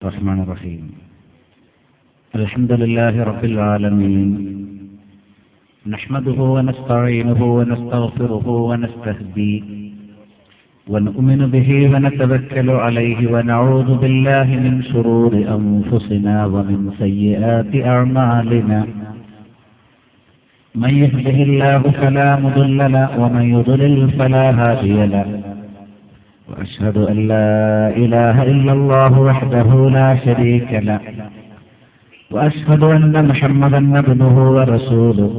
الرحمن الرحيم الحمد لله رب العالمين نحمده ونستعينه ونستغفره ونستهديه ونؤمن به ونتوكل عليه ونعوذ بالله من شرور أنفسنا ومن سيئات أعمالنا من يهده الله فلا مضل له ومن يضلل فلا هادي له وأشهد أن لا إله إلا الله وحده لا شريك له وأشهد أن محمدا عبده ورسوله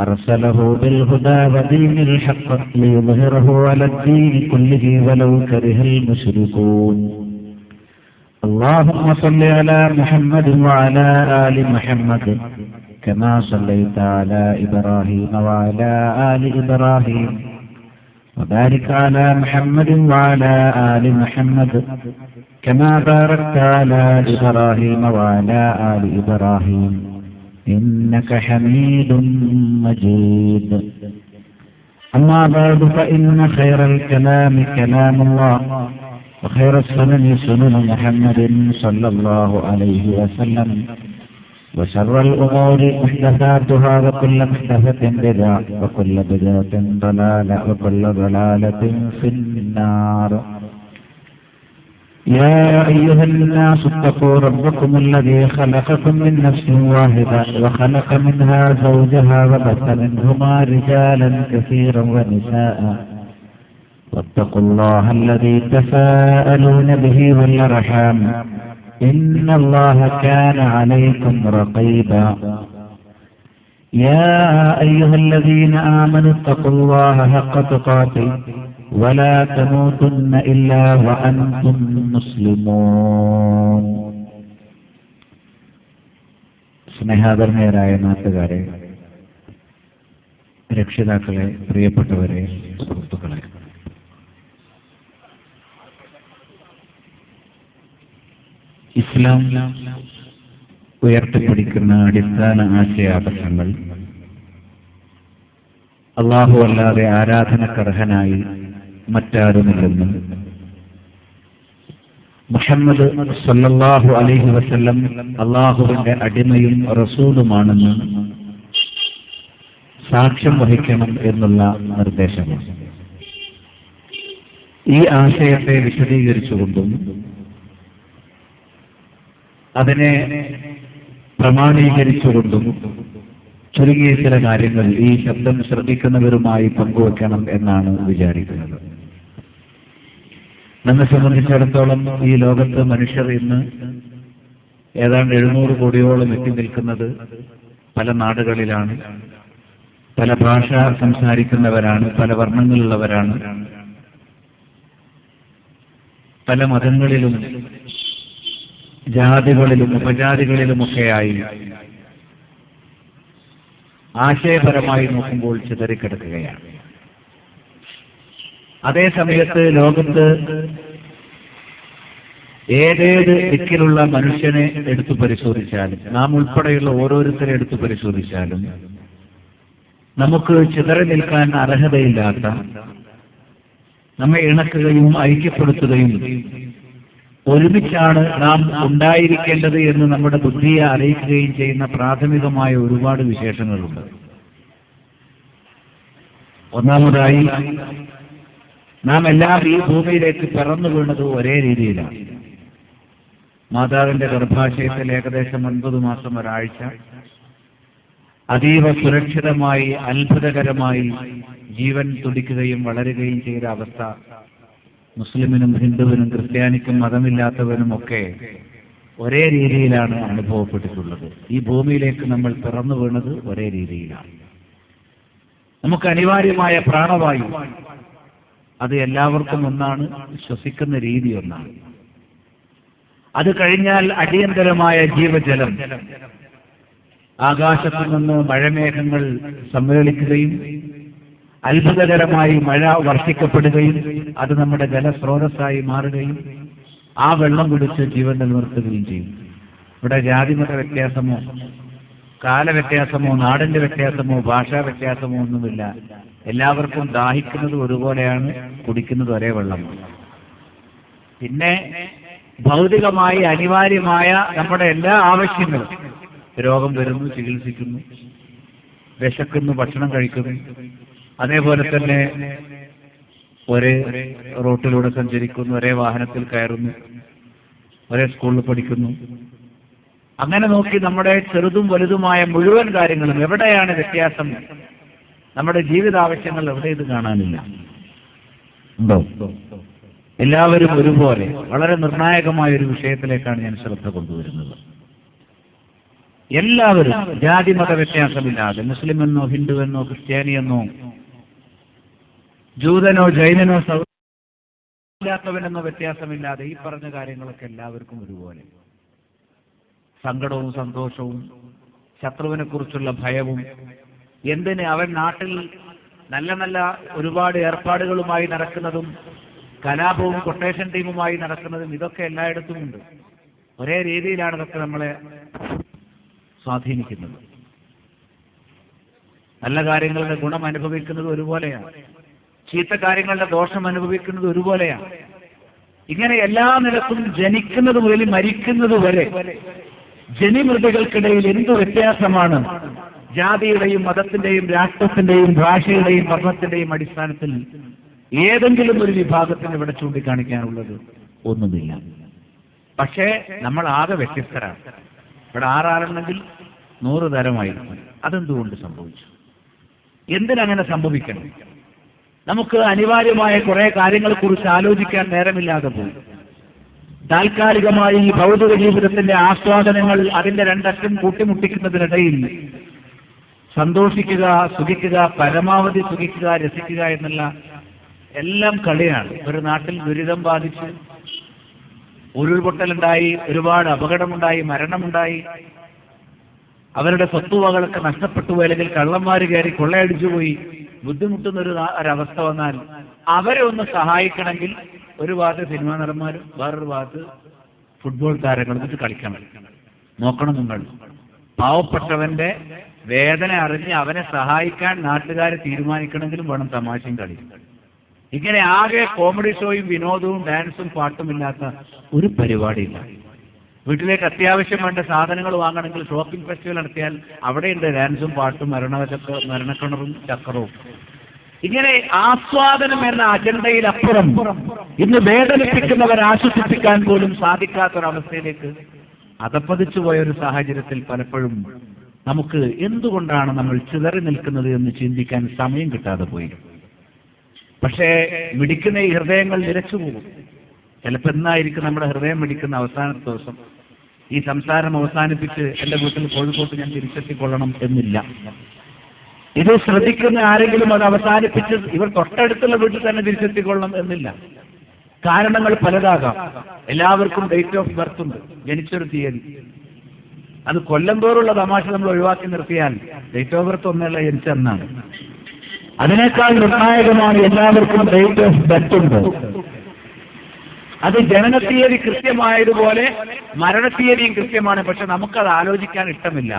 أرسله بالهدى ودين الحق ليظهره على الدين كله ولو كره المشركون اللهم صل على محمد وعلى آل محمد كما صليت على إبراهيم وعلى آل إبراهيم وبارك على محمد وعلى آل محمد كما باركت على إبراهيم وعلى آل إبراهيم إنك حميد مجيد أما بعد فإن خير الكلام كلام الله وخير السنن سنن محمد صلى الله عليه وسلم وشر الأمور محدثاتها وكل محدثة بدعة وكل بدعة ضلالة وكل ضلالة في النار يا أيها الناس اتقوا ربكم الذي خلقكم من نفس واحدة وخلق منها زوجها وبث منهما رجالا كثيرا ونساء واتقوا الله الذي تساءلون به والأرحام إن الله كان عليكم رقيبا يا أيها الذين آمنوا اتقوا الله حق تقاته ولا تموتن إلا وأنتم مسلمون സ്നേഹാദരണീയരായ നാട്ടുകാരെ, രക്ഷിതാക്കളെ, പ്രിയപ്പെട്ടവരെ, സുഹൃത്തുക്കളെ, ഇസ്ലാം ഉയർത്തിപ്പിടിക്കുന്ന അടിസ്ഥാന ആശയാദർശങ്ങൾ അല്ലാഹു അല്ലാതെ ആരാധനക്കർഹനായി മറ്റാരുമില്ലെന്നും മുഹമ്മദ് സല്ലല്ലാഹു അലൈഹി വസല്ലം അല്ലാഹുവിന്റെ അടിമയും റസൂലുമാണെന്ന് സാക്ഷ്യം വഹിക്കണം എന്നുള്ള നിർദ്ദേശമാണ്. ഈ ആശയത്തെ വിശദീകരിച്ചുകൊണ്ടും അതിനെ പ്രമാണീകരിച്ചുകൊണ്ടും ചുരുങ്ങിയ ചില കാര്യങ്ങൾ ഈ ശബ്ദം ശ്രദ്ധിക്കുന്നവരുമായി പങ്കുവെക്കണം എന്നാണ് വിചാരിക്കുന്നത്. നമ്മെ സംബന്ധിച്ചിടത്തോളം ഈ ലോകത്ത് മനുഷ്യർ ഇന്ന് ഏതാണ്ട് 700 കോടിയോളം എത്തി നിൽക്കുന്നത് പല നാടുകളിലാണ്, പല ഭാഷ സംസാരിക്കുന്നവരാണ്, പല വർണ്ണങ്ങളിലുള്ളവരാണ്, പല മതങ്ങളിലും ജാതികളിലും ഉപജാതികളിലുമൊക്കെയായി ആശയപരമായി നോക്കുമ്പോൾ ചിതറിക്കിടക്കുകയാണ്. അതേ സമയത്ത് ലോകത്ത് ഏതേത് ദിക്കിലുള്ള മനുഷ്യനെ എടുത്തു പരിശോധിച്ചാലും, നാം ഉൾപ്പെടെയുള്ള ഓരോരുത്തരെ എടുത്തു പരിശോധിച്ചാലും നമുക്ക് ചിതറി നിൽക്കാൻ അർഹതയില്ലാത്ത, നമ്മെ ഇണക്കുകയും ഐക്യപ്പെടുത്തുകയും ഒരുമിച്ചാണ് നാം ഉണ്ടായിരിക്കേണ്ടത് എന്ന് നമ്മുടെ ബുദ്ധിയെ അറിയിക്കുകയും ചെയ്യുന്ന പ്രാഥമികമായ ഒരുപാട് വിശേഷങ്ങളുണ്ട്. ഒന്നാമതായി, നാം എല്ലാം ഈ ഭൂമിയിലേക്ക് പിറന്നു വീണത് ഒരേ രീതിയിലാണ്. മാതാവിന്റെ ഗർഭാശയത്തിൽ ഏകദേശം 9 മാസം ഒരാഴ്ച അതീവ സുരക്ഷിതമായി അത്ഭുതകരമായി ജീവൻ തുടിക്കുകയും വളരുകയും ചെയ്ത അവസ്ഥ മുസ്ലിമിനും ഹിന്ദുവിനും ക്രിസ്ത്യാനിക്കും മതമില്ലാത്തവനുമൊക്കെ ഒരേ രീതിയിലാണ് അനുഭവപ്പെട്ടിട്ടുള്ളത്. ഈ ഭൂമിയിലേക്ക് നമ്മൾ പിറന്നു വീണത് ഒരേ രീതിയിലാണ്. നമുക്ക് അനിവാര്യമായ പ്രാണവായു അത് എല്ലാവർക്കും ഒന്നാണ്, ശ്വസിക്കുന്ന രീതി ഒന്നാണ്. അത് കഴിഞ്ഞാൽ അടിയന്തരമായ ജീവജലം ആകാശത്തു നിന്ന് മഴമേഘങ്ങൾ സമ്മേളിക്കുകയും അത്ഭുതകരമായി മഴ വർഷിക്കപ്പെടുകയും അത് നമ്മുടെ ജലസ്രോതസ്സായി മാറുകയും ആ വെള്ളം കുടിച്ച് ജീവൻ നിലനിർത്തുകയും ചെയ്യും. ഇവിടെ ജാതിമത വ്യത്യാസമോ കാലവ്യത്യാസമോ നാടിന്റെ വ്യത്യാസമോ ഭാഷാ വ്യത്യാസമോ ഒന്നുമില്ല. എല്ലാവർക്കും ദാഹിക്കുന്നത് ഒരുപോലെയാണ്, കുടിക്കുന്നത് ഒരേ വെള്ളമാണ്. പിന്നെ ഭൗതികമായി അനിവാര്യമായ നമ്മുടെ എല്ലാ ആവശ്യങ്ങളും, രോഗം വരുന്നു ചികിത്സിക്കുന്നു, വിശക്കുന്നു ഭക്ഷണം കഴിക്കുന്നു, അതേപോലെ തന്നെ ഒരേ റൂട്ടിലൂടെ സഞ്ചരിക്കുന്നു, ഒരേ വാഹനത്തിൽ കയറുന്നു, ഒരേ സ്കൂളിൽ പഠിക്കുന്നു. അങ്ങനെ നോക്കി നമ്മുടെ ചെറുതും വലുതുമായ മുഴുവൻ കാര്യങ്ങളും എവിടെയാണ് വ്യത്യാസം? നമ്മുടെ ജീവിതാവശ്യങ്ങൾ എവിടെ ഇത് കാണാനില്ല? ഉണ്ടോ? എല്ലാവരും ഒരുപോലെ വളരെ നിർണായകമായ ഒരു വിഷയത്തിലേക്കാണ് ഞാൻ ശ്രദ്ധ കൊണ്ടുവരുന്നത്. എല്ലാവരും ജാതി മത വ്യത്യാസമില്ലാതെ, മുസ്ലിമെന്നോ ഹിന്ദുവെന്നോ ക്രിസ്ത്യാനിയെന്നോ ജൂതനോ ജൈനനോ ഇല്ലാത്തവനെന്നോ വ്യത്യാസമില്ലാതെ ഈ പറഞ്ഞ കാര്യങ്ങളൊക്കെ എല്ലാവർക്കും ഒരുപോലെ. സങ്കടവും സന്തോഷവും ശത്രുവിനെ കുറിച്ചുള്ള ഭയവും, എന്തിന് അവൻ നാട്ടിൽ നല്ല നല്ല ഒരുപാട് ഏർപ്പാടുകളുമായി നടക്കുന്നതും കലാപവും കൊട്ടേഷൻ ടീമുമായി നടക്കുന്നതും ഇതൊക്കെ എല്ലായിടത്തുമുണ്ട്. ഒരേ രീതിയിലാണ് ഇതൊക്കെ നമ്മളെ സ്വാധീനിക്കുന്നത്. നല്ല കാര്യങ്ങളുടെ ഗുണം അനുഭവിക്കുന്നത് ഒരുപോലെയാണ്, ചീത്ത കാര്യങ്ങളുടെ ദോഷം അനുഭവിക്കുന്നത് ഒരുപോലെയാണ്. ഇങ്ങനെ എല്ലാ നിലക്കും ജനിക്കുന്നത് മുതൽ മരിക്കുന്നത് വരെ ജനിമൃതികൾക്കിടയിൽ എന്ത് വ്യത്യാസമാണ് ജാതിയുടെയും മതത്തിന്റെയും രാഷ്ട്രത്തിന്റെയും ഭാഷയുടെയും വർണ്ണത്തിന്റെയും അടിസ്ഥാനത്തിൽ ഏതെങ്കിലും ഒരു വിഭാഗത്തിന് ഇവിടെ ചൂണ്ടിക്കാണിക്കാനുള്ളത്? ഒന്നുമില്ല. പക്ഷേ നമ്മൾ ആകെ വ്യത്യസ്തരാണ്. ഇവിടെ 6 ആളുണ്ടെങ്കിൽ 100 തരമായിരിക്കും. അതെന്തുകൊണ്ട് സംഭവിച്ചു? എന്തിനങ്ങനെ സംഭവിക്കണം? നമുക്ക് അനിവാര്യമായ കുറെ കാര്യങ്ങളെക്കുറിച്ച് ആലോചിക്കാൻ നേരമില്ലാതെ പോയി. താൽക്കാലികമായി ഈ ഭൗതിക ജീവിതത്തിന്റെ ആസ്വാദനങ്ങൾ അതിന്റെ രണ്ടറ്റം കൂട്ടിമുട്ടിക്കുന്നതിനിടയിൽ സന്തോഷിക്കുക, സുഖിക്കുക, പരമാവധി സുഖിക്കുക, രസിക്കുക എന്നുള്ള എല്ലാം കളിയാണ്. ഒരു നാട്ടിൽ ദുരിതം ബാധിച്ച് ഉരുൾപൊട്ടലുണ്ടായി, ഒരുപാട് അപകടമുണ്ടായി, മരണമുണ്ടായി, അവരുടെ സ്വത്തുവകളൊക്കെ നഷ്ടപ്പെട്ടു, അല്ലെങ്കിൽ കള്ളന്മാര് കയറി കൊള്ളയടിച്ചുപോയി ബുദ്ധിമുട്ടുന്ന ഒരവസ്ഥ വന്നാൽ അവരെ ഒന്ന് സഹായിക്കണമെങ്കിൽ ഒരു ഭാഗത്ത് സിനിമാ നടന്മാരും വേറൊരു ഭാഗത്ത് ഫുട്ബോൾ താരങ്ങളും ഇത് കളിക്കണം. നോക്കണം, നിങ്ങൾ പാവപ്പെട്ടവന്റെ വേദന അറിഞ്ഞ് അവനെ സഹായിക്കാൻ നാട്ടുകാരെ തീരുമാനിക്കണമെങ്കിലും വേണം തമാശയും കളി. ഇങ്ങനെ ആകെ കോമഡി ഷോയും വിനോദവും ഡാൻസും പാട്ടുമില്ലാത്ത ഒരു പരിപാടിയില്ല. വീട്ടിലേക്ക് അത്യാവശ്യം വേണ്ട സാധനങ്ങൾ വാങ്ങണമെങ്കിൽ ഷോപ്പിംഗ് ഫെസ്റ്റിവൽ നടത്തിയാൽ അവിടെയുണ്ട് ഡാൻസും പാട്ടും മരണക്കിണറും ചക്രവും. ഇങ്ങനെ ആസ്വാദനം എന്ന അജണ്ടയിലപ്പുറം ഇന്ന് വേദനിപ്പിക്കുന്നവരെ ആശ്വസിപ്പിക്കാൻ പോലും സാധിക്കാത്തൊരവസ്ഥയിലേക്ക് അധപ്പതിച്ചു പോയൊരു സാഹചര്യത്തിൽ പലപ്പോഴും നമുക്ക് എന്തുകൊണ്ടാണ് നമ്മൾ ചിതറി നിൽക്കുന്നത് എന്ന് ചിന്തിക്കാൻ സമയം കിട്ടാതെ പോയി. പക്ഷേ മിടിക്കുന്ന ഈ ഹൃദയങ്ങൾ നിലച്ചു പോകും. ചിലപ്പോൾ എന്നായിരിക്കും നമ്മുടെ ഹൃദയം മിടിക്കുന്ന അവസാനത്തെ ദിവസം. ഈ സംസാരം അവസാനിപ്പിച്ച് എന്റെ വീട്ടിൽ കോഴിക്കോട്ട് ഞാൻ തിരിച്ചെത്തിക്കൊള്ളണം എന്നില്ല. ഇത് ശ്രദ്ധിക്കുന്ന ആരെങ്കിലും അത് അവസാനിപ്പിച്ച് ഇവർ തൊട്ടടുത്തുള്ള വീട്ടിൽ തന്നെ തിരിച്ചെത്തിക്കൊള്ളണം എന്നില്ല. കാരണങ്ങൾ പലതാകാം. എല്ലാവർക്കും ഡേറ്റ് ഓഫ് ബർത്ത് ഉണ്ട്, ജനിച്ചൊരു തീയതി. അത് കൊല്ലം തോറുള്ള തമാശ നമ്മൾ ഒഴിവാക്കി നിർത്തിയാൽ ഡേറ്റ് ഓഫ് ബർത്ത് ഒന്നല്ല, ജനിച്ചെന്നാണ്. അതിനേക്കാൾ നിർണായകമാണ് എല്ലാവർക്കും ഡേറ്റ് ഓഫ് ബർത്ത് ഉണ്ട്. അത് ജനനത്തീയതി കൃത്യമായതുപോലെ മരണത്തീയതിയും കൃത്യമാണ്. പക്ഷെ നമുക്കത് ആലോചിക്കാൻ ഇഷ്ടമില്ല,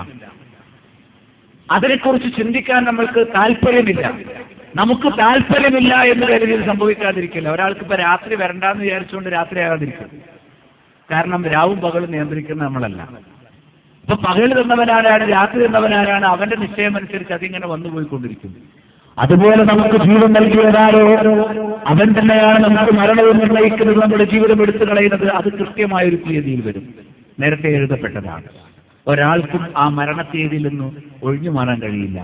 അതിനെക്കുറിച്ച് ചിന്തിക്കാൻ നമ്മൾക്ക് താല്പര്യമില്ല. നമുക്ക് താല്പര്യമില്ല എന്ന് കരുതി ഇത് സംഭവിക്കാതിരിക്കില്ല. ഒരാൾക്ക് ഇപ്പൊ രാത്രി വരണ്ടെന്ന് വിചാരിച്ചുകൊണ്ട് രാത്രി ആകാതിരിക്കും. കാരണം രാവും പകലും നിയന്ത്രിക്കുന്ന നമ്മളല്ല. ഇപ്പൊ പകൽ തന്നവനാരാണ്, രാത്രി തന്നവനാരാണ്, അവന്റെ നിശ്ചയമനുസരിച്ച് അതിങ്ങനെ വന്നുപോയിക്കൊണ്ടിരിക്കുന്നു. അതുപോലെ നമുക്ക് ജീവൻ നൽകിയതാരോ അവൻ തന്നെയാണ് നമുക്ക് മരണവും നിർണ്ണയിക്കുന്നത്, നമ്മുടെ ജീവിതം എടുത്തു കളയുന്നത്. അത് കൃത്യമായൊരു തീയതിയിൽ വരും, നേരത്തെ എഴുതപ്പെട്ടതാണ്. ഒരാൾക്കും ആ മരണത്തീയതിയിൽ നിന്ന് ഒഴിഞ്ഞു മാറാൻ കഴിയില്ല.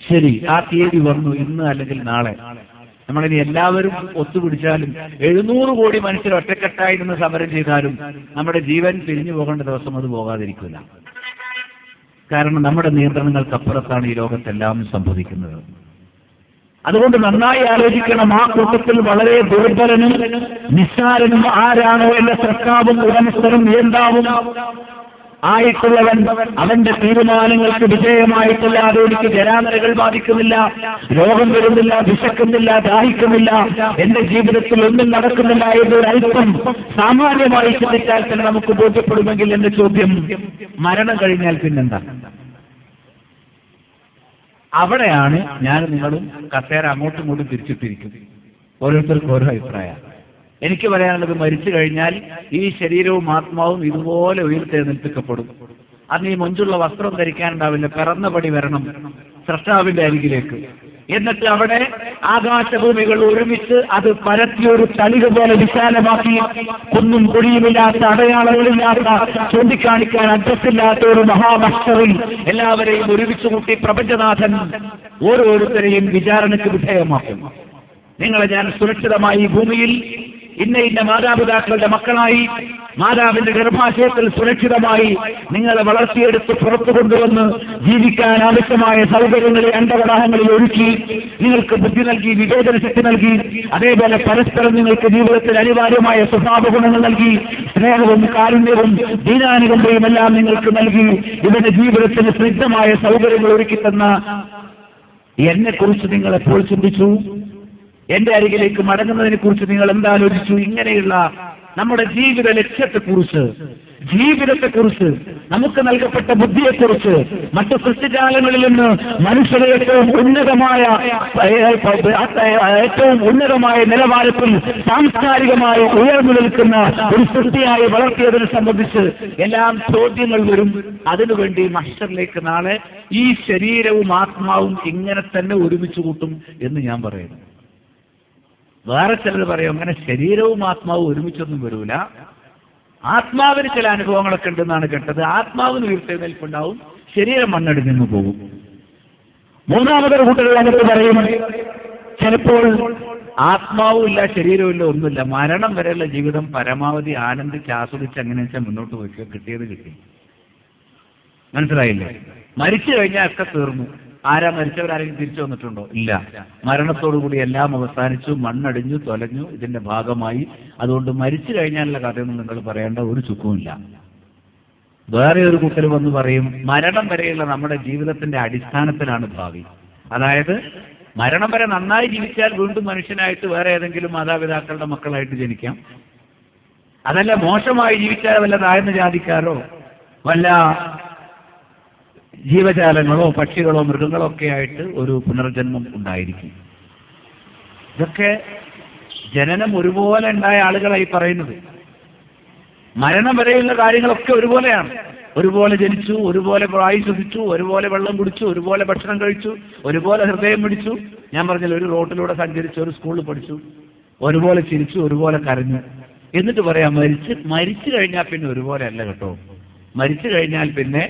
ശരി, ആ തീയതി വന്നു, ഇന്ന് അല്ലെങ്കിൽ നാളെ. നമ്മളിനി എല്ലാവരും ഒത്തുപിടിച്ചാലും 700 കോടി മനുഷ്യർ ഒറ്റക്കെട്ടായി നിന്ന് സമരം ചെയ്താലും നമ്മുടെ ജീവൻ പിരിഞ്ഞു പോകേണ്ട ദിവസം അത് പോകാതിരിക്കില്ല. കാരണം നമ്മുടെ നിയന്ത്രണങ്ങൾക്കപ്പുറത്താണ് ഈ ലോകത്തെല്ലാം സംഭവിക്കുന്നത്. അതുകൊണ്ട് നന്നായി ആലോചിക്കണം. ആ കൂട്ടത്തിൽ വളരെ ദുർബലനും നിസ്സാരനും ആരാണോ എന്ന സർക്കാവും ഉടമസ്ഥനും നിയന്താവും ആയിട്ടുള്ളവൻ, അവന്റെ തീരുമാനങ്ങൾക്ക് വിജയമായിട്ടല്ലാതെ എനിക്ക് ജരാനരകൾ ബാധിക്കുന്നില്ല, രോഗം വരുന്നില്ല, വിശക്കുന്നില്ല, ദാഹിക്കുന്നില്ല, എന്റെ ജീവിതത്തിൽ ഒന്നും നടക്കുന്നില്ല എന്നൊരൽപ്പം സാമാന്യമായി ചിന്തിച്ചാൽ തന്നെ നമുക്ക് ബോധ്യപ്പെടുമെങ്കിൽ എന്റെ ചോദ്യം, മരണം കഴിഞ്ഞാൽ പിന്നെന്താ? അവിടെയാണ് ഞാൻ നിങ്ങളും കസേര അങ്ങോട്ടും ഇങ്ങോട്ടും തിരിച്ചിട്ടിരിക്കും. ഓരോരുത്തർക്കും ഓരോ അഭിപ്രായം. എനിക്ക് പറയാനുള്ളത്, മരിച്ചു കഴിഞ്ഞാൽ ഈ ശരീരവും ആത്മാവും ഇതുപോലെ ഉയർത്തെഴുന്നേൽപ്പിക്കപ്പെടും. അന്ന് ഈ മൊഞ്ചുള്ള വസ്ത്രം ധരിക്കാനുണ്ടാവില്ല, പിറന്ന പടി വരണം സ്രഷ്ടാവിന്റെ അരികിലേക്ക്. എന്നിട്ട് അവിടെ ആകാശഭൂമികൾ ഒരുമിച്ച് അത് പരത്തിയൊരു തളിക പോലെ വിശാലമാക്കി, കുന്നും കുഴിയുമില്ലാത്ത, അടയാളങ്ങളില്ലാത്ത, ചൂണ്ടിക്കാണിക്കാൻ അഡ്രസ്സില്ലാത്ത ഒരു മഹാമഹ്ശറിൽ എല്ലാവരെയും ഒരുമിച്ച് കൂട്ടി പ്രപഞ്ചനാഥൻ ഓരോരുത്തരെയും വിചാരണയ്ക്ക് വിധേയമാക്കും. നിങ്ങളെ ഞാൻ സുരക്ഷിതമായി ഈ ഭൂമിയിൽ ഇന്ന മാതാപിതാക്കളുടെ മക്കളായി മാതാവിന്റെ ഗർഭാശയത്തിൽ സുരക്ഷിതമായി നിങ്ങളെ വളർത്തിയെടുത്ത് പുറത്തു കൊണ്ടുവന്ന് ജീവിക്കാൻ ആവശ്യമായ സൗകര്യങ്ങളെ അണ്ടകടാഹങ്ങളിൽ ഒരുക്കി നിങ്ങൾക്ക് ബുദ്ധി നൽകി, വിവേചന ശക്തി നൽകി, അതേപോലെ പരസ്പരം നിങ്ങൾക്ക് ജീവിതത്തിൽ അനിവാര്യമായ സ്വഭാവ ഗുണങ്ങൾ നൽകി, സ്നേഹവും കാരുണ്യവും ദീനാനുകമ്പയും എല്ലാം നിങ്ങൾക്ക് നൽകി, ഇവരുടെ ജീവിതത്തിന് സ്നിഗ്ധമായ സൗകര്യങ്ങൾ ഒരുക്കി തന്ന എന്നെക്കുറിച്ച് നിങ്ങൾ എപ്പോൾ ചിന്തിച്ചു? എന്റെ അരികിലേക്ക് മടങ്ങുന്നതിനെ കുറിച്ച് നിങ്ങൾ എന്താലോചിച്ചു? ഇങ്ങനെയുള്ള നമ്മുടെ ജീവിത ലക്ഷ്യത്തെക്കുറിച്ച്, ജീവിതത്തെക്കുറിച്ച്, നമുക്ക് നൽകപ്പെട്ട ബുദ്ധിയെക്കുറിച്ച്, മറ്റു സൃഷ്ടിജാലങ്ങളിൽ നിന്ന് മനുഷ്യരെ ഏറ്റവും ഉന്നതമായ നിലവാരത്തിൽ സാംസ്കാരികമായി ഉയർന്നു നിൽക്കുന്ന ഒരു സൃഷ്ടിയായി വളർത്തിയതിനെ സംബന്ധിച്ച് എല്ലാം ചോദ്യങ്ങൾ വരും. അതിനുവേണ്ടി മഹ്ശറിലേക്ക് നാളെ ഈ ശരീരവും ആത്മാവും ഇങ്ങനെ തന്നെ ഒരുമിച്ച് കൂട്ടും എന്ന് ഞാൻ പറയുന്നു. വേറെ ചിലർ പറയും അങ്ങനെ ശരീരവും ആത്മാവും ഒരുമിച്ചൊന്നും വരൂല, ആത്മാവിന് ചില അനുഭവങ്ങളൊക്കെ ഉണ്ടെന്നാണ് കേട്ടത്, ആത്മാവിന് ഉയർത്തെഴുന്നേൽപ്പുണ്ടാവും, ശരീരം മണ്ണടിഞ്ഞു പോകും. മൂന്നാമതൊരു കൂട്ടർ എന്നിട്ട് പറയും ചിലപ്പോൾ ആത്മാവും ഇല്ല ശരീരവും ഇല്ല ഒന്നുമില്ല, മരണം വരെയുള്ള ജീവിതം പരമാവധി ആനന്ദിച്ച് ആസ്വദിച്ച് അങ്ങനെ വെച്ചാൽ മുന്നോട്ട് പോയിക്കുക, കിട്ടിയത് കിട്ടി. മനസ്സിലായില്ലേ? മരിച്ചു കഴിഞ്ഞാൽ ഒക്കെ തീർന്നു. ആരാ മരിച്ചവരാരെങ്കിലും തിരിച്ചു വന്നിട്ടുണ്ടോ? ഇല്ല. മരണത്തോടുകൂടി എല്ലാം അവസാനിച്ചു, മണ്ണടിഞ്ഞു, തൊലഞ്ഞു, ഇതിന്റെ ഭാഗമായി. അതുകൊണ്ട് മരിച്ചു കഴിഞ്ഞാലുള്ള കഥയൊന്നും നിങ്ങൾ പറയേണ്ട ഒരു ചുക്കുമില്ല. വേറെ ഒരു കൂട്ടർ വന്ന് പറയും മരണം വരെയുള്ള നമ്മുടെ ജീവിതത്തിന്റെ അടിസ്ഥാനത്തിലാണ് ഭാവി. അതായത് മരണം വരെ നന്നായി ജീവിച്ചാൽ വീണ്ടും മനുഷ്യനായിട്ട് വേറെ ഏതെങ്കിലും മാതാപിതാക്കളുടെ മക്കളായിട്ട് ജനിക്കാം. അതല്ല മോശമായി ജീവിച്ചാൽ വല്ല താഴ്ന്ന ജാതിക്കാരോ വല്ല ജീവജാലങ്ങളോ പക്ഷികളോ മൃഗങ്ങളോ ഒക്കെ ആയിട്ട് ഒരു പുനർജന്മം ഉണ്ടായിരിക്കും. ഇതൊക്കെ ജനനം ഒരുപോലെ ഉണ്ടായ ആളുകളായി പറയുന്നത്. മരണം വരെയുള്ള കാര്യങ്ങളൊക്കെ ഒരുപോലെയാണ്. ഒരുപോലെ ജനിച്ചു, ഒരുപോലെ വായു ശ്വസിച്ചു, ഒരുപോലെ വെള്ളം കുടിച്ചു, ഒരുപോലെ ഭക്ഷണം കഴിച്ചു, ഒരുപോലെ ഹൃദയം പിടിച്ചു. ഞാൻ പറഞ്ഞില്ല, ഒരു റോട്ടിലൂടെ സഞ്ചരിച്ചു, ഒരു സ്കൂളിൽ പഠിച്ചു, ഒരുപോലെ ചിരിച്ചു, ഒരുപോലെ കരഞ്ഞു. എന്നിട്ട് പറയാം മരിച്ചു കഴിഞ്ഞാൽ പിന്നെ ഒരുപോലെ അല്ല കേട്ടോ. മരിച്ചു കഴിഞ്ഞാൽ പിന്നെ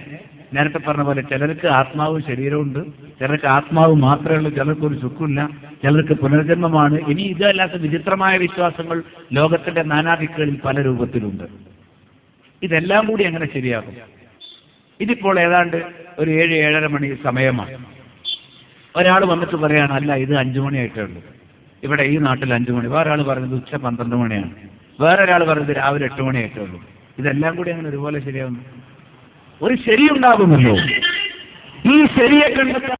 നേരത്തെ പറഞ്ഞ പോലെ ചിലർക്ക് ആത്മാവും ശരീരമുണ്ട്, ചിലർക്ക് ആത്മാവ് മാത്രമേ ഉള്ളൂ, ചിലർക്ക് ഒരു സുഖമില്ല, ചിലർക്ക് പുനർജന്മമാണ്. ഇനി ഇതല്ലാത്ത വിചിത്രമായ വിശ്വാസങ്ങൾ ലോകത്തിന്റെ നാനാദിക്കുകളിൽ പല രൂപത്തിലുണ്ട്. ഇതെല്ലാം കൂടി എങ്ങനെ ശരിയാകും? ഇതിപ്പോൾ ഏതാണ്ട് ഒരു 7-7:30 മണി സമയമാണ്. ഒരാൾ വന്നിട്ട് പറയാണ് അല്ല ഇത് 5 മണിയായിട്ടേ ഉള്ളൂ, ഇവിടെ ഈ നാട്ടിൽ 5 മണി. വേറെ ആൾ പറയുന്നത് ഉച്ച 12 മണിയാണ്, വേറെ ഒരാൾ പറയുന്നത് രാവിലെ 8 മണിയായിട്ടേ ഉള്ളൂ. ഇതെല്ലാം കൂടി അങ്ങനെ ഒരുപോലെ ശരിയാകുന്നു? ഒരു ശരിയുണ്ടാകുമല്ലോ. ഈ ശരിയെ കണ്ടെത്താൻ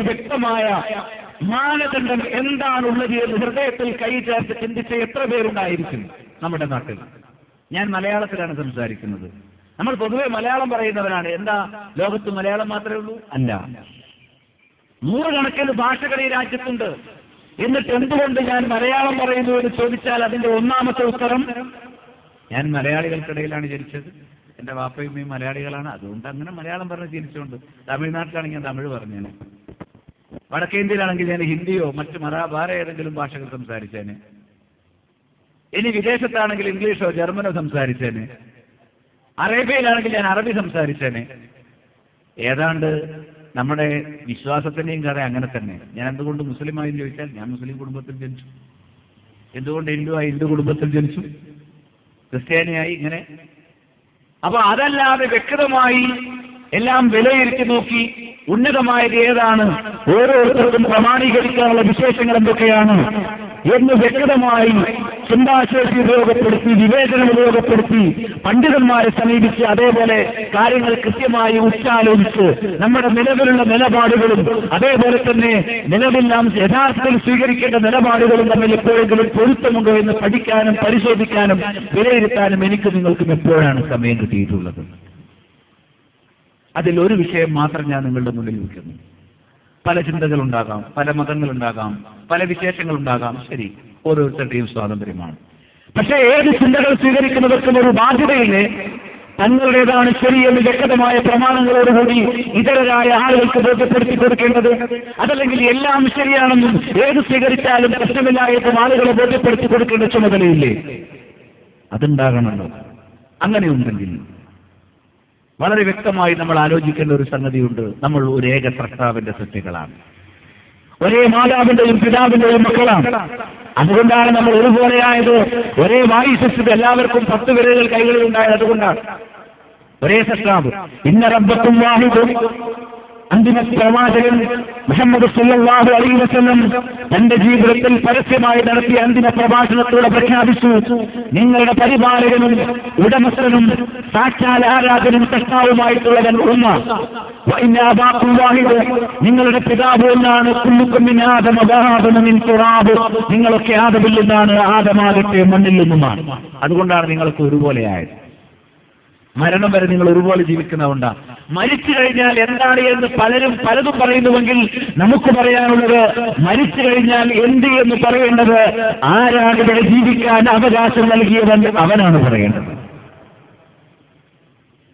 വ്യക്തമായ മാനദണ്ഡം എന്താണുള്ളത് എന്ന് ഹൃദയത്തിൽ കൈ ചേർത്ത് ചിന്തിച്ച എത്ര പേരുണ്ടായിരിക്കും നമ്മുടെ നാട്ടിൽ? ഞാൻ മലയാളത്തിലാണ് സംസാരിക്കുന്നത്. നമ്മൾ പൊതുവെ മലയാളം പറയുന്നവരാണ്. എന്താ ലോകത്ത് മലയാളം മാത്രമേ ഉള്ളൂ? അല്ല, നൂറുകണക്കിന് ഭാഷകൾ ഈ രാജ്യത്തുണ്ട്. എന്നിട്ട് എന്തുകൊണ്ട് ഞാൻ മലയാളം പറയുന്നു എന്ന് ചോദിച്ചാൽ അതിന്റെ ഒന്നാമത്തെ ഉത്തരം, ഞാൻ മലയാളികൾക്കിടയിലാണ് ജനിച്ചത്, എന്റെ വാപ്പയും ഉമ്മയും മലയാളികളാണ്, അതുകൊണ്ട് അങ്ങനെ മലയാളം പറഞ്ഞ് ജനിച്ചുകൊണ്ട്. തമിഴ്നാട്ടിലാണെങ്കിൽ ഞാൻ തമിഴ് പറഞ്ഞേനെ, വടക്കേന്ത്യയിലാണെങ്കിൽ ഞാൻ ഹിന്ദിയോ മറ്റു വേറെ ഏതെങ്കിലും ഭാഷകൾ സംസാരിച്ചേനെ, ഇനി വിദേശത്താണെങ്കിൽ ഇംഗ്ലീഷോ ജർമ്മനോ സംസാരിച്ചേനെ, അറേബ്യയിലാണെങ്കിൽ ഞാൻ അറബി സംസാരിച്ചേനെ. ഏതാണ്ട് നമ്മുടെ വിശ്വാസത്തിന്റെയും കഥ അങ്ങനെ തന്നെ. ഞാൻ എന്തുകൊണ്ട് മുസ്ലിമായി ചോദിച്ചാൽ ഞാൻ മുസ്ലിം കുടുംബത്തിൽ ജനിച്ചു. എന്തുകൊണ്ട് ഹിന്ദുവായി ഹിന്ദു കുടുംബത്തിൽ ജനിച്ചു, ക്രിസ്ത്യാനിയായി, ഇങ്ങനെ. അപ്പൊ അതല്ലാതെ വ്യക്തമായി എല്ലാം വിലയിരുത്തി നോക്കി ഉന്നതമായത് ഏതാണ്, ഓരോരുത്തർക്കും പ്രമാണീകരിക്കാനുള്ള വിശേഷങ്ങൾ എന്തൊക്കെയാണ് എന്ന് വ്യക്തമായി ചിന്താശേഷി ഉപയോഗപ്പെടുത്തി, വിവേചനം ഉപയോഗപ്പെടുത്തി പണ്ഡിതന്മാരെ സമീപിച്ച് അതേപോലെ കാര്യങ്ങൾ കൃത്യമായി ഉച്ചാലോചിച്ച് നമ്മുടെ നിലവിലുള്ള നിലപാടുകളും അതേപോലെ തന്നെ നിലവില്ലാം യഥാർത്ഥത്തിൽ സ്വീകരിക്കേണ്ട നിലപാടുകളും തമ്മിൽ എപ്പോഴെങ്കിലും പൊരുത്തമുണ്ടോ എന്ന് പഠിക്കാനും പരിശോധിക്കാനും വിലയിരുത്താനും എനിക്ക് നിങ്ങൾക്കും എപ്പോഴാണ് സമയം കിട്ടിയിട്ടുള്ളത്? അതിൽ ഒരു വിഷയം മാത്രം ഞാൻ നിങ്ങളുടെ മുന്നിൽ വയ്ക്കുന്നു. പല ചിന്തകളുണ്ടാകാം, പല മതങ്ങളുണ്ടാകാം, പല വിശേഷങ്ങളുണ്ടാകാം, ശരി. ഓരോരുത്തരുടെയും സ്വാതന്ത്ര്യമാണ്. പക്ഷേ ഏത് ചിന്തകൾ സ്വീകരിക്കുന്നവർക്കും ഒരു ബാധ്യതയില്ലേ? തങ്ങളുടേതാണ് ശരിയെന്ന് വ്യക്തമായ പ്രമാണങ്ങളോടുകൂടി ഇതരരായ ആളുകൾക്ക് ബോധ്യപ്പെടുത്തി കൊടുക്കേണ്ടത്. അതല്ലെങ്കിൽ എല്ലാം ശരിയാണെന്നും ഏത് സ്വീകരിച്ചാലും പ്രശ്നമില്ലായിട്ടും ആളുകളെ ബോധ്യപ്പെടുത്തി കൊടുക്കേണ്ട ചുമതലയില്ലേ? അതുണ്ടാകണമല്ലോ. അങ്ങനെയുണ്ടെങ്കിൽ വളരെ വ്യക്തമായി നമ്മൾ ആലോചിക്കേണ്ട ഒരു സംഗതിയുണ്ട്. നമ്മൾ ഒരു ഏക സ്രഷ്ടാവിന്റെ സൃഷ്ടികളാണ്, ഒരേ മാതാവിന്റെയും പിതാവിന്റെയും മക്കളാണ്. അതുകൊണ്ടാണ് നമ്മൾ ഒരുപോലെയായത്. ഒരേ വായു സൃഷ്ടിച്ച് എല്ലാവർക്കും 10 വിരലുകൾ കൈകളിൽ ഉണ്ടായത് അതുകൊണ്ടാണ്. ഒരേ സൃഷ്ടാവ്. ഇന്ന റബ്ബക്കും വാഹിദുൻ. അന്തിമ പ്രവാചകൻ മുഹമ്മദ് സല്ലല്ലാഹു അലൈഹി വസല്ലം തന്റെ ജീവിതത്തിൽ പരസ്യമായി നടത്തിയ അന്തിമ പ്രഭാഷണത്തോടെ പ്രഖ്യാപിച്ചു, നിങ്ങളുടെ പരിപാലകനും ഉടമസ്ഥനും സാക്ഷാൽ ആരാധനും സൃഷ്ടാവുമായിട്ടുള്ളവൻ ഉമ്മ. നിങ്ങളുടെ പിതാവ് എന്നാണ്. കുല്ലുക്കും മിൻ ആദമ വആദമു മിൻ തുറാബ്. നിങ്ങളൊക്കെ ആദമിൽ നിന്നാണ്, ആദമാകട്ടെ മണ്ണിൽ നിന്നുമാണ്. അതുകൊണ്ടാണ് നിങ്ങൾക്ക് ഒരുപോലെയായത്. മരണം വരെ നിങ്ങൾ ഒരുപോലെ ജീവിക്കുന്നതുകൊണ്ടാണ്. മരിച്ചു കഴിഞ്ഞാൽ എന്താണ് എന്ന് പലതും പറയുന്നുവെങ്കിൽ നമുക്ക് പറയാനുള്ളത്, മരിച്ചു കഴിഞ്ഞാൽ എന്ത് എന്ന് പറയേണ്ടത് ആരാണ് ഇവിടെ ജീവിക്കാൻ അവകാശം നൽകിയവൻ അവനാണ് പറയേണ്ടത്.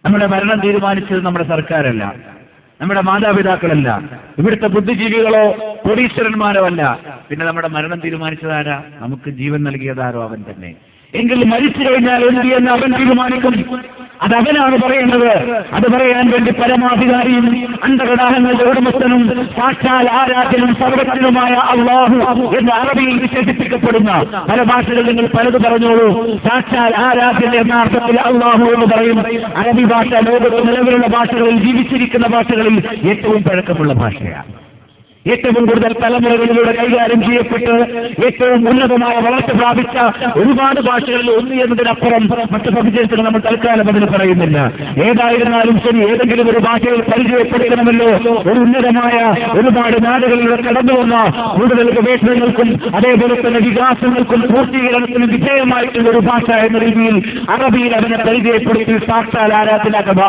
നമ്മുടെ മരണം തീരുമാനിച്ചത് നമ്മുടെ സർക്കാരല്ല, നമ്മുടെ മാതാപിതാക്കളല്ല, ഇവിടുത്തെ ബുദ്ധിജീവികളോ കോടീശ്വരന്മാരോ അല്ല. പിന്നെ നമ്മുടെ മരണം തീരുമാനിച്ചതാരാ? നമുക്ക് ജീവൻ നൽകിയതാരോ? അവൻ തന്നെ. എങ്കിൽ മരിച്ചു കഴിഞ്ഞാൽ എന്ത് എന്ന് അവൻ തീരുമാനിക്കും. അതവനാണ് പറയേണ്ടത്. അത് പറയാൻ വേണ്ടി പരമാധികാരിയും അന്തർഗതാഹങ്ങളുടെ ഉടമസ്ഥനും സാക്ഷാൽ ആരാധ്യനും സർവജ്ഞനുമായ അല്ലാഹു എന്ന് അറബിയിൽ വിശേഷിപ്പിക്കപ്പെടുന്ന പല ഭാഷകൾ നിങ്ങൾ പലത് പറഞ്ഞോളൂ. സാക്ഷാൽ ആരാധ്യൻ എന്ന അർത്ഥത്തിൽ അല്ലാഹു എന്ന് പറയും. അറബി ഭാഷ ലോകത്ത് നിലവിലുള്ള ഭാഷകളിൽ, ജീവിച്ചിരിക്കുന്ന ഭാഷകളിൽ ഏറ്റവും പഴക്കമുള്ള ഭാഷയാണ്. ഏറ്റവും കൂടുതൽ തലമുറകളിലൂടെ കൈകാര്യം ചെയ്യപ്പെട്ട് ഏറ്റവും ഉന്നതമായ വളർച്ച പ്രാപിച്ച ഒരുപാട് ഭാഷകളിൽ ഒന്ന് എന്നതിനപ്പുറം മറ്റ് സബ്ജക്റ്റുകൾ നമ്മൾ തൽക്കാലം അതിന് പറയുന്നില്ല. ഏതായിരുന്നാലും ശരി, ഏതെങ്കിലും ഒരു ഭാഷയിൽ പരിചയപ്പെടുത്തണമല്ലോ. ഒരു ഉന്നതമായ ഒരുപാട് നാടുകളിലൂടെ കടന്നു വന്ന കൂടുതൽ ഗവേഷണങ്ങൾക്കും അതേപോലെ തന്നെ വികാസങ്ങൾക്കും പൂർത്തീകരണത്തിനും വിധേയമായിട്ടുള്ള ഒരു ഭാഷ എന്ന രീതിയിൽ അറബിയിൽ അവനെ പരിചയപ്പെടുത്തി സാക്ഷാൽ ആരാധനാകഥ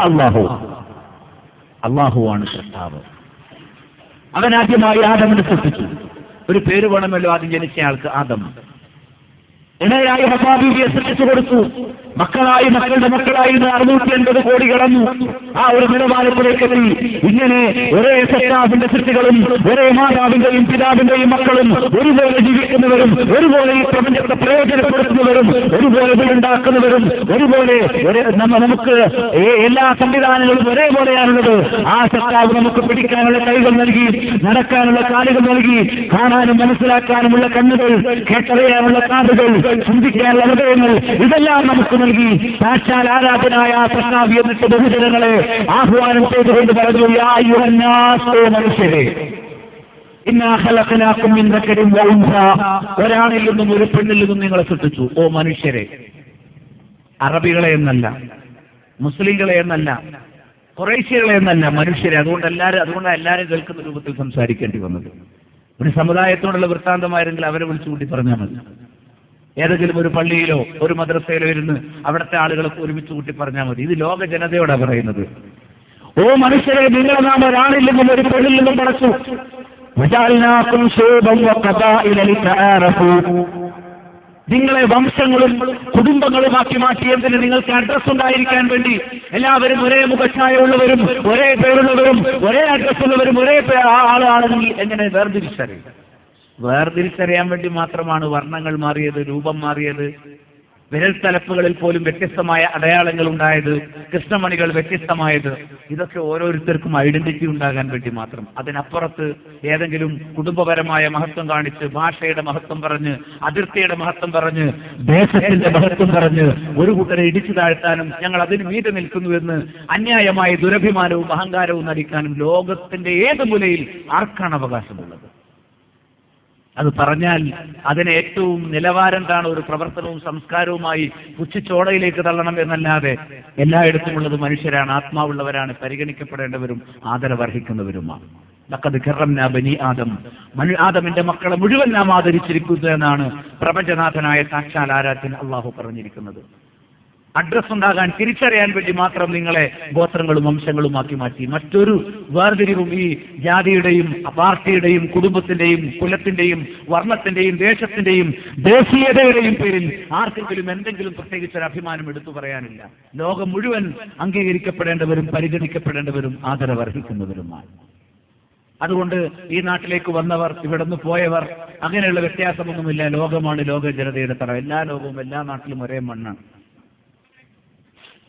അള്ളാഹുവാണ് സൃഷ്ടാവ്. അവൻ ആദ്യമായി ആദമിനെ സൃഷ്ടിച്ചു. ഒരു പേര് വേണമല്ലോ ആദ്യം ജനിച്ച ആൾക്ക്. ആദം ഇണയായി ഹവാബീവിയെ സൃഷ്ടിച്ചു കൊടുത്തു. മക്കളായി മക്കളുടെ മക്കളായി 650 കോടി കടന്നു. ആ ഒരു നിലവാരത്തിലേക്ക് എത്തി. ഇങ്ങനെ ഒരേ സൃഷ്ടാവിന്റെ സൃഷ്ടികളും ഒരേ മാതാവിന്റെയും പിതാവിന്റെയും മക്കളും ഒരുപോലെ ജീവിക്കുന്നവരും ഒരുപോലെ ഈ പ്രപഞ്ചത്തെ പ്രയോജനപ്പെടുത്തുന്നവരും ഒരുപോലെ വീടുണ്ടാക്കുന്നവരും ഒരുപോലെ നമുക്ക് എല്ലാ സംവിധാനങ്ങളും ഒരേപോലെയാണുള്ളത്. ആ സൃഷ്ടാവ് നമുക്ക് പിടിക്കാനുള്ള കൈകൾ നൽകി, നടക്കാനുള്ള കാലുകൾ നൽകി, കാണാനും മനസ്സിലാക്കാനുമുള്ള കണ്ണുകൾ, കേട്ടറിയാനുള്ള കാതുകൾ, ചിന്തിക്കാനുള്ള ഹൃദയങ്ങൾ, ഇതെല്ലാം നമുക്ക് നൽകി സാക്ഷാൽ ആരാധനായ സൃഷ്ടാവ് എന്നിട്ട് ബഹുജനങ്ങളെ ആഹ്വാനം ചെയ്തുകൊണ്ട് പറഞ്ഞു, യാ അയ്യുഹന്നാസ്, മനുഷ്യരെ, ഇന്നാ ഖലഖനാകും മിൻ ദക്കരിൻ വ ഉൻസ, ഒരാണിൽ നിന്നും ഒരു പെണ്ണിൽ നിന്നും നിങ്ങളെ സൃഷ്ടിച്ചു. ഓ മനുഷ്യരെ, അറബികളെ എന്നല്ല, മുസ്ലിങ്ങളെ എന്നല്ല, ഖുറൈശികളെ എന്നല്ല, മനുഷ്യരെ. അതുകൊണ്ട് എല്ലാവരും കേൾക്കുന്ന രൂപത്തിൽ സംസാരിക്കേണ്ടി വന്നത്. ഒരു സമുദായത്തോടുള്ള വൃത്താന്തമായിരുന്നെങ്കിൽ അവരെ വിളിച്ചുകൂട്ടി പറഞ്ഞാൽ മതി. ഏതെങ്കിലും ഒരു പള്ളിയിലോ ഒരു മദ്രസയിലോ ഇരുന്ന് അവിടുത്തെ ആളുകളൊക്കെ ഒരുമിച്ച് കൂട്ടി പറഞ്ഞാൽ മതി. ഇത് ലോക ജനതയോടാണ് പറയുന്നത്. ഓ മനുഷ്യരെ, നിങ്ങളെ നാം ഒരാളിൽ നിന്നും ഒരു പെണ്ണിൽ നിന്നും പടച്ചു. നിങ്ങളെ വംശങ്ങളും കുടുംബങ്ങളുമാക്കി മാറ്റിയതിന് നിങ്ങൾക്ക് അഡ്രസ് ഉണ്ടായിരിക്കാൻ വേണ്ടി എല്ലാവരും ഒരേ മുഖച്ഛായ ഉള്ളവരും ഒരേ പേരുള്ളവരും ഒരേ അഡ്രസ് ഉള്ളവരും ഒരേ ആളാണെങ്കിൽ എങ്ങനെ വേർതിരിച്ചറിയാൻ വേണ്ടി മാത്രമാണ് വർണ്ണങ്ങൾ മാറിയത്, രൂപം മാറിയത്, വിരൽ തലപ്പുകളിൽ പോലും വ്യത്യസ്തമായ അടയാളങ്ങൾ ഉണ്ടായത്, കൃഷ്ണമണികൾ വ്യത്യസ്തമായത്. ഇതൊക്കെ ഓരോരുത്തർക്കും ഐഡന്റിറ്റി ഉണ്ടാകാൻ വേണ്ടി മാത്രം. അതിനപ്പുറത്ത് ഏതെങ്കിലും കുടുംബപരമായ മഹത്വം കാണിച്ച്, ഭാഷയുടെ മഹത്വം പറഞ്ഞ്, അതിർത്തിയുടെ മഹത്വം പറഞ്ഞ്, ദേശത്തിന്റെ മഹത്വം പറഞ്ഞ് ഒരു കൂട്ടരെ ഇടിച്ചു താഴ്ത്താനും ഞങ്ങൾ അതിന് മീതെ നിൽക്കുന്നുവെന്ന് അന്യായമായ ദുരഭിമാനവും അഹങ്കാരവും നടിക്കാനും ലോകത്തിന്റെ ഏത് മൂലയിൽ ആർക്കാണ് അവകാശമുള്ളത്? അത് പറഞ്ഞാൽ അതിന് ഏറ്റവും നിലവാരം കാണുന്ന ഒരു പ്രവർത്തനവും സംസ്കാരവുമായി പുച്ഛിച്ചോടയിലേക്ക് തള്ളണം എന്നല്ലാതെ എല്ലായിടത്തുമുള്ളത് മനുഷ്യരാണ്, ആത്മാവുള്ളവരാണ്, പരിഗണിക്കപ്പെടേണ്ടവരും ആദരവർഹിക്കുന്നവരുമാണ്. ലഖദ് കറംനാ ബനി ആദം, ആദമിന്റെ മക്കളെ മുഴുവൻ നാം ആദരിച്ചിരിക്കുന്നു എന്നാണ് പ്രപഞ്ചനാഥനായ സാക്ഷാൽ ആരാധ്യൻ അള്ളാഹു പറഞ്ഞിരിക്കുന്നത്. അഡ്രസ് ഉണ്ടാകാൻ, തിരിച്ചറിയാൻ വേണ്ടി മാത്രം നിങ്ങളെ ഗോത്രങ്ങളും വംശങ്ങളുമാക്കി മാറ്റി. മറ്റൊരു വേർതിരിവും ഈ ജാതിയുടെയും പാർട്ടിയുടെയും കുടുംബത്തിന്റെയും കുലത്തിന്റെയും വർണ്ണത്തിന്റെയും ദേശത്തിന്റെയും ദേശീയതയുടെയും പേരിൽ ആർക്കെങ്കിലും എന്തെങ്കിലും പ്രത്യേകിച്ച് ഒരു അഭിമാനം എടുത്തു പറയാനില്ല. ലോകം മുഴുവൻ അംഗീകരിക്കപ്പെടേണ്ടവരും പരിഗണിക്കപ്പെടേണ്ടവരും ആദരവർഹിക്കുന്നവരുമാണ്. അതുകൊണ്ട് ഈ നാട്ടിലേക്ക് വന്നവർ, ഇവിടെ നിന്ന് പോയവർ, അങ്ങനെയുള്ള വ്യത്യാസമൊന്നുമില്ല. ലോകമാണ് ലോക ജനതയുടെ തറ. എല്ലാ ലോകവും എല്ലാ നാട്ടിലും ഒരേ മണ്ണാണ്,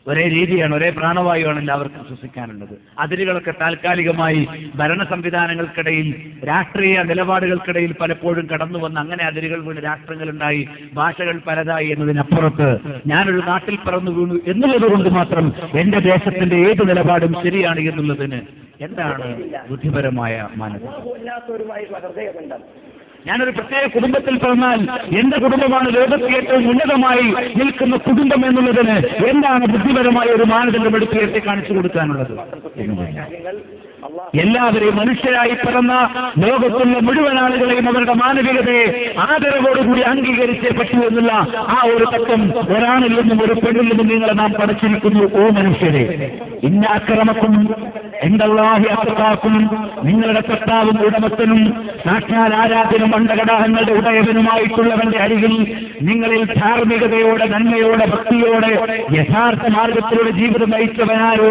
ഒരേ രീതിയാണ്, ഒരേ പ്രാണവായുവാണ് എല്ലാവർക്കും ശ്വസിക്കാനുള്ളത്. അതിരുകളൊക്കെ താൽക്കാലികമായി ഭരണ സംവിധാനങ്ങൾക്കിടയിൽ, രാഷ്ട്രീയ നിലപാടുകൾക്കിടയിൽ പലപ്പോഴും കടന്നു വന്ന് അങ്ങനെ അതിരുകൾ വീണ് രാഷ്ട്രങ്ങളുണ്ടായി, ഭാഷകൾ പലതായി എന്നതിനപ്പുറത്ത് ഞാനൊരു നാട്ടിൽ പിറന്നു വീണു എന്നുള്ളത് കൊണ്ട് മാത്രം എന്റെ ദേശത്തിന്റെ ഏത് നിലപാടും ശരിയാണ് എന്നുള്ളതിന് എന്താണ് ബുദ്ധിപരമായ മാനദണ്ഡം? ഞാനൊരു പ്രത്യേക കുടുംബത്തിൽ പിറന്നാൽ എന്റെ കുടുംബമാണ് ലോകത്ത് ഏറ്റവും ഉന്നതമായി നിൽക്കുന്ന കുടുംബം എന്നുള്ളതിന് എന്താണ് ബുദ്ധിപരമായ ഒരു മാനദണ്ഡം എടുത്തുയർത്തി കാണിച്ചു കൊടുക്കാനുള്ളത്? എല്ലാവരെയും മനുഷ്യരായി പിറന്ന ലോകത്തുള്ള മുഴുവൻ ആളുകളെയും അവരുടെ മാനവികതയെ ആദരവോടുകൂടി അംഗീകരിച്ചേ പറ്റൂ എന്നുള്ള ആ ഒരു തത്വം ഒരാണിൽ നിന്നും ഒരു പെണ്ണിൽ നിന്നും നിങ്ങളെ നാം പഠിച്ചിരിക്കുന്നു. ഓ മനുഷ്യരെ, ഇന്ന അക്രമക്കും എന്തല്ലാഹി അത്ഖാക്കും, നിങ്ങളുടെ കർത്താവും ഉടമസ്ഥനും സാക്ഷാൽ ആരാധനും അണ്ടകടാഹങ്ങളുടെ ഉടയവനുമായിട്ടുള്ളവന്റെ അരികിൽ നിങ്ങളിൽ ധാർമ്മികതയോടെ, നന്മയോടെ, ഭക്തിയോടെ, യഥാർത്ഥ മാർഗത്തിലൂടെ ജീവിതം നയിച്ചവനാരോ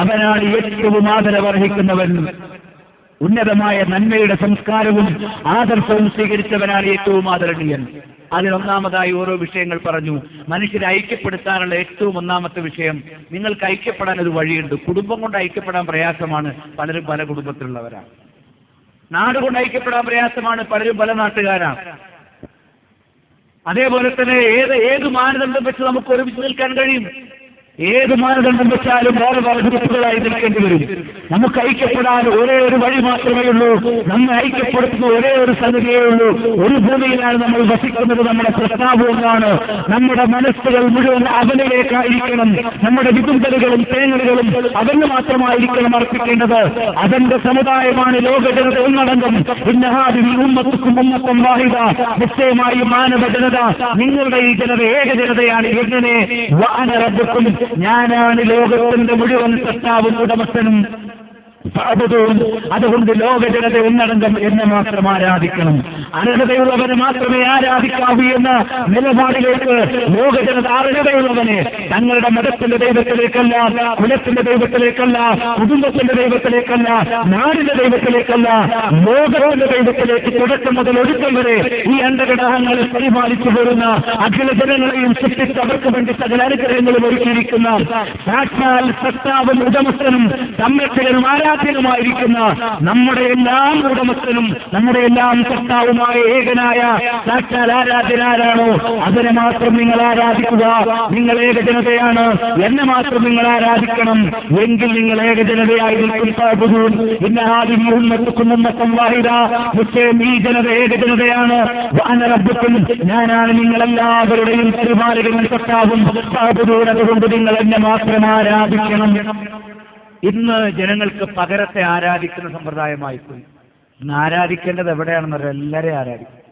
അവനാണ് ഏറ്റവും ആദരവർഹിക്കുന്നവൻ. ഉന്നതമായ നന്മയുടെ സംസ്കാരവും ആദർശവും സ്വീകരിച്ചവനാണ് ഏറ്റവും ആദരണീയൻ. അതിലൊന്നാമതായി ഓരോ വിഷയങ്ങൾ പറഞ്ഞു. മനുഷ്യരെ ഐക്യപ്പെടുത്താനുള്ള ഏറ്റവും ഒന്നാമത്തെ വിഷയം, നിങ്ങൾക്ക് ഐക്യപ്പെടാൻ ഒരു വഴിയുണ്ട്. കുടുംബം കൊണ്ട് ഐക്യപ്പെടാൻ പ്രയാസമാണ്, പലരും പല കുടുംബത്തിലുള്ളവരാണ്. നാട് കൊണ്ട് ഐക്യപ്പെടാൻ പ്രയാസമാണ്, പലരും പല നാട്ടുകാരാണ്. അതേപോലെ തന്നെ ഏത് മാനദണ്ഡം വെച്ച് നമുക്ക് ഒരുമിച്ച് നിൽക്കാൻ കഴിയും? ഏത് മാനദണ്ഡം വെച്ചാലും വേറെ വേറെ ഗ്രൂപ്പുകളായി നിൽക്കേണ്ടി വരും. നമുക്ക് ഐക്യപ്പെടാൻ ഒരേ ഒരു വഴി മാത്രമേ ഉള്ളൂ. നമ്മെ ഐക്യപ്പെടുത്തുന്ന ഒരേ ഒരു സംഗതിയേ ഉള്ളൂ. ഒരു ഭൂമിയിലാണ് നമ്മൾ വസിക്കുന്നത്. നമ്മുടെ പ്രസ്താവമാണ്, നമ്മുടെ മനസ്സുകൾ മുഴുവൻ അവനിലേക്കായിരിക്കണം. നമ്മുടെ വിതുമ്പലുകളും തേങ്ങലുകളും അവന് മാത്രമായിരിക്കണം അർപ്പിക്കേണ്ടത്. അതിന്റെ സമുദായമാണ് ലോക ജനത ഒന്നടങ്കം. ഉമ്മത്തുക്കും ഉമ്മത്തും വാഹിദ, നിശ്ചയമായി മാനവ ജനത, നിങ്ങളുടെ ഈ ജനത ഏക ജനതയാണ്. എങ്ങനെ? വഅന റബ്ബുക്കും, ഞാനാണ് ലോകത്തിന്റെ മുഴുവൻ സത്താവും ഉടമസ്ഥനും. അതുകൊണ്ട് ലോക ജനത ഒന്നടങ്കം എന്നെ മാത്രം ആരാധിക്കണം. അർഹതയുള്ളവനെ മാത്രമേ ആരാധിക്കാവൂ എന്ന നിലപാടിലേക്ക് ലോക ജനത അർഹതയുള്ളവനെ തങ്ങളുടെ മതത്തിന്റെ ദൈവത്തിലേക്കല്ല, കുലത്തിന്റെ ദൈവത്തിലേക്കല്ല, കുടുംബത്തിന്റെ ദൈവത്തിലേക്കല്ല, നാടിന്റെ ദൈവത്തിലേക്കല്ല, ലോകത്തിന്റെ ദൈവത്തിലേക്ക് തുടക്കം മുതൽ ഒടുക്കം വരെ ഈ അണ്ടകടാഹങ്ങളിൽ പരിപാലിച്ചു പോരുന്ന അഖില ജനങ്ങളെയും സൃഷ്ടിച്ച് അവർക്ക് വേണ്ടി സകല അനുഗ്രഹങ്ങളും ഒരുക്കിയിരിക്കുന്ന സാക്ഷാൽ സത്താവും ഉടമസ്ഥനും സംരക്ഷകനും ആരാധ്യനുമായിരിക്കുന്ന നമ്മുടെ എല്ലാം ഉടമസ്ഥനും നമ്മുടെ എല്ലാം സത്താവുമായ ഏകനായ സാക്ഷാൽ ആരാധ്യനാരാണോ അവരെ മാത്രം നിങ്ങൾ ആരാധിക്കുക. നിങ്ങൾ ഏക ജനതയാണ്, എന്നെ മാത്രം നിങ്ങൾ ആരാധിക്കണം. എങ്കിൽ നിങ്ങൾ ഏക ജനതയായി നിൽക്കും. നിശ്ചയം ഈ ജനത ഏക ജനതയാണ്. ഞാനാണ് നിങ്ങളെല്ലാവരുടെയും പരിപാലകനും സത്താവും. അതുകൊണ്ട് നിങ്ങൾ എന്നെ മാത്രം ആരാധിക്കണം. ഇന്ന് ജനങ്ങൾക്ക് പകരത്തെ ആരാധിക്കുന്ന സമ്പ്രദായമായി പോയി. ഇന്ന് ആരാധിക്കേണ്ടത് എവിടെയാണെന്നറിയാം, എല്ലാവരെയും ആരാധിക്കും.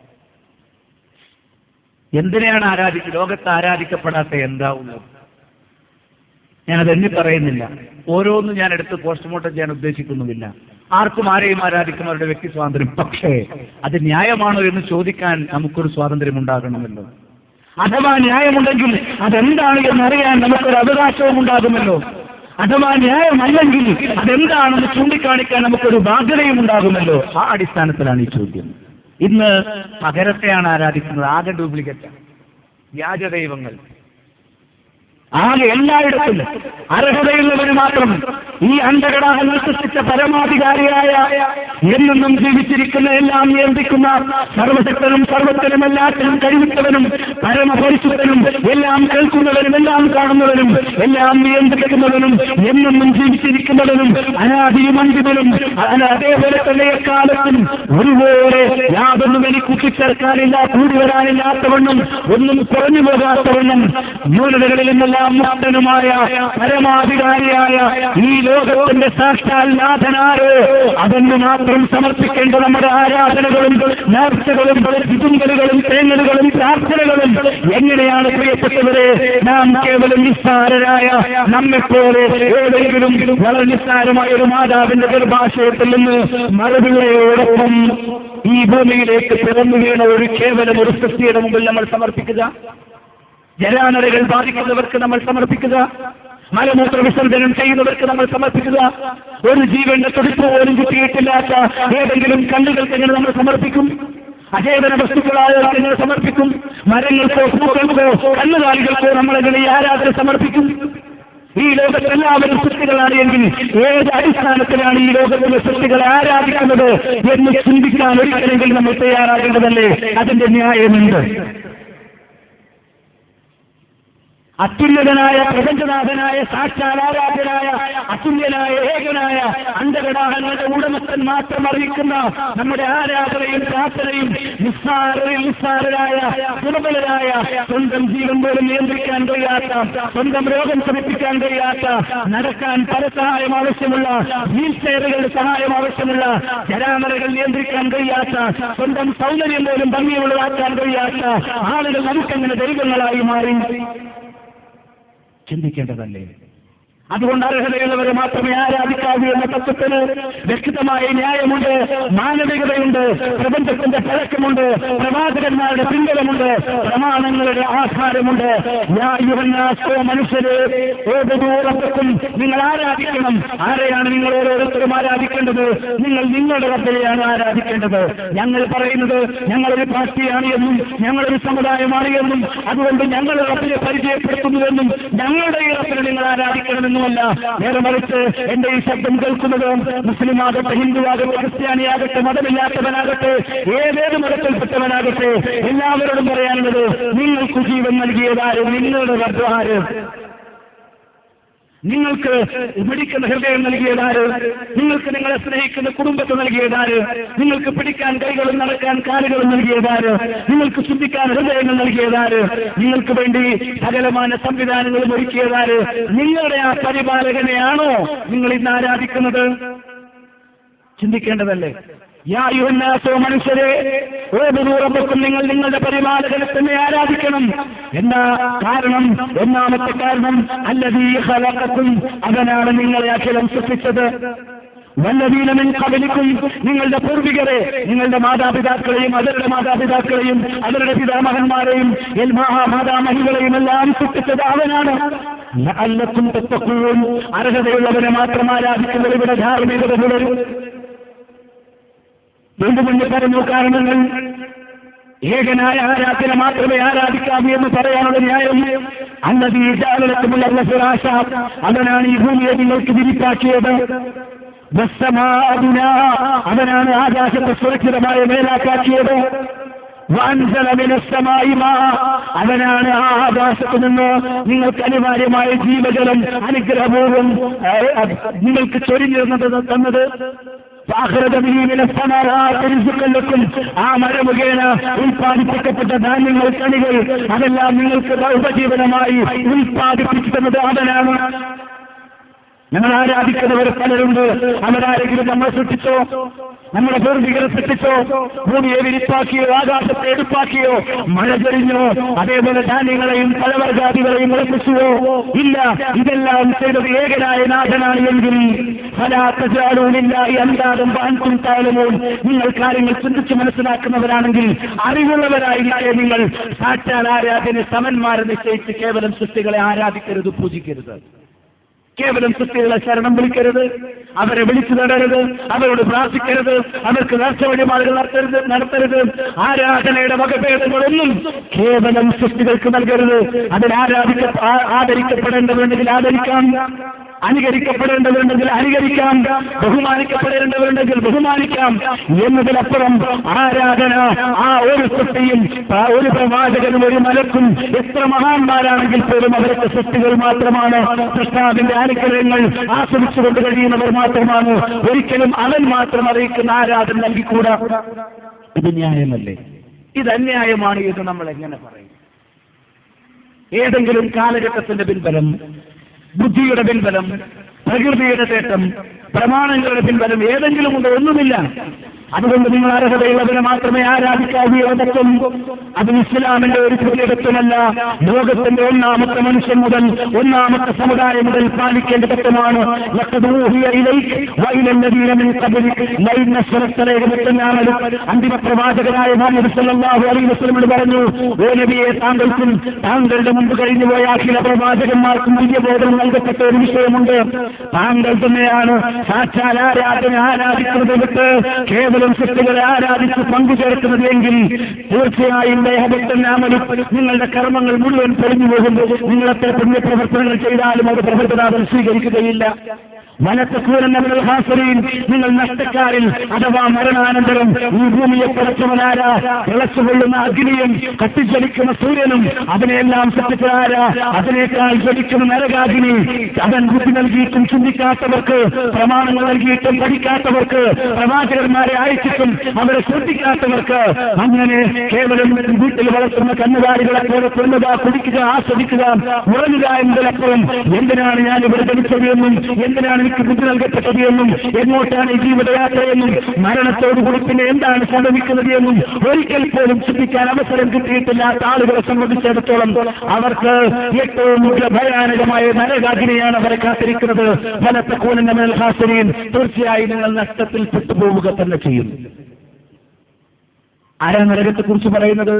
എന്തിനെയാണ് ആരാധിക്കുക? ലോകത്ത് ആരാധിക്കപ്പെടാത്ത എന്താ ഉള്ളത്? ഞാനത് എണ്ണി പറയുന്നില്ല. ഓരോന്നും ഞാൻ എടുത്ത് പോസ്റ്റ്മോർട്ടം ചെയ്യാൻ ഉദ്ദേശിക്കുന്നുമില്ല. ആർക്കും ആരെയും ആരാധിക്കുന്നവരുടെ വ്യക്തി സ്വാതന്ത്ര്യം. പക്ഷേ അത് ന്യായമാണോ എന്ന് ചോദിക്കാൻ നമുക്കൊരു സ്വാതന്ത്ര്യം ഉണ്ടാകണമല്ലോ. അഥവാ ന്യായമുണ്ടെങ്കിൽ അതെന്താണ് എന്നറിയാൻ നമുക്കൊരു അവകാശവും ഉണ്ടാകുമല്ലോ. അഥവാ ന്യായമല്ലെങ്കിൽ അതെന്താണെന്ന് ചൂണ്ടിക്കാണിക്കാൻ നമുക്കൊരു ബാധ്യതയും ഉണ്ടാകുമല്ലോ. ആ അടിസ്ഥാനത്തിലാണ് ഈ ചോദ്യം. ഇന്ന് പകരത്തെയാണ് ആരാധിക്കുന്നത്. ആകെ ഡ്യൂപ്ലിക്കേറ്റാണ്, വ്യാജ ദൈവങ്ങൾ. ആകെ എല്ലായിടത്തും അർഹതയുള്ളവന് മാത്രം ഈ അന്ധകടാഹങ്ങൾ സൃഷ്ടിച്ച പരമാധികാരിയായ എന്നെന്നും ജീവിച്ചിരിക്കുന്ന എല്ലാം നിയന്ത്രിക്കുന്ന സർവശക്തനും സർവത്തിനും എല്ലാത്തിനും കഴിവിട്ടവനും പരമപരിശുദ്ധനും എല്ലാം കേൾക്കുന്നവനും എല്ലാം കാണുന്നവനും എല്ലാം നിയന്ത്രിക്കുന്നവനും എന്നെന്നും ജീവിച്ചിരിക്കുന്നവനും അനാദിയും അന്തിമനും അതേപോലെ തന്നെ എക്കാലത്തും ഒരുപോലെ യാതൊന്നും എനിക്ക് കൂട്ടിച്ചേർക്കാനില്ല, കൂടി വരാനില്ലാത്തവണ്ണം ഒന്നും കുറഞ്ഞു പോകാത്തവണ്ണം ന്യൂനതകളിൽ നിന്നെല്ലാം മുക്തനുമായ പരമ പരമാധികാരിയായ ഈ ലോകത്തിന്റെ സാക്ഷാൽ നാഥനാരോ അവന് മാത്രം സമർപ്പിക്കേണ്ട നമ്മുടെ ആരാധനകളും നേർച്ചകളും വിതുങ്കലുകളും തേങ്ങലുകളും പ്രാർത്ഥനകളും എങ്ങനെയാണ് പ്രിയപ്പെട്ടവരെ നാം കേവലം നിസ്സാരരായ നമ്മെപ്പോലെ ഏതെങ്കിലും വളരെ നിസ്സാരമായ ഒരു മാതാവിന്റെ ഗർഭാശയത്തിൽ നിന്ന് മറുപിള്ളയോടൊപ്പം ഈ ഭൂമിയിലേക്ക് പിറന്നു വീണ ഒരു കേവലം ഒരു സൃഷ്ടിയുടെ മുമ്പിൽ നമ്മൾ സമർപ്പിക്കുക? ജരാനരകൾ ബാധിക്കുന്നവർക്ക് നമ്മൾ സമർപ്പിക്കുക? മലമൂത്ര വിസർജനം ചെയ്യുന്നവർക്ക് നമ്മൾ സമർപ്പിക്കുക? ഒരു ജീവന്റെ തുടിപ്പ് പോലും കിട്ടിയിട്ടില്ലാത്ത ഏതെങ്കിലും കണ്ണുകൾക്ക് എങ്ങനെ നമ്മൾ സമർപ്പിക്കും? അചേതന വസ്തുക്കളായവർക്ക് എങ്ങനെ സമർപ്പിക്കും? മരങ്ങൾക്കോ പൂക്കൾക്കോ കന്നുകാലികൾക്കോ നമ്മളെങ്ങനെ ഈ ആരാധന സമർപ്പിക്കും? ഈ ലോകത്തെല്ലാവരും സൃഷ്ടികളാണ് എങ്കിൽ ഏത് അടിസ്ഥാനത്തിലാണ് ഈ ലോകത്തിലെ സൃഷ്ടികളെ ആരാധിക്കുന്നത് എന്ന് ചിന്തിക്കാൻ ഒരിക്കലെങ്കിൽ നമ്മൾ തയ്യാറാകേണ്ടതല്ലേ? അതിന്റെ ന്യായമുണ്ട്. അത്യുന്നതനായ പ്രപഞ്ചനാഥനായ സാക്ഷാൽ ആരാധ്യനായ അതുല്യനായ ഏകനായ അന്ധകടാഹങ്ങളുടെ ഉടമസ്ഥൻ മാത്രം അറിയിക്കുന്ന നമ്മുടെ ആരാധനയും പ്രാർത്ഥനയും നിസ്സാരരായ ദുർബലരായ സ്വന്തം ജീവൻ പോലും നിയന്ത്രിക്കാൻ കഴിയാത്ത, സ്വന്തം രോഗം ശമിപ്പിക്കാൻ കഴിയാത്ത, നടക്കാൻ പരസഹായം ആവശ്യമുള്ള, വീൽ ചെയറുകളുടെ സഹായം ആവശ്യമുള്ള, ജരാമരകൾ നിയന്ത്രിക്കാൻ കഴിയാത്ത, സ്വന്തം സൗന്ദര്യം പോലും ഭംഗിയുള്ളതാക്കാൻ കഴിയാത്ത ആളുകൾ നമുക്കെങ്ങനെ ദൈവങ്ങളായി മാറി ചിന്തിക്കേണ്ടതല്ലേ? അതുകൊണ്ട് അർഹതയുള്ളവരെ മാത്രമേ ആരാധിക്കാവൂ എന്ന തത്വത്തിന് വ്യക്തമായ ന്യായമുണ്ട്, മാനവികതയുണ്ട്, പ്രപഞ്ചത്തിന്റെ പഴക്കമുണ്ട്, പ്രവാചകന്മാരുടെ പിൻബലമുണ്ട്, പ്രമാണങ്ങളുടെ ആധാരമുണ്ട്. മനുഷ്യരെ ഓരോരുത്തർക്കും നിങ്ങൾ ആരാധിക്കണം. ആരെയാണ് നിങ്ങൾ ഓരോരുത്തരും ആരാധിക്കേണ്ടത്? നിങ്ങൾ നിങ്ങളുടെ റബ്ബിനെയാണ് ആരാധിക്കേണ്ടത്. ഞങ്ങൾ പറയുന്നത് ഞങ്ങളൊരു പാർട്ടിയാണ് എന്നും ഞങ്ങളൊരു സമുദായമാണ് എന്നും അതുകൊണ്ട് ഞങ്ങളുടെ റബ്ബിനെ പരിചയപ്പെടുത്തുന്നുവെന്നും ഞങ്ങളുടെ ഈ റബ്ബിനെ നിങ്ങൾ ആരാധിക്കണമെന്നും ല്ല. നേരെ മറിച്ച് എന്റെ ഈ ശബ്ദം കേൾക്കുന്നത് മുസ്ലിമാകട്ടെ, ഹിന്ദുവാകട്ടെ, ക്രിസ്ത്യാനിയാകട്ടെ, മതമില്ലാത്തവനാകട്ടെ, ഏതേത് മതത്തിൽപ്പെട്ടവനാകട്ടെ, എല്ലാവരോടും പറയാനുള്ളത് നിങ്ങൾക്ക് ജീവൻ നൽകിയതാര്? നിങ്ങളുടെ റബ്ബ് ആര്? നിങ്ങൾക്ക് പിടിക്കുന്ന ഹൃദയം നൽകിയതാര്? നിങ്ങൾക്ക് നിങ്ങളെ സ്നേഹിക്കുന്ന കുടുംബത്തെ നൽകിയതാര്? നിങ്ങൾക്ക് പിടിക്കാൻ കൈകളും നടക്കാൻ കാലുകളും നൽകിയതാര്? നിങ്ങൾക്ക് ചിന്തിക്കാൻ ഹൃദയങ്ങൾ നൽകിയതാര്? നിങ്ങൾക്ക് വേണ്ടി സകലമായ സംവിധാനങ്ങളും ഒരുക്കിയതാര്? നിങ്ങളുടെ ആ പരിപാലകനെയാണോ നിങ്ങൾ ഇന്ന് ആരാധിക്കുന്നത്? ചിന്തിക്കേണ്ടതല്ലേ? മനുഷ്യരെ ഓരോരുത്തർക്കും നിങ്ങൾ നിങ്ങളുടെ പരിപാലകനെ തന്നെ ആരാധിക്കണം. എന്നാ കാരണം? ഒന്നാമത്തെ കാരണം അല്ലദീ ഖലഖക്കും, അവനാണ് നിങ്ങളെ അഖിലം സൃഷ്ടിച്ചത്. വല്ലദീന മിൻ ഖബലിക്കും, നിങ്ങളുടെ പൂർവികരെ, നിങ്ങളുടെ മാതാപിതാക്കളെയും അവരുടെ മാതാപിതാക്കളെയും അവരുടെ പിതാമഹന്മാരെയും മാതാമഹികളെയും എല്ലാം സൃഷ്ടിച്ചത് അവനാണ്. ലഅല്ലക്കും തത്തഖൂൻ, അർഹതയുള്ളവനെ മാത്രം ആരാധിക്കുന്നത് ഇവിടെ ധാർമ്മികത പുലരും. വീണ്ടും പറഞ്ഞു കാരണങ്ങൾ. ഏകനായ ആരാധന മാത്രമേ ആരാധിക്കാവൂ എന്ന് പറയാനുള്ള ന്യായം അല്ലദീ ജഅലലക്കുമുൽ അർള ഫിറാശാ, അവനാണ് ഈ ഭൂമിയെ നിങ്ങൾക്ക് വിരിപ്പാക്കിയത്. വസ്സമാഅ ബിനാഅ, അവനാണ് ആകാശത്തെ സുരക്ഷിതമായ മേലാക്കാക്കിയത്. വഅൻസല മിനസ്സമാഇ മാഅ, അവനാണ് ആ ആകാശത്തു നിന്ന് നിങ്ങൾക്ക് അനിവാര്യമായ ജീവജലം അനുഗ്രഹപൂർവ്വം നിങ്ങൾക്ക് ചൊരിഞ്ഞു തന്നത്. ആ മഴ മുഖേന ഉൽപ്പാദിപ്പിക്കപ്പെട്ട ധാന്യങ്ങൾ, കണികൾ, അതെല്ലാം നിങ്ങൾക്ക് ഉപജീവനമായി ഉൽപ്പാദിപ്പിച്ചു തന്നത് അവനാണ്. ഞങ്ങൾ ആരാധിക്കുന്നവർ പലരുണ്ട്. അവരാരെങ്കിലും നമ്മൾ സൃഷ്ടിച്ചോ? നമ്മുടെ പൂർവികരെ സൃഷ്ടിച്ചോ? ഭൂമിയെ വിരിപ്പാക്കിയോ? ആകാശത്തെ എടുപ്പാക്കിയോ? മഴ ചൊരിഞ്ഞോ? അതേപോലെ ധാന്യങ്ങളെയും പഴവർഗാദികളെയും ഉറപ്പിച്ചുവോ? ഇല്ല. ഇതെല്ലാം ചെയ്തത് ഏകനായ നാഥനാണ് എങ്കിൽ നിങ്ങൾ കാര്യങ്ങൾ ചിന്തിച്ച് മനസ്സിലാക്കുന്നവരാണെങ്കിൽ, അറിവുള്ളവരായിരിക്കെ നിങ്ങൾ സാക്ഷാൽ ആരാധന സമന്മാരെ നിശ്ചയിച്ച് കേവലം സൃഷ്ടികളെ ആരാധിക്കരുത്, പൂജിക്കരുത്. കേവലം സൃഷ്ടികളെ ശരണം വിളിക്കരുത്, അവരെ വിളിച്ചു നടരുത്, അവരോട് പ്രാർത്ഥിക്കരുത്, അവർക്ക് നേർച്ച വഴിപാടുകൾ നടത്തരുത്. ആരാധനയുടെ വകഭേദങ്ങളൊന്നും കേവലം സൃഷ്ടികൾക്ക് നൽകരുത്. അതിൽ ആദരിക്കപ്പെടേണ്ടവരുണ്ടെങ്കിൽ ആദരിക്കാം, അനുകരിക്കപ്പെടേണ്ടവരുണ്ടെങ്കിൽ അനുകരിക്കാം, ബഹുമാനിക്കപ്പെടേണ്ടവരുണ്ടെങ്കിൽ ബഹുമാനിക്കാം എന്നതിലപ്പുറം ആരാധന ആ ഒരു സൃഷ്ടിയും ഒരു പ്രവാചകനും ഒരു മലക്കും എത്ര മഹാന്മാരാണെങ്കിൽ പോലും അവരൊക്കെ സൃഷ്ടികൾ മാത്രമാണ്. സൃഷ്ടാവിന്റെ അനുഗ്രഹങ്ങൾ ആസ്വദിച്ചുകൊണ്ട് കഴിയുന്നവർ മാത്രമാണ്. ഒരിക്കലും അവൻ മാത്രം അറിയിക്കുന്ന ആരാധന നൽകിക്കൂടാ. ഇത് ന്യായമല്ലേ? ഇത് അന്യായമാണ് എന്ന് നമ്മൾ എങ്ങനെ പറയും? ഏതെങ്കിലും കാലഘട്ടത്തിന്റെ പിൻബലം ബുദ്ധിയുടെ പിൻബലം, പ്രകൃതിയുടെ തേട്ടം, പ്രമാണങ്ങളുടെ പിൻബലം ഏതെങ്കിലും ഉണ്ടോ? ഒന്നുമില്ല. അതുകൊണ്ട് നിങ്ങൾ അർഹതയുള്ളവരെ മാത്രമേ ആരാധിക്കാവൂ എന്ന തത്വം അത് ഇസ്ലാമിന്റെ ഒരു പുതിയ തത്വമല്ല. ലോകത്തിന്റെ ഒന്നാമത്തെ മനുഷ്യൻ മുതൽ ഒന്നാമത്തെ സമുദായം മുതൽ പാലിക്കേണ്ട തത്വമാണ്. അന്തിമ പ്രവാചകനായ മുഹമ്മദ് സല്ലല്ലാഹു അലൈഹി വസല്ലം പറഞ്ഞു, ഓ നബിയെ, താങ്കൾക്കും താങ്കളുടെ മുമ്പ് കഴിഞ്ഞുപോയ അഖില പ്രവാചകന്മാർക്കും വലിയ ബോധം നൽകപ്പെട്ട ഒരു വിഷയമുണ്ട്. താങ്കൾ തന്നെയാണ് സാക്ഷാൽ ആരാധിക്കുന്നത് വിട്ട് കേവലം ശക്തികളെ ആരാധിച്ച് പങ്കുചേർക്കുന്നത് എങ്കിൽ തീർച്ചയായും നിങ്ങളുടെ കർമ്മങ്ങൾ മുഴുവൻ പൊളിഞ്ഞു പോകും. നിങ്ങളെത്ര പുണ്യപ്രവർത്തനങ്ങൾ ചെയ്താലും അത് പ്രവർത്തനാഥൻ സ്വീകരിക്കുകയില്ല. നിങ്ങൾ നഷ്ടക്കാരിൽ അഥവാ മരണാനന്തരം ഈ ഭൂമിയെ പടച്ചവനാര, തിളച്ചുകൊള്ളുന്ന അഗ്നിയും കത്തിജ്വലിക്കുന്ന സൂര്യനും അതിനെല്ലാം സൃഷ്ടിച്ചതാര, അതിനേക്കാൾ ജ്വലിക്കുന്ന നരകാഗ്നി, അവൻ ബുദ്ധി നൽകിയിട്ടും ചിന്തിക്കാത്തവർക്ക്, പ്രമാണങ്ങൾ നൽകിയിട്ടും പഠിക്കാത്തവർക്ക്, പ്രവാചകന്മാരെ അയച്ചിട്ടും അവരെ ശ്രദ്ധിക്കാത്തവർക്ക്, അങ്ങനെ കേവലം വീട്ടിൽ വളർത്തുന്ന കന്നുകാലികളെ പോലെ കൊല്ലുക, കുടിക്കുക, ആസ്വദിക്കുക, ഉറങ്ങുക എന്നതിലപ്പുറം എന്തിനാണ് ഞാൻ ഇവിടെ ജനിച്ചത് എന്നും, എന്തിനാണ് എനിക്ക് ബുദ്ധി നൽകപ്പെട്ടത് എന്നും, എങ്ങോട്ടാണ് ഈ ജീവിതയാത്രയെന്നും, മരണത്തോടുകൂടി പിന്നെ എന്താണ് സംഭവിക്കുന്നത് എന്നും ഒരിക്കൽ പോലും ചിന്തിക്കാൻ അവസരം കിട്ടിയിട്ടില്ലാത്ത ആളുകളെ സംബന്ധിച്ചിടത്തോളം അവർക്ക് ഏറ്റവും ഭയാനകമായ നരകാഗ്നിയാണ് അവരെ കാത്തിരിക്കുന്നത്. ഫലത്തക്കൂനന്ന മിനൽ ഖാസിരീൻ, തീർച്ചയായും നിങ്ങൾ നഷ്ടത്തിൽ പെട്ടുപോവുക തന്നെ ചെയ്യും. ആരാണ് നരകത്തെക്കുറിച്ച് പറയുന്നത്?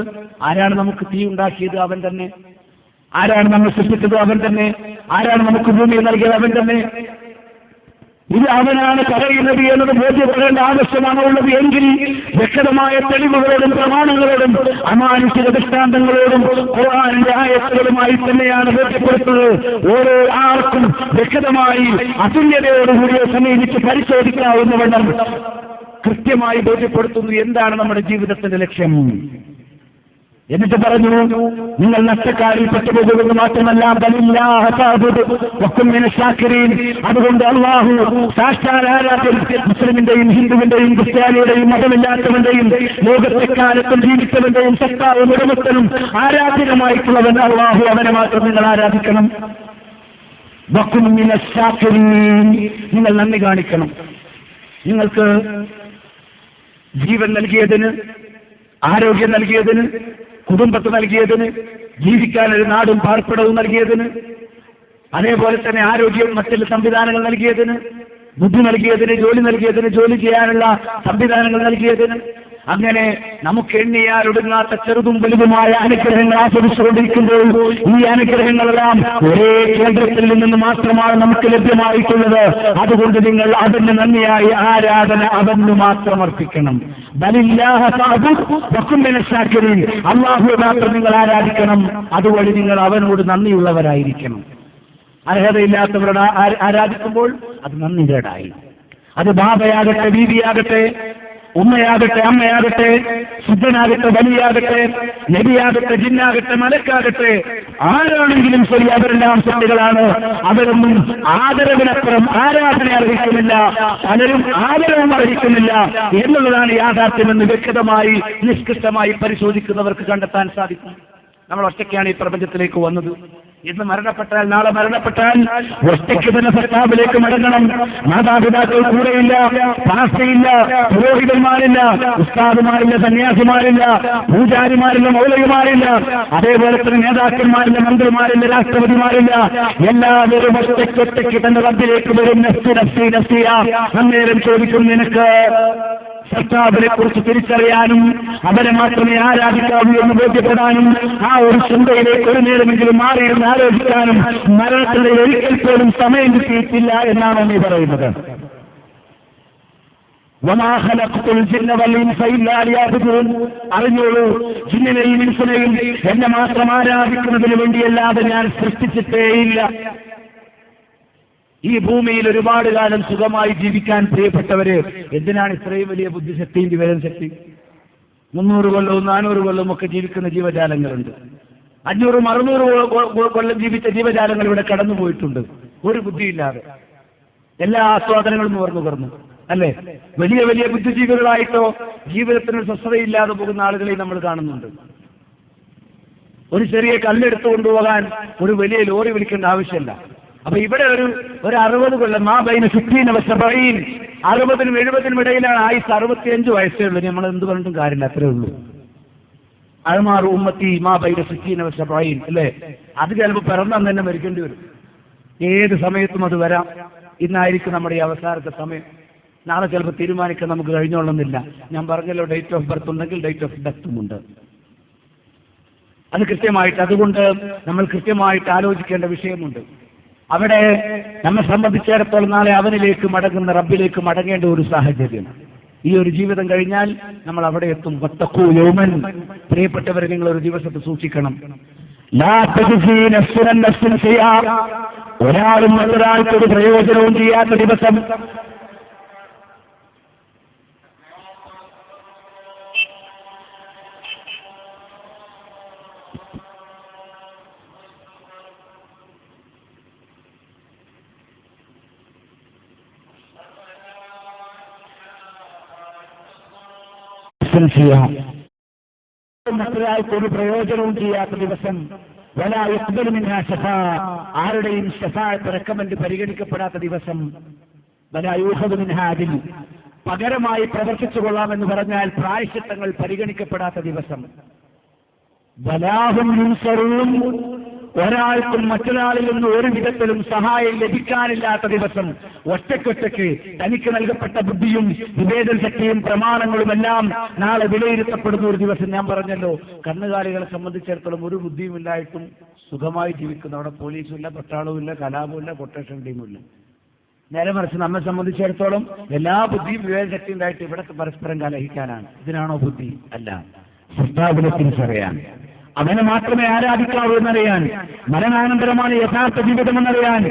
ആരാണ് നമുക്ക് തീ ഉണ്ടാക്കിയത്? അവൻ തന്നെ. ആരാണ് നമ്മൾ സൃഷ്ടിച്ചത്? അവൻ തന്നെ. ആരാണ് നമുക്ക് ഭൂമി നൽകിയത്? അവൻ തന്നെ. ഇത് അവനാണ് പറയുന്നത് എന്നത് ബോധ്യപ്പെടേണ്ട ആവശ്യമാണ് ഉള്ളത്. എങ്കിൽ വ്യക്തമായ തെളിവുകളോടും പ്രമാണങ്ങളോടും അമാനുഷിക ദൃഷ്ടാന്തങ്ങളോടും ഖുർആനിന്റെ ആയത്തുകളുമായി തന്നെയാണ് ബോധ്യപ്പെടുത്തുന്നത്. ഓരോ ആൾക്കും വ്യക്തമായി അതുല്യതയോടുകൂടി സമീപിച്ച് പരിശോധിക്കാവുന്നവണ്ണം കൃത്യമായി ബോധ്യപ്പെടുത്തുന്നു എന്താണ് നമ്മുടെ ജീവിതത്തിന്റെ ലക്ഷ്യം. എന്നിട്ട് പറഞ്ഞു, നിങ്ങൾ നഷ്ടക്കാരിൽ പെട്ടുപോകുമെന്ന് മാത്രമല്ല, അതുകൊണ്ട് അള്ളാഹു സാക്ഷാൽ ആരാധ്യൻ, മുസ്ലിമിന്റെയും ഹിന്ദുവിന്റെയും ക്രിസ്ത്യാനിയുടെയും മതമില്ലാത്തവന്റെയും ലോകത്തെക്കാലത്തും ജീവിച്ചവന്റെയും സത്താവും ഉടമസ്ഥനും ആരാധ്യമായിട്ടുള്ളവൻ അള്ളാഹു, അവനെ മാത്രം നിങ്ങൾ ആരാധിക്കണം. നിങ്ങൾ നന്ദി കാണിക്കണം. നിങ്ങൾക്ക് ജീവൻ നൽകിയതിന്, ആരോഗ്യം നൽകിയതിന്, കുടുംബത്തെ നൽകിയതിന്, ജീവിക്കാനൊരു നാടും പാർപ്പിടവും നൽകിയതിന്, അതേപോലെ തന്നെ ആരോഗ്യം മറ്റുള്ള സംവിധാനങ്ങൾ നൽകിയതിന്, ബുദ്ധി നൽകിയതിന്, ജോലി നൽകിയതിന്, ജോലി ചെയ്യാനുള്ള സംവിധാനങ്ങൾ നൽകിയതിന്, അങ്ങനെ നമുക്ക് എണ്ണിയാലൊടുങ്ങാത്ത ചെറുതും വലുതുമായ അനുഗ്രഹങ്ങൾ ആസ്വദിച്ചുകൊണ്ടിരിക്കുമ്പോൾ ഈ അനുഗ്രഹങ്ങളെല്ലാം ഒരേ കേന്ദ്രത്തിൽ നിന്ന് മാത്രമാണ് നമുക്ക് ലഭ്യമായിട്ടുള്ളത്. അതുകൊണ്ട് നിങ്ങൾ അവന് നന്ദിയായി ആരാധന അവന് മാത്രം അർപ്പിക്കണം. അല്ലാഹുവെ മാത്രം നിങ്ങൾ ആരാധിക്കണം. അതുവഴി നിങ്ങൾ അവനോട് നന്ദിയുള്ളവരായിരിക്കണം. അർഹതയില്ലാത്തവരുടെ ആരാധിക്കുമ്പോൾ അത് നന്ദികേടായി. അത് ബാബയാകട്ടെ, ബീവിയാകട്ടെ, ഉമ്മയാകട്ടെ, അമ്മയാകട്ടെ, ശുദ്ധനാകട്ടെ, വലിയാകട്ടെ, നബിയാകട്ടെ, ജിന്നാകട്ടെ, മലക്കാകട്ടെ, ആരാണെങ്കിലും ശരി, അവരെല്ലാം സൃഷ്ടികളാണ്. അവരൊന്നും ആദരവിനപ്പുറം ആരാധന അർഹിക്കുന്നില്ല. പലരും ആദരവും അർഹിക്കുന്നില്ല എന്നുള്ളതാണ് യാഥാർത്ഥ്യമെന്ന് വ്യക്തമായി നിഷ്കൃഷ്ടമായി പരിശോധിക്കുന്നവർക്ക് കണ്ടെത്താൻ സാധിക്കും. നമ്മൾ ഒറ്റയ്ക്കാണ് ഈ പ്രപഞ്ചത്തിലേക്ക് വന്നത്. ഇന്ന് മരണപ്പെട്ടാൽ, നാളെ മരണപ്പെട്ടാൽ ഒറ്റയ്ക്ക് തന്നെ സത്താബിലേക്ക് മടങ്ങണം. മാതാപിതാക്കൾ കൂടെയില്ല, പാസ്റ്റയില്ല, പുരോഹിതന്മാരില്ല, ഉസ്താദുമാരില്ല, സന്യാസിമാരില്ല, പൂജാരിമാരില്ല, മൗലവിമാരില്ല, അതേപോലെ തന്നെ നേതാക്കന്മാരില്ല, മന്ത്രിമാരില്ല, രാഷ്ട്രപതിമാരില്ല. എല്ലാവരും ഒറ്റയ്ക്ക് തന്നെ റബ്ബിലേക്ക് വരും. അന്നേരം ചോദിക്കും, നിനക്ക് സത്താബിനെ കുറിച്ച് തിരിച്ചറിയാനും അവരെ മാത്രമേ ആരാധിക്കാവൂ എന്ന് ബോധ്യപ്പെടാനും ആ ഒരു ചിന്തയിലേക്ക് ഒരു നേരമെങ്കിലും മാറിയിരുന്ന് ആലോചിക്കാനും മരണത്തിന്റെ ഒരിക്കൽ പോലും സമയം കിട്ടിയിട്ടില്ല എന്നാണ് നീ പറയുന്നത്. അറിഞ്ഞോളൂ, ജിന്നിനെയും ഇൻസിനെയും എന്നെ മാത്രം ആരാധിക്കുന്നതിന് വേണ്ടിയല്ലാതെ ഞാൻ സൃഷ്ടിച്ചിട്ടേയില്ല. ഈ ഭൂമിയിൽ ഒരുപാട് കാലം സുഖമായി ജീവിക്കാൻ പ്രിയപ്പെട്ടവര് എന്തിനാണ് ഇത്രയും വലിയ ബുദ്ധിശക്തിയും വിവരശക്തി? 300 കൊല്ലവും 400 കൊല്ലവും ഒക്കെ ജീവിക്കുന്ന ജീവജാലങ്ങളുണ്ട്. 500, 600 കൊല്ലം ജീവിച്ച ജീവജാലങ്ങൾ ഇവിടെ കടന്നുപോയിട്ടുണ്ട്, ഒരു ബുദ്ധിയില്ലാതെ. എല്ലാ ആസ്വാദനങ്ങളും നുകർന്നു അല്ലേ? വലിയ വലിയ ബുദ്ധിജീവികളായിട്ടോ ജീവിതത്തിന് സ്വസ്ഥതയില്ലാതെ പോകുന്ന ആളുകളെ നമ്മൾ കാണുന്നുണ്ട്. ഒരു ചെറിയ കല്ലെടുത്തു കൊണ്ടുപോകാൻ ഒരു വലിയ ലോറി വിളിക്കേണ്ട ആവശ്യമില്ല. അപ്പൊ ഇവിടെ ഒരു 60 കൊല്ലം മാ ബൈന 60 വ 70, 60-നും 70-നും ഇടയിലാണ് ആയുസ്. 65 വയസ്സേ ഉള്ളൂ. നമ്മൾ എന്ത് പറഞ്ഞിട്ടും കാര്യമില്ല, അത്രേ ഉള്ളൂ. അഴ്മാറു ഉമ്മത്തി മാ ബൈന 60 വ 70, അല്ലേ? അത് ചിലപ്പോൾ പിറന്നാൽ തന്നെ മരിക്കേണ്ടി വരും. ഏത് സമയത്തും അത് വരാം. ഇന്നായിരിക്കും നമ്മുടെ ഈ അവസാനത്തെ സമയം. നാളെ ചിലപ്പോൾ തീരുമാനിക്കാൻ നമുക്ക് കഴിഞ്ഞോളുന്നില്ല. ഞാൻ പറഞ്ഞല്ലോ, ഡേറ്റ് ഓഫ് ബർത്ത് ഉണ്ടെങ്കിൽ ഡേറ്റ് ഓഫ് ഡെത്തും ഉണ്ട്. അത് കൃത്യമായിട്ട്, അതുകൊണ്ട് നമ്മൾ കൃത്യമായിട്ട് ആലോചിക്കേണ്ട വിഷയമുണ്ട്. അവിടെ നമ്മെ സംബന്ധിച്ചിടത്തോളം നാളെ അവനിലേക്ക് മടങ്ങുന്ന, റബ്ബിലേക്ക് മടങ്ങേണ്ട ഒരു സാഹചര്യം. ഈ ഒരു ജീവിതം കഴിഞ്ഞാൽ നമ്മൾ അവിടെ എത്തും. വത്തഖൂ യൗമൻ, പ്രിയപ്പെട്ടവരെ, നിങ്ങൾ ഒരു ദിവസത്തെ സൂക്ഷിക്കണം. ലാ തജ്സീ നഫ്സുൻ അൻ നഫ്സിൻ ശൈആ, ഒരാളും മറ്റൊരാൾക്കൊരു പ്രയോജനവും ചെയ്യാത്ത ദിവസം. മറ്റൊരാൾക്കൊരു പ്രയോജനവും ചെയ്യാത്ത ദിവസം. വലാ യഖ്ബലു മിൻഹാ ശഫാ, ആരുടെയും ശഫാഅത്ത് റെക്കമെൻഡ് പരിഗണിക്കപ്പെടാത്ത ദിവസം. വലാ യൂഖദു മിൻഹാ അദ്ൽ, പകരമായി പ്രവർത്തിച്ചു കൊള്ളാമെന്ന് പറഞ്ഞാൽ പ്രായശ്ചിത്തങ്ങൾ പരിഗണിക്കപ്പെടാത്ത ദിവസം. വലാഹും യുൻസറൂൻ, ഒരാൾക്കും മറ്റൊരാളിൽ നിന്ന് ഒരു വിധത്തിലും സഹായം ലഭിക്കാനില്ലാത്ത ദിവസം. ഒറ്റയ്ക്കൊറ്റയ്ക്ക് തനിക്ക് നൽകപ്പെട്ട ബുദ്ധിയും വിവേചന ശക്തിയും പ്രമാണങ്ങളുമെല്ലാം നാളെ വിലയിരുത്തപ്പെടുന്ന ഒരു ദിവസം. ഞാൻ പറഞ്ഞല്ലോ, കന്നുകാലികളെ സംബന്ധിച്ചിടത്തോളം ഒരു ബുദ്ധിയുമില്ലായിട്ടും സുഖമായി ജീവിക്കുന്നു. അവിടെ പോലീസുമില്ല, പട്ടാളവുമില്ല, കലാപമില്ല, കൊട്ടേഷൻ ടീമുമില്ല. നേരെ മറിച്ച് നമ്മെ സംബന്ധിച്ചിടത്തോളം എല്ലാ ബുദ്ധിയും വിവേചന ശക്തിയും ഉണ്ടായിട്ട് ഇവിടെ പരസ്പരം കലഹിക്കാനാണ്. ഇതിനാണോ ബുദ്ധി? അല്ല. സൃഷ്ടാവിനെ തിരിച്ചറിയാൻ, അവനെ മാത്രമേ ആരാധിക്കാവൂ എന്നറിയാൻ, മരണാനന്തരമാണ് യഥാർത്ഥ ജീവിതമെന്നറിയാൻ,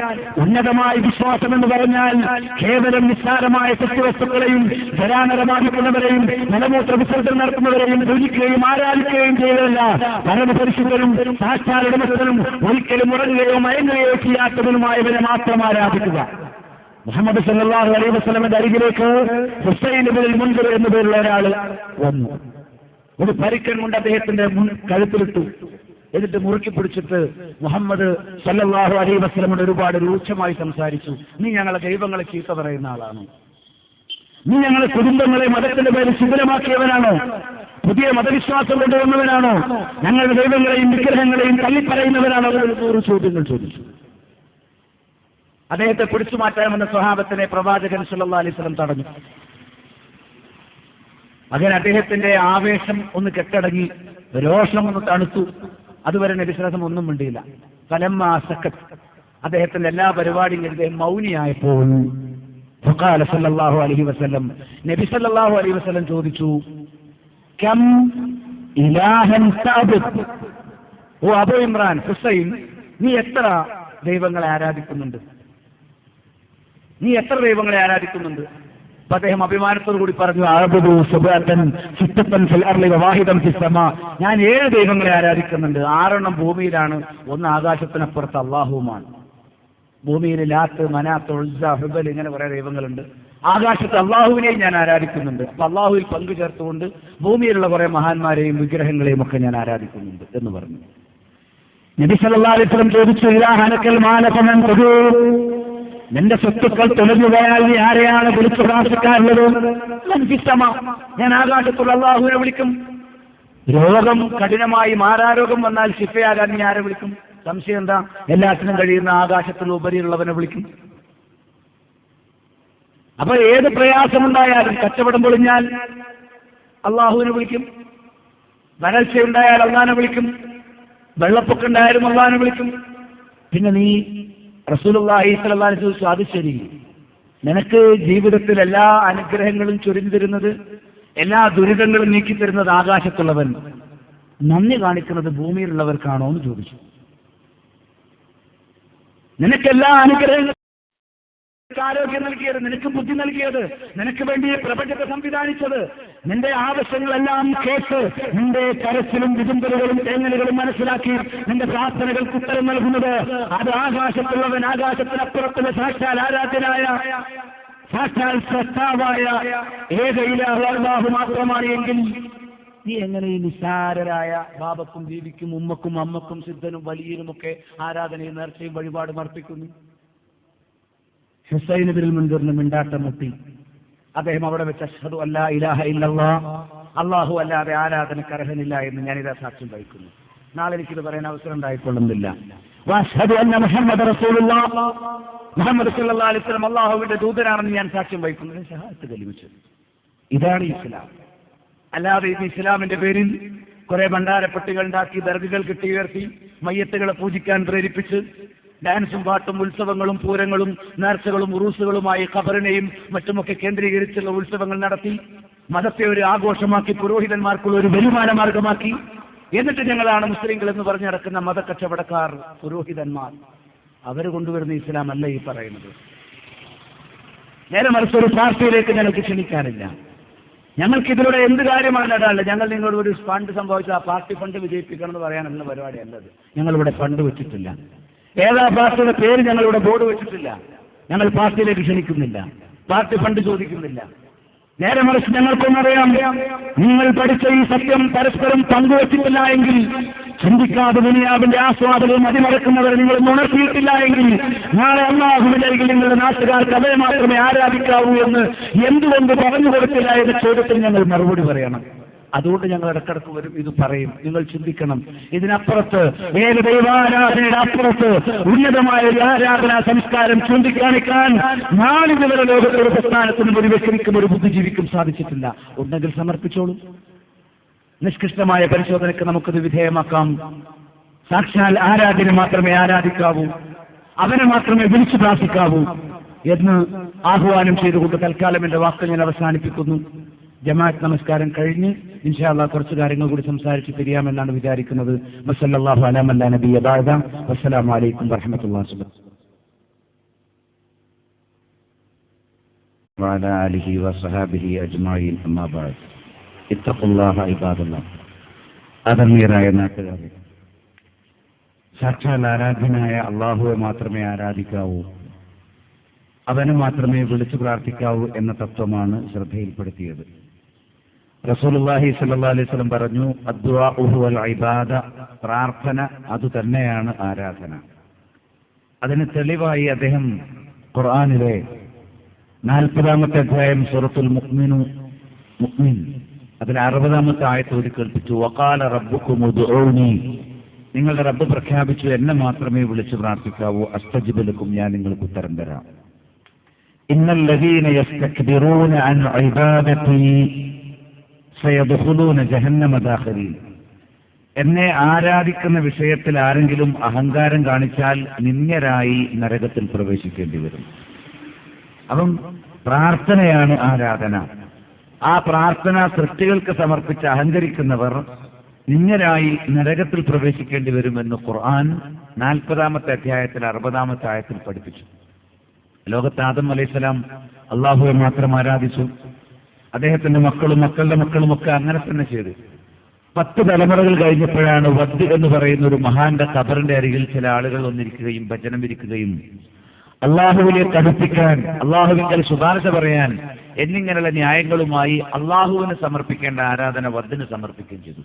ഉന്നതമായ വിശ്വാസം എന്ന് പറഞ്ഞാൽ കേവലം നിസ്സാരമായ സത്യവസ്തുക്കളെയും ജരാനരമാദിക്കുന്നവരെയും നിലമൂത്ര വിസർജനം നടത്തുന്നവരെയും പൂജിക്കുകയും ആരാധിക്കുകയും ചെയ്തതല്ല. പരമപരിശുദ്ധനും സാക്ഷാൽ ഉടമസ്ഥനും ഒരിക്കലും ഉറങ്ങുകയോ മയങ്ങുകയോ ചെയ്യാത്തവനുമായവനെ മാത്രം ആരാധിക്കുക. മുഹമ്മദ് സല്ലല്ലാഹു അലൈഹി വസല്ലമയുടെ അരികിലേക്ക് ഹുസൈൻ ഇബ്നുൽ മുൻദിർ എന്ന പേരുള്ള ഒരാൾ വന്നു. ഒരു പരിക്കൻ കൊണ്ട് അദ്ദേഹത്തിന്റെ കഴുത്തിലിട്ടു. എന്നിട്ട് മുറുക്കി പിടിച്ചിട്ട് മുഹമ്മദ് സല്ലല്ലാഹു അലൈഹി വസല്ലമയോട് ഒരുപാട് രൂക്ഷമായി സംസാരിച്ചു. നീ ഞങ്ങളെ ദൈവങ്ങളെ ചീത്ത പറയുന്ന ആളാണോ? നീ ഞങ്ങളെ കുടുംബങ്ങളെ മതത്തിന്റെ പേര് ശിഥിലമാക്കിയവനാണോ? പുതിയ മതവിശ്വാസം കൊണ്ടുവന്നവനാണോ? ഞങ്ങളുടെ ദൈവങ്ങളെയും വിഗ്രഹങ്ങളെയും തള്ളിപ്പറയുന്നവനാണോ? 100 ചോദ്യങ്ങൾ ചോദിച്ചു. അദ്ദേഹത്തെ പിടിച്ചു മാറ്റാമെന്ന സ്വഹാബത്തിനെ പ്രവാചകൻ സല്ലല്ലാഹു അലൈഹി വസല്ലം തടഞ്ഞു. അങ്ങനെ അദ്ദേഹത്തിന്റെ ആവേശം ഒന്ന് കെട്ടടങ്ങി, രോഷം ഒന്ന് തണുത്തു. അതുവരെ നബി സല്ലല്ലാഹു അലൈഹി വസല്ലം ഒന്നും മിണ്ടിയില്ല. ഫലമ്മാ സക്കത്ത്, അദ്ദേഹത്തിന്റെ എല്ലാ പരിപാടിയും അദ്ദേഹം മൗനിയായപ്പോൾ ഫഖാല സല്ലല്ലാഹു അലൈഹി വസല്ലം, നബി സല്ലല്ലാഹു അലൈഹി വസല്ലം ചോദിച്ചു, കം ഇലാഹൻ തഅബുദ്? ഓ അബൂ ഇമ്രാൻ, ഹുസൈൻ, നീ എത്ര ദൈവങ്ങളെ ആരാധിക്കുന്നുണ്ട്? നീ എത്ര ദൈവങ്ങളെ ആരാധിക്കുന്നുണ്ട്? അപ്പൊ അദ്ദേഹം അഭിമാനത്തോടു കൂടി പറഞ്ഞു, അഅബുദു സുബ്ഹാനൻ സിത്തൻ ഫിൽ അർളി വവാഹിദൻ ഫിസ് സമാ, ഞാൻ 7 ദൈവങ്ങളെ ആരാധിക്കുന്നുണ്ട്. 6 ഭൂമിയിലാണ്, 1 ആകാശത്തിനപ്പുറത്ത് അല്ലാഹുവുമാണ്. ഭൂമിയിൽ ലാത്ത്, മനാത്ത്, ഉസ്സ, ഹുബൽ, ഇങ്ങനെ കുറെ ദൈവങ്ങളുണ്ട്. ആകാശത്ത് അള്ളാഹുവിനെയും ഞാൻ ആരാധിക്കുന്നുണ്ട്. അപ്പൊ അള്ളാഹുവിൽ പങ്കു ചേർത്തുകൊണ്ട് ഭൂമിയിലുള്ള കുറെ മഹാന്മാരെയും വിഗ്രഹങ്ങളെയും ഒക്കെ ഞാൻ ആരാധിക്കുന്നുണ്ട് എന്ന് പറഞ്ഞു. നബി സല്ലല്ലാഹു അലൈഹി വസല്ലം ചോദിച്ചു, ഇലാഹനക്കൽ മാലകമൻ തദൂ, നിന്റെ സ്വത്തുക്കൾ തെളിഞ്ഞു പോയാൽ നീ ആരെയാണ് വിളിച്ചു പ്രാർത്ഥിക്കാറുള്ളത്? ഞാൻ ആകാശത്തുള്ള അള്ളാഹുവിനെ വിളിക്കും. രോഗം കഠിനമായി മാറാരോഗം വന്നാൽ ശിഫയാകാൻ നീ ആരെ വിളിക്കും? സംശയം എന്താ? എല്ലാത്തിനും കഴിയുന്ന ആകാശത്തിന് ഉപരിയുള്ളവനെ വിളിക്കും. അപ്പൊ ഏത് പ്രയാസമുണ്ടായാലും, കച്ചവടം പൊളിഞ്ഞാൽ അള്ളാഹുവിനെ വിളിക്കും, വരൾച്ചയുണ്ടായാൽ അള്ളാഹിനെ വിളിക്കും, വെള്ളപ്പൊക്കുണ്ടായാലും അള്ളാഹിനെ വിളിക്കും. പിന്നെ നീ റസൂലുള്ളാഹി സ്വല്ലല്ലാഹു അലൈഹി വസല്ലം ചോദിച്ചു, അത് ശരി, നിനക്ക് ജീവിതത്തിൽ എല്ലാ അനുഗ്രഹങ്ങളും ചൊരിഞ്ഞു തരുന്നത്, എല്ലാ ദുരിതങ്ങളും നീക്കിത്തരുന്നത് ആകാശത്തുള്ളവൻ, നന്ദി കാണിക്കുന്നത് ഭൂമിയിലുള്ളവർക്കാണോ എന്ന് ചോദിച്ചു. നിനക്കെല്ലാ അനുഗ്രഹങ്ങളും, ആരോഗ്യം നൽകിയത്, നിനക്ക് ബുദ്ധി നൽകിയത്, നിനക്ക് വേണ്ടി പ്രപഞ്ചത്തെ സംവിധാനിച്ചത്, നിന്റെ ആവശ്യങ്ങളെല്ലാം കേട്ട് നിന്റെ കരച്ചിലും വിതുമ്പലുകളും തേങ്ങലുകളും മനസ്സിലാക്കി നിന്റെ പ്രാർത്ഥനകൾക്ക് ഉത്തരം നൽകുന്നത് അത് ആകാശത്തുള്ളവൻ, ആകാശത്തിനപ്പുറത്തുള്ള സാക്ഷാൽ ആരാധ്യനായ, സാക്ഷാൽ സൃഷ്ടാവായ ഏക ഇലാഹു അല്ലാഹു മാത്രമാണ് എങ്കിൽ നീ എങ്ങനെ ഈ നിസ്സാരരായ ബാബക്കും ബീവിക്കും ഉമ്മക്കും അമ്മക്കും സിദ്ധനും വലിയനുമൊക്കെ ആരാധനയും നേർച്ചയും വഴിപാടും അർപ്പിക്കുന്നു? ഹുസൈൻ ഇബ്നുൽ മുൻദിറിന് മിണ്ടാട്ടം മുട്ടി. അദ്ദേഹം അവിടെ വെച്ച് അഷ്ഹദു അല്ലാ ഇലാഹ ഇല്ലല്ലാഹ്, അല്ലാഹു അല്ലാതെ ആരാധനയ്ക്ക് അർഹനില്ല എന്ന് ഞാനിതാ സാക്ഷ്യം വഹിക്കുന്നു. നാളെ എനിക്കിത് പറയാൻ അവസരം ഉണ്ടായിക്കൊള്ളുന്നില്ല. വഅഷ്ഹദു അന്ന മുഹമ്മദ് റസൂലുള്ളാഹ്, മുഹമ്മദ് സല്ലല്ലാഹു അലൈഹി വസല്ലം അല്ലാഹുവിന്റെ ദൂതനാണെന്ന് ഞാൻ സാക്ഷ്യം വഹിക്കുന്നു. ഷഹാദത്ത് കലിമത്ത്. ഇതാണ് ഇസ്ലാം. അല്ലാതെ ഇത് ഇസ്ലാമിന്റെ പേരിൽ കുറെ ഭണ്ഡാരപ്പെട്ടികൾ ഉണ്ടാക്കി, ദർഗകൾ കെട്ടിയുയർത്തി, മയ്യത്തുകളെ പൂജിക്കാൻ പ്രേരിപ്പിച്ച് ഡാൻസും പാട്ടും ഉത്സവങ്ങളും പൂരങ്ങളും നേർച്ചകളും ഉറൂസുകളുമായി ഖബറിനെയും മറ്റുമൊക്കെ കേന്ദ്രീകരിച്ചുള്ള ഉത്സവങ്ങൾ നടത്തി മതത്തെ ഒരു ആഘോഷമാക്കി, പുരോഹിതന്മാർക്കുള്ള ഒരു വരുമാന മാർഗമാക്കി, എന്നിട്ട് ഞങ്ങളാണ് മുസ്ലിങ്ങൾ എന്ന് പറഞ്ഞു നടക്കുന്ന മതക്കച്ചവടക്കാർ, പുരോഹിതന്മാർ, അവർ കൊണ്ടുവരുന്ന ഇസ്ലാം അല്ല ഈ പറയുന്നത്. നേരെ മറിച്ച് ഒരു പാർട്ടിയിലേക്ക് ഞങ്ങൾക്ക് ക്ഷണിക്കാനില്ല. ഞങ്ങൾക്ക് ഇതിലൂടെ എന്ത് കാര്യമാണ് നേടാനുള്ളത്? ഞങ്ങൾ നിങ്ങളോട് ഒരു ഫണ്ട് സംഭവിച്ച ആ പാർട്ടി ഫണ്ട് വിജയിപ്പിക്കണം എന്ന് പറയാനുള്ള പരിപാടിയല്ലത്. ഞങ്ങളിവിടെ ഫണ്ട് വെച്ചിട്ടില്ല. ഏതാ പാർട്ടിയുടെ പേര് ഞങ്ങളിവിടെ ബോർഡ് വെച്ചിട്ടില്ല. ഞങ്ങൾ പാർട്ടിയിലേക്ക് ക്ഷണിക്കുന്നില്ല, പാർട്ടി ഫണ്ട് ചോദിക്കുന്നില്ല. നേരെ മറിച്ച് ഞങ്ങൾക്കൊന്നറിയാം, നിങ്ങൾ പഠിച്ച ഈ സത്യം പരസ്പരം പങ്കുവച്ചിട്ടില്ല എങ്കിൽ, ചിന്തിക്കാതെ ദുനിയാവിന്റെ ആസ്വാദനവും അതിമറക്കുന്നവരെ നിങ്ങൾ ഉണർത്തിയിട്ടില്ല എങ്കിൽ, നാളെ അല്ലാഹുവിന്റെ അരികിൽ നിങ്ങളുടെ നാട്ടുകാർക്ക് അവരെ മാത്രമേ ആരാധിക്കാവൂ എന്ന് എന്തുകൊണ്ട് പറഞ്ഞു കൊടുത്തില്ല എന്ന ചോദ്യത്തിന് ഞങ്ങൾ മറുപടി പറയണം. അതുകൊണ്ട് ഞങ്ങൾ ഇടക്കിടക്ക് വരും, ഇത് പറയും. നിങ്ങൾ ചിന്തിക്കണം, ഇതിനപ്പുറത്ത് ഏത് ദൈവാരാധനയുടെ അപ്പുറത്ത് ഉന്നതമായ ഒരു ആരാധനാ സംസ്കാരം ചൂണ്ടിക്കാണിക്കാൻ നാളിതുവരെ ലോകത്തൊരു പ്രസ്ഥാനത്തിനും ഒരു വ്യക്തിക്കും ഒരു ബുദ്ധിജീവിക്കും സാധിച്ചിട്ടില്ല. ഉണ്ടെങ്കിൽ സമർപ്പിച്ചോളൂ. നിഷ്കൃഷ്ടമായ പരിശോധനയ്ക്ക് നമുക്കത് വിധേയമാക്കാം. സാക്ഷാൽ ആരാധന മാത്രമേ ആരാധിക്കാവൂ, അവനെ മാത്രമേ വിളിച്ചു പ്രാർത്ഥിക്കാവൂ എന്ന് ആഹ്വാനം ചെയ്തുകൊണ്ട് തൽക്കാലം എന്റെ വാക്ക് ഞാൻ അവസാനിപ്പിക്കുന്നു. ജമാഅത്ത് നമസ്കാരം കഴിഞ്ഞ് ഇൻഷാ അല്ലാഹ് കുറച്ച് കാര്യങ്ങൾ കൂടി സംസാരിച്ച് പിരിയാമെന്നാണ് വിചാരിക്കുന്നത്. വസല്ലല്ലാഹു അലാ മൻ ലാ നബിയ്യ ബഅദ. വസ്സലാമു അലൈക്കും വറഹ്മത്തുള്ളാഹി വഅലാ ആലിഹി വസഹബിഹി അജ്മഈൻ. അമ്മാ ബഅദ്. ഇത്തഖുല്ലാഹ ഇബാദല്ലാഹ്. ആദരണീയരായ നാട്ടുകാരെ, സാക്ഷാൽ ആരാധ്യനായ അല്ലാഹുവെ മാത്രമേ ആരാധിക്കാവൂ, അവനെ മാത്രമേ വിളിച്ചു പ്രാർത്ഥിക്കാവൂ എന്ന തത്വമാണ് ശ്രദ്ധയിൽപ്പെടുത്തിയത്. റസൂലുള്ളാഹി സ്വല്ലല്ലാഹു അലൈഹി വസല്ലം പറഞ്ഞു, അദ്ദുആഉ ഹുവൽ ഇബാദ, പ്രാർത്ഥന അതുതന്നെയാണ് ആരാധന. അതിന് തെളിവായി അദ്ദേഹം ഖുർആനിലെ 40-ാമത്തെ അധ്യായം സൂറത്തുൽ മുഅ്മിൻ അതിൽ 60-ാമത്തെ ആയത്ത് ഓതി കേൾപ്പിച്ചു. വഖാല റബ്ബുക്കും ഉദ്ഉനി, നിങ്ങളുടെ റബ്ബ് പ്രഖ്യാപിച്ചു, എന്നെ മാത്രമേ വിളിച്ചു പ്രാർത്ഥിക്കാവൂ, അസ്തജിബ് ലക്കും, ഞാൻ നിങ്ങൾക്ക് ഉത്തരം തരാം. ഇന്നല്ലദീന യസ്തക്ബിറൂന അൻ ഇബാദതി സയദ്ഖുലൂന ജഹന്നമ ദാഖിരീൻ. എന്നെ ആരാധിക്കുന്ന വിഷയത്തിൽ ആരെങ്കിലും അഹങ്കാരം കാണിച്ചാൽ നിന്ദ്യരായി നരകത്തിൽ പ്രവേശിക്കേണ്ടി വരും. അപ്പം പ്രാർത്ഥനയാണ് ആരാധന. ആ പ്രാർത്ഥന സൃഷ്ടികൾക്ക് സമർപ്പിച്ച് അഹങ്കരിക്കുന്നവർ നിന്ദ്യരായി നരകത്തിൽ പ്രവേശിക്കേണ്ടി വരുമെന്ന് ഖുർആൻ 40-ാമത്തെ അധ്യായത്തിൽ 60-ാമത്തെ ആയത്തിൽ പഠിപ്പിച്ചു. ലോകത്ത് ആദം അലൈഹിസ്സലാം അള്ളാഹുവെ മാത്രം ആരാധിച്ചു. അദ്ദേഹത്തിന്റെ മക്കളും മക്കളുടെ മക്കളും ഒക്കെ അങ്ങനെ തന്നെ ചെയ്തു. 10 തലമുറകൾ കഴിഞ്ഞപ്പോഴാണ് വദ് എന്ന് പറയുന്ന ഒരു മഹാന്റെ ഖബറിന്റെ അരികിൽ ചില ആളുകൾ വന്നിരിക്കുകയും ഭജനം ഇരിക്കുകയും അള്ളാഹുവിലേക്ക് അടുപ്പിക്കാൻ, അള്ളാഹുവിങ്കൽ ശുപാർശ പറയാൻ എന്നിങ്ങനെയുള്ള ന്യായങ്ങളുമായി അള്ളാഹുവിന് സമർപ്പിക്കേണ്ട ആരാധന വദ്ദിന് സമർപ്പിക്കുകയും ചെയ്തു.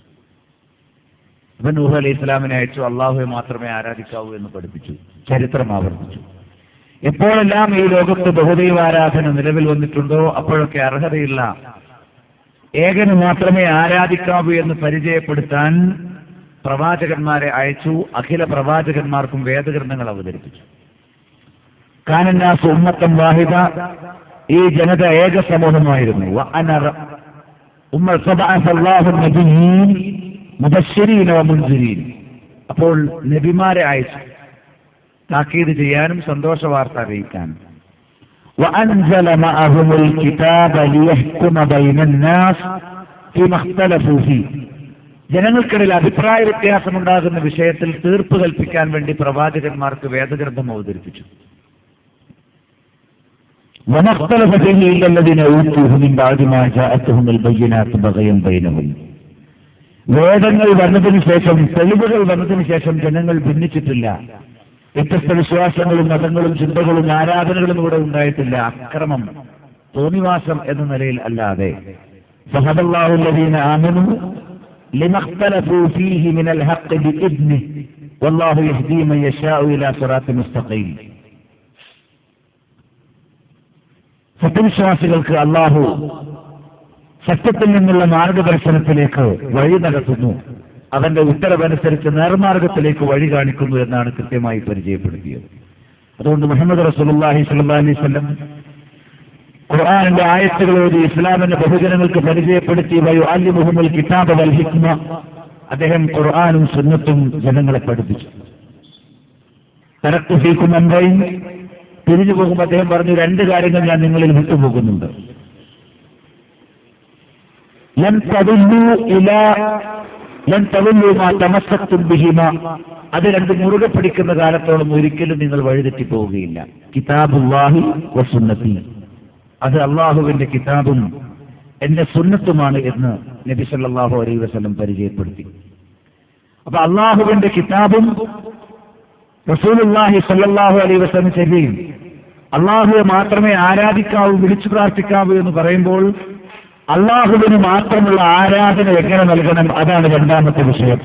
ഇബ്നു നൂഹ് അലൈഹി ഇസ്ലാമിനെ അയച്ചു, അള്ളാഹുവെ മാത്രമേ ആരാധിക്കാവൂ എന്ന് പഠിപ്പിച്ചു. ചരിത്രം ആവർത്തിച്ചു. എപ്പോഴെല്ലാം ഈ ലോകത്ത് ബഹുദൈവാരാധന നിലവിൽ വന്നിട്ടുണ്ടോ അപ്പോഴൊക്കെ അർഹതയുള്ള ഏകന് മാത്രമേ ആരാധിക്കാവൂ എന്ന് പരിചയപ്പെടുത്താൻ പ്രവാചകന്മാരെ അയച്ചു. അഖില പ്രവാചകന്മാർക്കും വേദഗ്രന്ഥങ്ങൾ അവതരിപ്പിച്ചു. കാനന്നാസു ഉമ്മത്തൻ വാഹിദ, ഈ ജനത ഏക സമൂഹമായിരുന്നു. അപ്പോൾ നബിമാരെ അയച്ചു താക്കീത് ചെയ്യാനും സന്തോഷ വാർത്ത അറിയിക്കാനും. ജനങ്ങൾക്കിടയിൽ അഭിപ്രായ വ്യത്യാസമുണ്ടാകുന്ന വിഷയത്തിൽ തീർപ്പ് കൽപ്പിക്കാൻ വേണ്ടി പ്രവാചകന്മാർക്ക് വേദഗ്രന്ഥം അവതരിപ്പിച്ചു. വേദങ്ങൾ വന്നതിന് ശേഷം, തെളിവുകൾ വന്നതിന് ശേഷം ജനങ്ങൾ ഭിന്നിച്ചിട്ടില്ല. വ്യത്യസ്ത വിശ്വാസങ്ങളും മതങ്ങളും ചിന്തകളും ആരാധനകളും ഇവിടെ ഉണ്ടായിട്ടില്ല. അക്രമം, തോന്നിവാസം എന്ന നിലയിൽ അല്ലാതെ. ഫഹദല്ലാഹു അല്ലദീന ആമനൂ ലിമഖ്തലഫൂ ഫീഹി മിനൽ ഹഖ് ബിഇദ്നിഹി വല്ലാഹു യഹ്ദീ മൻ യശാഉ ഇലാ സിറാത്തിൻ മുസ്തഖീം. സത്യവിശ്വാസികൾക്ക് അല്ലാഹു സത്യത്തിൽ നിന്നുള്ള മാർഗദർശനത്തിലേക്ക് വഴി നടത്തുന്നു, അവന്റെ ഉത്തരവനുസരിച്ച് നേർമാർഗത്തിലേക്ക് വഴി കാണിക്കുന്നു എന്നാണ് കൃത്യമായി പരിചയപ്പെടുത്തിയത്. അതുകൊണ്ട് മുഹമ്മദ് റസൂലുള്ളാഹി സ്വല്ലല്ലാഹി അലൈഹി വസല്ലം ഖുർആനിന്റെ ആയത്തുകളോട് ഇസ്ലാമിന്റെ ബഹുജനങ്ങൾക്ക് പരിചയപ്പെടുത്തി വയുഅല്ലിമുഹുൽ കിതാബ വൽ ഹിക്മ, അദ്ദേഹം ഖുർആനും സുന്നത്തും ജനങ്ങളെ പഠിപ്പിച്ചു. തറക്തു ഫീക്കും അംറൈൻ, തിരിഞ്ഞു പോകുമ്പോൾ അദ്ദേഹം പറഞ്ഞു, രണ്ട് കാര്യങ്ങൾ ഞാൻ നിങ്ങളിൽ വിട്ടുപോകുന്നുണ്ട്. ലൻ തദല്ലു മാ തമസ്സക്തും ബിഹിമാ, അത് രണ്ട് മുറുകെ പിടിക്കുന്ന കാലത്തോളം ഒരിക്കലും നിങ്ങൾ വഴിതെറ്റി പോവുകയില്ല. കിതാബുല്ലാഹി വസുന്നത്തി, അത് അള്ളാഹുവിന്റെ കിതാബും എന്റെ സുന്നത്തുമാണ് എന്ന് നബി സല്ലല്ലാഹു അലൈഹി വസല്ലം പരിചയപ്പെടുത്തി. അപ്പൊ അള്ളാഹുവിന്റെ കിതാബും റസൂലുള്ളാഹി സല്ലല്ലാഹു അലൈഹി വസല്ലം ശരിയും അള്ളാഹുവെ മാത്രമേ ആരാധിക്കാവൂ, വിളിച്ചു പ്രാർത്ഥിക്കാവൂ എന്ന് പറയുമ്പോൾ അള്ളാഹുവിന് മാത്രമുള്ള ആരാധന എങ്ങനെ നൽകണം, അതാണ് രണ്ടാമത്തെ വിഷയം.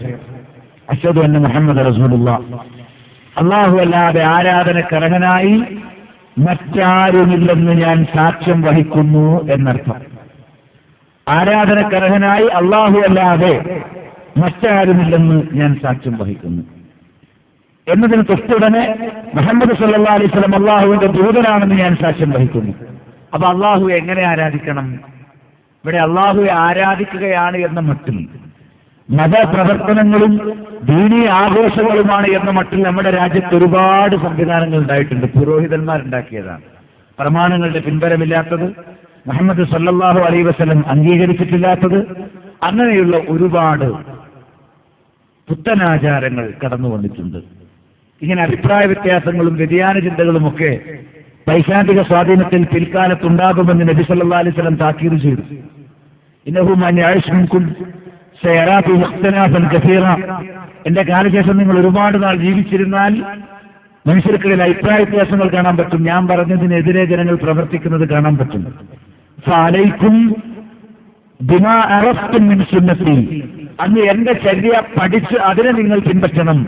അശ്ഹദു അന്ന മുഹമ്മദ് റസൂലുള്ളാഹ്, അള്ളാഹു അല്ലാതെ ആരാധനക്കർഹനായി മറ്റാരുമില്ലെന്ന് ഞാൻ സാക്ഷ്യം വഹിക്കുന്നു എന്നർത്ഥം. ആരാധനക്കർഹനായി അള്ളാഹു അല്ലാതെ മറ്റാരുമില്ലെന്ന് ഞാൻ സാക്ഷ്യം വഹിക്കുന്നു എന്നതിന് തൊട്ടുടനെ മുഹമ്മദ് സല്ലല്ലാഹു അലൈഹി വസല്ലം അള്ളാഹുവിന്റെ ദൂതനാണെന്ന് ഞാൻ സാക്ഷ്യം വഹിക്കുന്നു. അപ്പൊ അള്ളാഹുവെ എങ്ങനെ ആരാധിക്കണം? ഇവിടെ അള്ളാഹുവെ ആരാധിക്കുകയാണ് എന്ന മട്ടിൽ, മതപ്രവർത്തനങ്ങളും ദീനീ ആഘോഷങ്ങളുമാണ് എന്ന മട്ടിൽ നമ്മുടെ രാജ്യത്ത് ഒരുപാട് സംവിധാനങ്ങൾ ഉണ്ടായിട്ടുണ്ട്. പുരോഹിതന്മാരുണ്ടാക്കിയതാണ്. പ്രമാണങ്ങളുടെ പിൻബലമില്ലാത്തത്, മുഹമ്മദ് സല്ലല്ലാഹു അലൈഹി വസല്ലം അംഗീകരിച്ചിട്ടില്ലാത്തത്, അങ്ങനെയുള്ള ഒരുപാട് പുത്തനാചാരങ്ങൾ കടന്നു വന്നിട്ടുണ്ട്. ഇങ്ങനെ അഭിപ്രായ വ്യത്യാസങ്ങളും വ്യതിയാന ചിന്തകളുമൊക്കെ പൈശാചിക സ്വാധീനത്തിൽ പിൽക്കാലത്തുണ്ടാകുമെന്ന് നബി സല്ലല്ലാഹു അലൈഹി വസല്ലം താക്കീത് ചെയ്തു. ഇന്നഹു മൻ യഅ്ശ് മിൻകും സയറാ ഫീ ഇഖ്തിലാഫൻ കസീറ, എന്റെ കാലശേഷം നിങ്ങൾ ഒരുപാട് നാൾ ജീവിച്ചിരുന്നാൽ മനുഷ്യർക്കിടയിൽ അഭിപ്രായ വ്യത്യാസങ്ങൾ കാണാൻ പറ്റും. ഞാൻ പറഞ്ഞതിനെതിരെ ജനങ്ങൾ പ്രവർത്തിക്കുന്നത് കാണാൻ പറ്റും. ഫഅലൈക്കും ബിമാ അറഫ്തും മിൻ സുന്നത്തി, അന്ന് എന്റെ ചര്യ പഠിച്ച് അതിനെ നിങ്ങൾ പിൻപറ്റണം.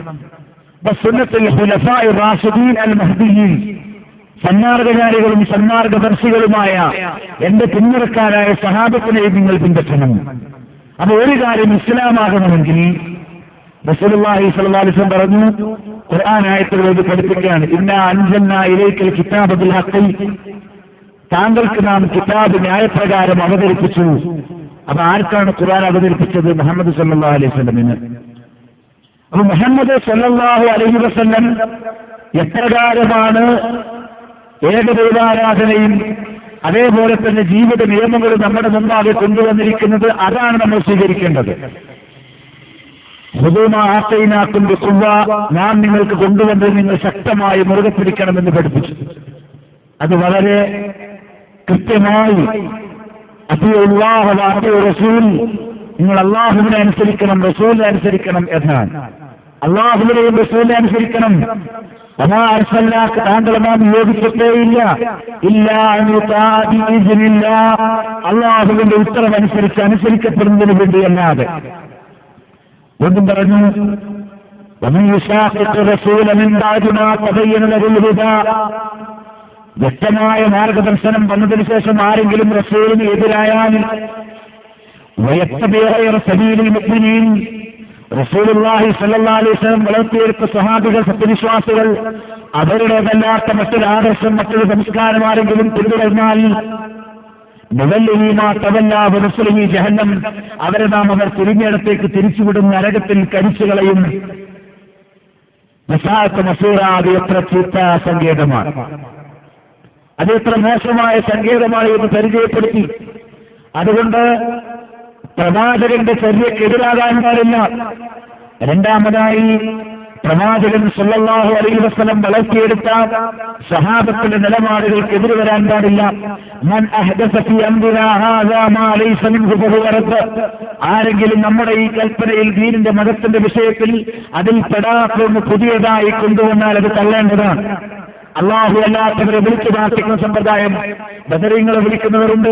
വസുന്നത്തുൽ ഖുലഫാഇ റാഷിദീൻ അൽ മഹ്ദിയീൻ, സന്മാർഗകാരികളും സന്മാർഗദർശികളുമായ എന്റെ പിന്മുറക്കാരായ സഹാബത്തിനെയും നിങ്ങൾ പിൻപറ്റണം. അപ്പൊ ഒരു കാര്യം ഇസ്ലാമാകണമെങ്കിൽ റസൂലുള്ളാഹി സ്വല്ലല്ലാഹു അലൈഹി വസല്ലം പറഞ്ഞു, ഖുർആൻ ആയത്തുകളോട് പഠിപ്പിക്കുകയാണ്, ഇന്നാ അൻസൽനാ ഇലൈക്കൽ കിതാബ ബിൽ ഹഖ്, താങ്കൾക്ക് നാം കിതാബ് ന്യായപ്രകാരം അവതരിപ്പിച്ചു. അപ്പൊ ആർക്കാണ് ഖുർആൻ അവതരിപ്പിച്ചത്? മുഹമ്മദ് സല്ലല്ലാഹു അലൈഹി വസല്ലമിന്. അപ്പൊ മുഹമ്മദ് സല്ലല്ലാഹു അലൈഹി വസല്ലം എപ്രകാരമാണ് ഏകദൈവാരാധനയും അതേപോലെ തന്നെ ജീവിത നിയമങ്ങളും നമ്മുടെ മുമ്പാകെ കൊണ്ടുവന്നിരിക്കുന്നത്, അതാണ് നമ്മൾ സ്വീകരിക്കേണ്ടത്. ഹുദൂമാ ആത്തൈനാകും ബിഖുവ്വ, നാം നിങ്ങൾക്ക് കൊണ്ടുവന്നത് നിങ്ങൾ ശക്തമായി മുറുകെ പിടിക്കണമെന്ന് പഠിപ്പിച്ചു. അത് വളരെ കൃത്യമായി അത്തിയുല്ലാഹ വ അത്തിയു റസൂൽ, നിങ്ങൾ അള്ളാഹുവിനെ അനുസരിക്കണം, റസൂലിനെ അനുസരിക്കണം എന്നാണ്. അള്ളാഹുവിനെയും റസൂലിനെ അനുസരിക്കണം. വമാ അർസൽനാക, താങ്കളെ നാം നിയോഗിച്ചിട്ടേയില്ല ഇല്ലാ അൻ യുതാഅ ബിഇസ്നില്ലാഹ്, അള്ളാഹുവിന്റെ ഉത്തരവനുസരിച്ച് അനുസരിക്കപ്പെടുന്നതിന് വേണ്ടിയല്ലാതെ. ഒന്നും പറഞ്ഞു, വമൻ യുശാഖിഖി റസൂല മിൻ ബഅദി മാ തബയ്യന ലഹുൽ ഹുദാ, വ്യക്തമായ മാർഗദർശനം വന്നതിന് ശേഷം ആരെങ്കിലും റസൂലിന് എതിരായാൽ വയത്തബിഅ ഗൈറ സബീലിൽ മുഅ്മിനീൻ, റസൂലുള്ളാഹി സ്വല്ലല്ലാഹു അലൈഹി വസല്ലം വളർത്തിയെടുത്ത സ്വഹാബികൾ, സത്യവിശ്വാസികൾ, അവരുടേതല്ലാത്ത മറ്റൊരു ആദർശം, മറ്റൊരു സംസ്കാരം ആരെങ്കിലും പിന്തുടർന്നാൽ നുവല്ലിഹി മാ തവല്ലാ വനുസ്ലിഹി ജഹന്നം, അവരെ നാം അവർ തിരിഞ്ഞിടത്തേക്ക് തിരിച്ചുവിടും, നരകത്തിൽ കരിച്ചുകളയും. വസാഅത്ത് മസീറ, അത് എത്ര ചീത്ത സങ്കേതമാണ്, അത് എത്ര മോശമായ സങ്കേതമാണ് എന്ന് പരിചയപ്പെടുത്തി. അതുകൊണ്ട് പ്രവാചകന്റെ ചര്യക്കെതിരാകാൻ പാടില്ല. രണ്ടാമതായി പ്രവാചകൻ സല്ലല്ലാഹു അലൈഹി വസല്ലം വളർത്തിയെടുത്ത സഹാബത്തിന്റെ നിലപാടുകൾക്കെതിരെ വരാൻ പാടില്ല. മൻ അഹ്ദസ ഫീ അംരിനാ ഹാദാ മാ ലൈസ മിൻഹു ഫഹുവ റദ്ദ്, ആരെങ്കിലും നമ്മുടെ ഈ കൽപ്പനയിൽ ദീനിന്റെ മതത്തിന്റെ വിഷയത്തിൽ അതിൽ പെടാത്തൊന്ന് പുതിയതായി കൊണ്ടുവന്നാൽ അത് തള്ളേണ്ടതാണ്. അള്ളാഹു അല്ലാത്തവരെ വിളിച്ചു പ്രാർത്ഥിക്കുന്ന സമ്പ്രദായം, ബദരീങ്ങളെ വിളിക്കുന്നവരുണ്ട്,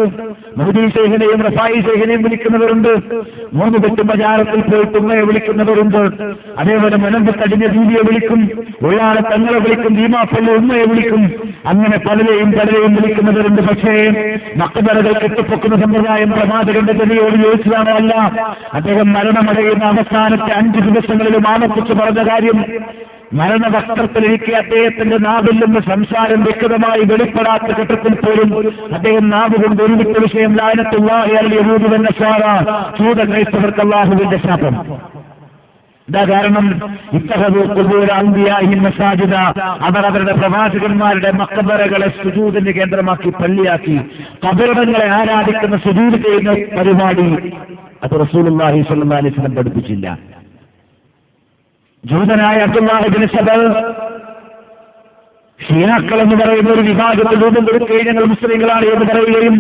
മുഹദി ശൈഖിനെയും റഫായി ശൈഖിനെയും വിളിക്കുന്നവരുണ്ട്, 3 പെട്ടും പ്രചാരത്തിൽ പോയിട്ട് ഉമ്മയെ വിളിക്കുന്നവരുണ്ട്, അതേപോലെ മനമ്പ് കടിഞ്ഞ ദീപിയെ വിളിക്കും, ഉള്ളാളെ തങ്ങളെ വിളിക്കും, ദീമാപ്പള്ളി ഉമ്മയെ വിളിക്കും. അങ്ങനെ പലരെയും വിളിക്കുന്നവരുണ്ട്. പക്ഷേ മക്ബറകൾ കെട്ടിപ്പൊക്കുന്ന സമ്പ്രദായം പ്രവാചകന്റെ ഗതിയോട് യോജിച്ചതാണോ? അല്ല. അദ്ദേഹം മരണമടയുന്ന അവസാനത്തെ 5 ദിവസങ്ങളിലും ആവർത്തിച്ച് പറഞ്ഞ കാര്യം, മരണവസ്ത്രത്തിലിരിക്കെ അദ്ദേഹത്തിന്റെ നാവിൽ നിന്ന് സംസാരം വ്യക്തമായി വെളിപ്പെടാത്ത ഘട്ടത്തിൽ പോലും അദ്ദേഹം നാവ് കൊണ്ട് ഒരുവിട്ട വിഷയം ലഅനത്തുല്ലാഹി അലൽ യഹൂദി വന്നസാറ, ജൂത ക്രൈസ്തവർക്ക് അല്ലാഹുവിന്റെ ശാപം. ഇതാ കാരണം, ഇത്തഹദു ഖുബൂറ അൻബിയാഇഹിം മസാജിദ, അവർ അവരുടെ പ്രവാചകന്മാരുടെ മഖബറകളെ സുജൂദിന്റെ കേന്ദ്രമാക്കി, പള്ളിയാക്കി, ഖബറുകളെ ആരാധിക്കുന്ന, സുജൂദ് ചെയ്യുന്ന പരിപാടി അത് റസൂലുള്ളാഹി സ്വല്ലല്ലാഹു അലൈഹി വസല്ലം പഠിപ്പിച്ചില്ല. ജൂതനായ അബ്ദുല്ലാഹ് ഇബ്നു സബഅ ഷിയാക്കൾ എന്ന് പറയുന്ന ഒരു വിഭാഗത്തിൽ രൂപം കൊടുക്കുകയും ഞങ്ങൾ മുസ്ലിങ്ങളാണ് എന്ന് പറയുകയും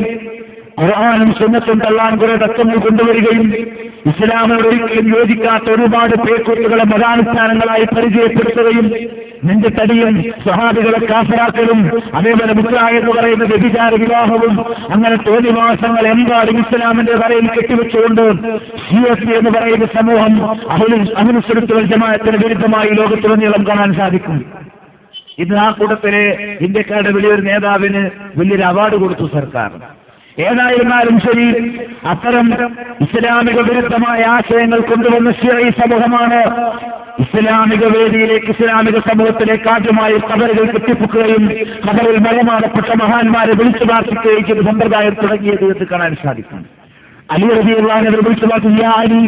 ഖുർആനും സുന്നത്തും തള്ളാൻ കുറെ തത്വങ്ങൾ കൊണ്ടുവരികയും ഇസ്ലാമിനോട് ഒരിക്കലും യോജിക്കാത്ത ഒരുപാട് പേക്കൂട്ടുകളെ മതാനുഷ്ഠാനങ്ങളായി പരിചയപ്പെടുത്തുകയും നെഞ്ചത്തടിയും സ്വഹാബികളെ കാഫറാക്കലും അതേപോലെ മുസ്ലാ എന്ന് പറയുന്ന വ്യഭിചാര വിവാഹവും അങ്ങനെ തോന്നിവാസങ്ങൾ എമ്പാടും ഇസ്ലാമിന്റെ വരയിൽ കെട്ടിവെച്ചുകൊണ്ട് ഷിയത്ത് എന്ന് പറയുന്ന സമൂഹം അഹ്ലുൽ സുന്നത്ത് വൽ ജമാഅത്തിന് വിരുദ്ധമായി ലോകത്തുടനീളം കാണാൻ സാധിക്കും. ഇത് ആ കൂട്ടത്തിലെ ഇന്ത്യക്കാരുടെ വലിയൊരു നേതാവിന് വലിയൊരു അവാർഡ് കൊടുത്തു സർക്കാർ. ഏതായിരുന്നാലും ശരി, അത്തരം ഇസ്ലാമിക വിരുദ്ധമായ ആശയങ്ങൾ കൊണ്ടുവന്ന ഷിയഈ സമൂഹമാണ് ഇസ്ലാമിക വേദിയിലേക്ക്, ഇസ്ലാമിക സമൂഹത്തിലേക്ക് ആദ്യമായി ഖബറുകൾ കെട്ടിപ്പൊക്കുകയും ഖബറിൽ മരണപ്പെട്ട മഹാന്മാരെ വിളിച്ചു പ്രാർത്ഥിക്കുകയും ചെയ്ത സമ്പ്രദായം തുടങ്ങിയത് എന്ന് കാണാൻ സാധിക്കും. അലി റളിയല്ലാഹു അൻഹു വിളിച്ചു പ്രാർത്ഥിച്ചു, യാ അലി,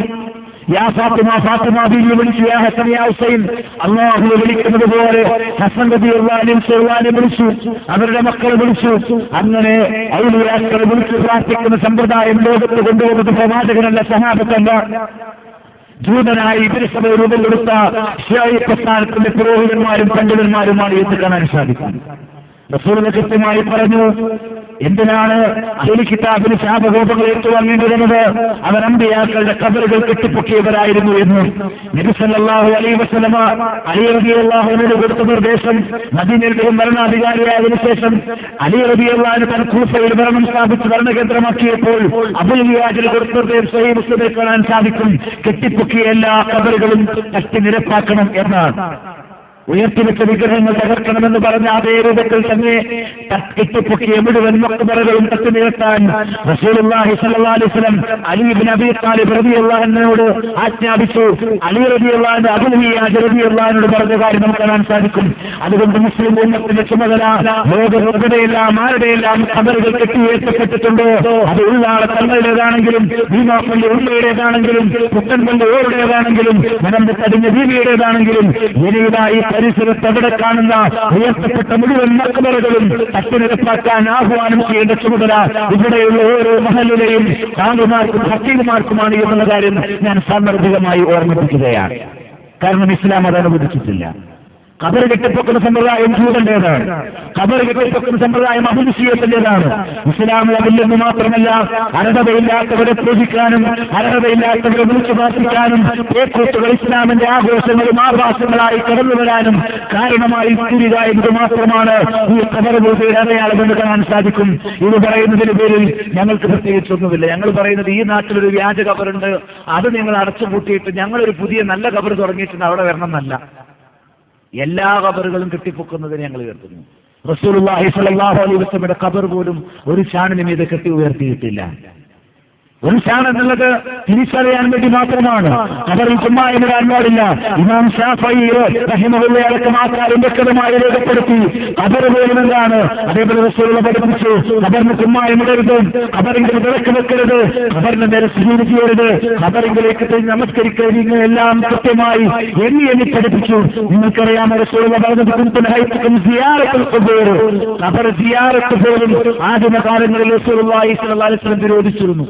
യാ ഫാത്തിമ, ഫാത്തിമ ബീവി വിളിച്ചു, യാ ഹസൻ, യാ ഹുസൈൻ. അല്ലാഹു വിളിക്കുന്നത് പോലെ ഹസൻ റളിയല്ലാഹു അൻഹു ഹുസൈനെ വിളിച്ചു, അവരുടെ മക്കളെ വിളിച്ചു. അങ്ങനെ ഔലിയാക്കളെ വിളിച്ചു പ്രാർത്ഥിക്കുന്ന സമ്പ്രദായം ലോകത്ത് കൊണ്ടുവന്നത് പ്രവാചകനല്ല, സഹാബത്തല്ല, ജൂതനായി ഇബ്നു സബഅ രൂപം കൊടുത്ത ഷിയഈ പ്രസ്ഥാനത്തിന്റെ പുരോഹിതന്മാരും പണ്ഡിതന്മാരുമാണ് എന്ന് കാണാൻ സാധിക്കും. റസൂൽ കൃത്യമായി പറഞ്ഞു, എന്തിനാണ് അഹ്ലു കിതാബിന് ശാപകോപങ്ങൾ ഏറ്റുവാങ്ങേണ്ടതെന്നത്? അവർ അമ്പിയാക്കളുടെ ഖബറുകൾ കെട്ടിപ്പൊക്കിയവരായിരുന്നു എന്ന്. നബി സല്ലല്ലാഹു അലൈഹി വസല്ലമ അലി റളിയല്ലാഹു അൻഹു കൊടുത്ത നിർദ്ദേശം, മദീനയുടെ ഭരണാധികാരിയായതിനു ശേഷം അലി റളിയല്ലാഹു അൻഹു തൻ കൂഫയിൽ ഭരണം സ്ഥാപിച്ച് ഭരണകേന്ദ്രമാക്കിയപ്പോൾ അബുൽ ഹിയാജിൽ കൊടുത്ത നിർദ്ദേശം സ്വഹീഹ് മുസ്ലിമിൽ കാണാൻ സാധിക്കും, കെട്ടിപ്പൊക്കിയ എല്ലാ ഖബറുകളും തട്ടി നിരപ്പാക്കണം എന്നാണ്. ഉയർത്തിവെച്ച വിഗ്രഹങ്ങൾ തകർക്കണമെന്ന് പറഞ്ഞ അതേ രൂപത്തിൽ തന്നെ കെട്ടിപ്പൊക്കിയ മുഴുവൻ മഖ്ബറകളും തട്ടി നിരത്താൻ റസൂലുള്ളാഹി സ്വല്ലല്ലാഹു അലൈഹി വസല്ലം അലി ഇബ്നു അബീ താലിബ് റളിയല്ലാഹു അൻഹുവോട് ആജ്ഞാപിച്ചു. അലി റളിയല്ലാഹു അൻഹു അബൂൽ ഹിയാജ് റളിയല്ലാഹു അൻഹു പറഞ്ഞ കാര്യം നമുക്ക് കാണാൻ സാധിക്കും. അതുകൊണ്ട് മുസ്ലിം ഉമ്മത്തിന്റെ ചുമതല ലോകമെവിടെയെല്ലാം ആരുടെയെല്ലാം ഖബറുകൾ കെട്ടിയുയർത്തപ്പെട്ടിട്ടുണ്ടോ, അത് ഉള്ളാളെ തങ്ങളുടേതാണെങ്കിലും ഭീമാപ്പള്ളി ഉള്ളയുടേതാണെങ്കിലും പുത്തൻപള്ളി ഓരുടേതാണെങ്കിലും മനമ്പ് തടിഞ്ഞ ബീവിയുടേതാണെങ്കിലും ഇനിയുമായി പരിസരത്ത് അവിടെ കാണുന്ന ഉയർത്തപ്പെട്ട മുഴുവൻ മഖ്ബറകളും തട്ടിനിരപ്പാക്കാൻ ആഹ്വാനം ചെയ്യേണ്ട ചുമതല ഇവിടെയുള്ള ഓരോ മഹലിലെയും ഖാദിമാർക്കും ഹക്കീമാർക്കുമാണ് എന്നുള്ള കാര്യം ഞാൻ സാന്ദർഭികമായി ഓർമ്മിപ്പിക്കുകയാണ്. കാരണം ഇസ്ലാം അത് അനുവദിച്ചിട്ടില്ല. ഖബർ കെട്ടിപ്പൊക്കുന്ന സമ്പ്രദായം ജൂതന്റേതാണ്, ഖബർ കെട്ടിപ്പൊക്കുന്ന സമ്പ്രദായം അഹ്ലു ശിയ്യത്തിന്റേതാണ്. ഇസ്ലാമിൽ അതില്ലെന്ന് മാത്രമല്ല, അർഹതയില്ലാത്തവരെ പൂജിക്കാനും അർഹതയില്ലാത്തവരെ വിളിച്ചു പ്രാർത്ഥിക്കാനും പേക്കൂട്ടുകൾ ഇസ്ലാമിന്റെ ആഘോഷങ്ങളും ആഭാസങ്ങളായി കടന്നു വരാനും കാരണമായി തീരുക എന്നത് മാത്രമാണ് ഈ ഖബർ പൂജയുടെ അടയാളമെന്ന് കാണാൻ സാധിക്കും. ഇത് പറയുന്നതിന് പേരിൽ ഞങ്ങൾക്ക് പ്രത്യേകിച്ചൊന്നുമില്ല. ഞങ്ങൾ പറയുന്നത് ഈ നാട്ടിലൊരു വ്യാജ ഖബറുണ്ട്, അത് നിങ്ങൾ അടച്ചുപൂട്ടിയിട്ട് ഞങ്ങളൊരു പുതിയ നല്ല ഖബർ തുടങ്ങിയിട്ടുണ്ട്, അവിടെ വരണം എന്നല്ല. എല്ലാ ഖബറുകളും കെട്ടിപ്പൊക്കുന്നതിന് ഞങ്ങൾ ഉയർത്തുന്നു. റസൂലുള്ളാഹി സ്വല്ലല്ലാഹു അലൈഹി വസല്ലമയുടെ ഖബർ പോലും ഒരു ഷാനിന് മീതെ കെട്ടി ഉയർത്തിയിട്ടില്ല. ഒരു ഷാൻ എന്നുള്ളത് തിരിച്ചറിയാൻ വേണ്ടി മാത്രമാണ്. ഖബറിൽ കുമ്മായം ഇടാൻ പാടില്ല. ഇമാം ശാഫഈ റഹിമഹുള്ളാഹി മാത്രം വ്യക്തമായി രേഖപ്പെടുത്തി ഖബർ പോലും എന്താണ്. അതേപോലെ റസൂലുള്ളാഹി പഠിപ്പിച്ചു, ഖബറിന് കുമ്മായം ഇടരുത്, ഖബറിന്റെ വിളക്ക് വെക്കരുത്, ഖബറിന്റെ നേരെ സുജൂദ് ചെയ്യരുത്, ഖബറിലേക്ക് നമസ്കരിക്കരുത്, ഇങ്ങനെല്ലാം കൃത്യമായി എണ്ണി പഠിപ്പിച്ചു. നിങ്ങൾക്കറിയാം, റസൂലുള്ളാഹി പറഞ്ഞത് സിയാറത്തുൽ ഖുബൂർ, ഖബർ സിയാറത്ത് പോലും ആദിമകാലങ്ങളിൽ റസൂലുള്ളാഹി സ്വല്ലല്ലാഹു അലൈഹി വസല്ലം വിരോധിച്ചിരുന്നു.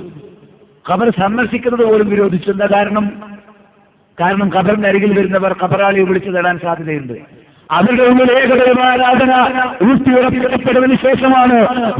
ഖബർ സന്ദർശിക്കുന്നത് പോലും വിരോധിച്ചു. എന്താ കാരണം ഖബറിന്റെ അരികിൽ വരുന്നവർ ഖബറാളിയെ വിളിച്ചു തേടാൻ സാധ്യതയുണ്ട്. അവരുടെ ഉള്ളിൽ ഏകദൈവമായ ആരാധന ഊട്ടിയുറപ്പിക്കപ്പെട്ടതിന് ശേഷമാണ്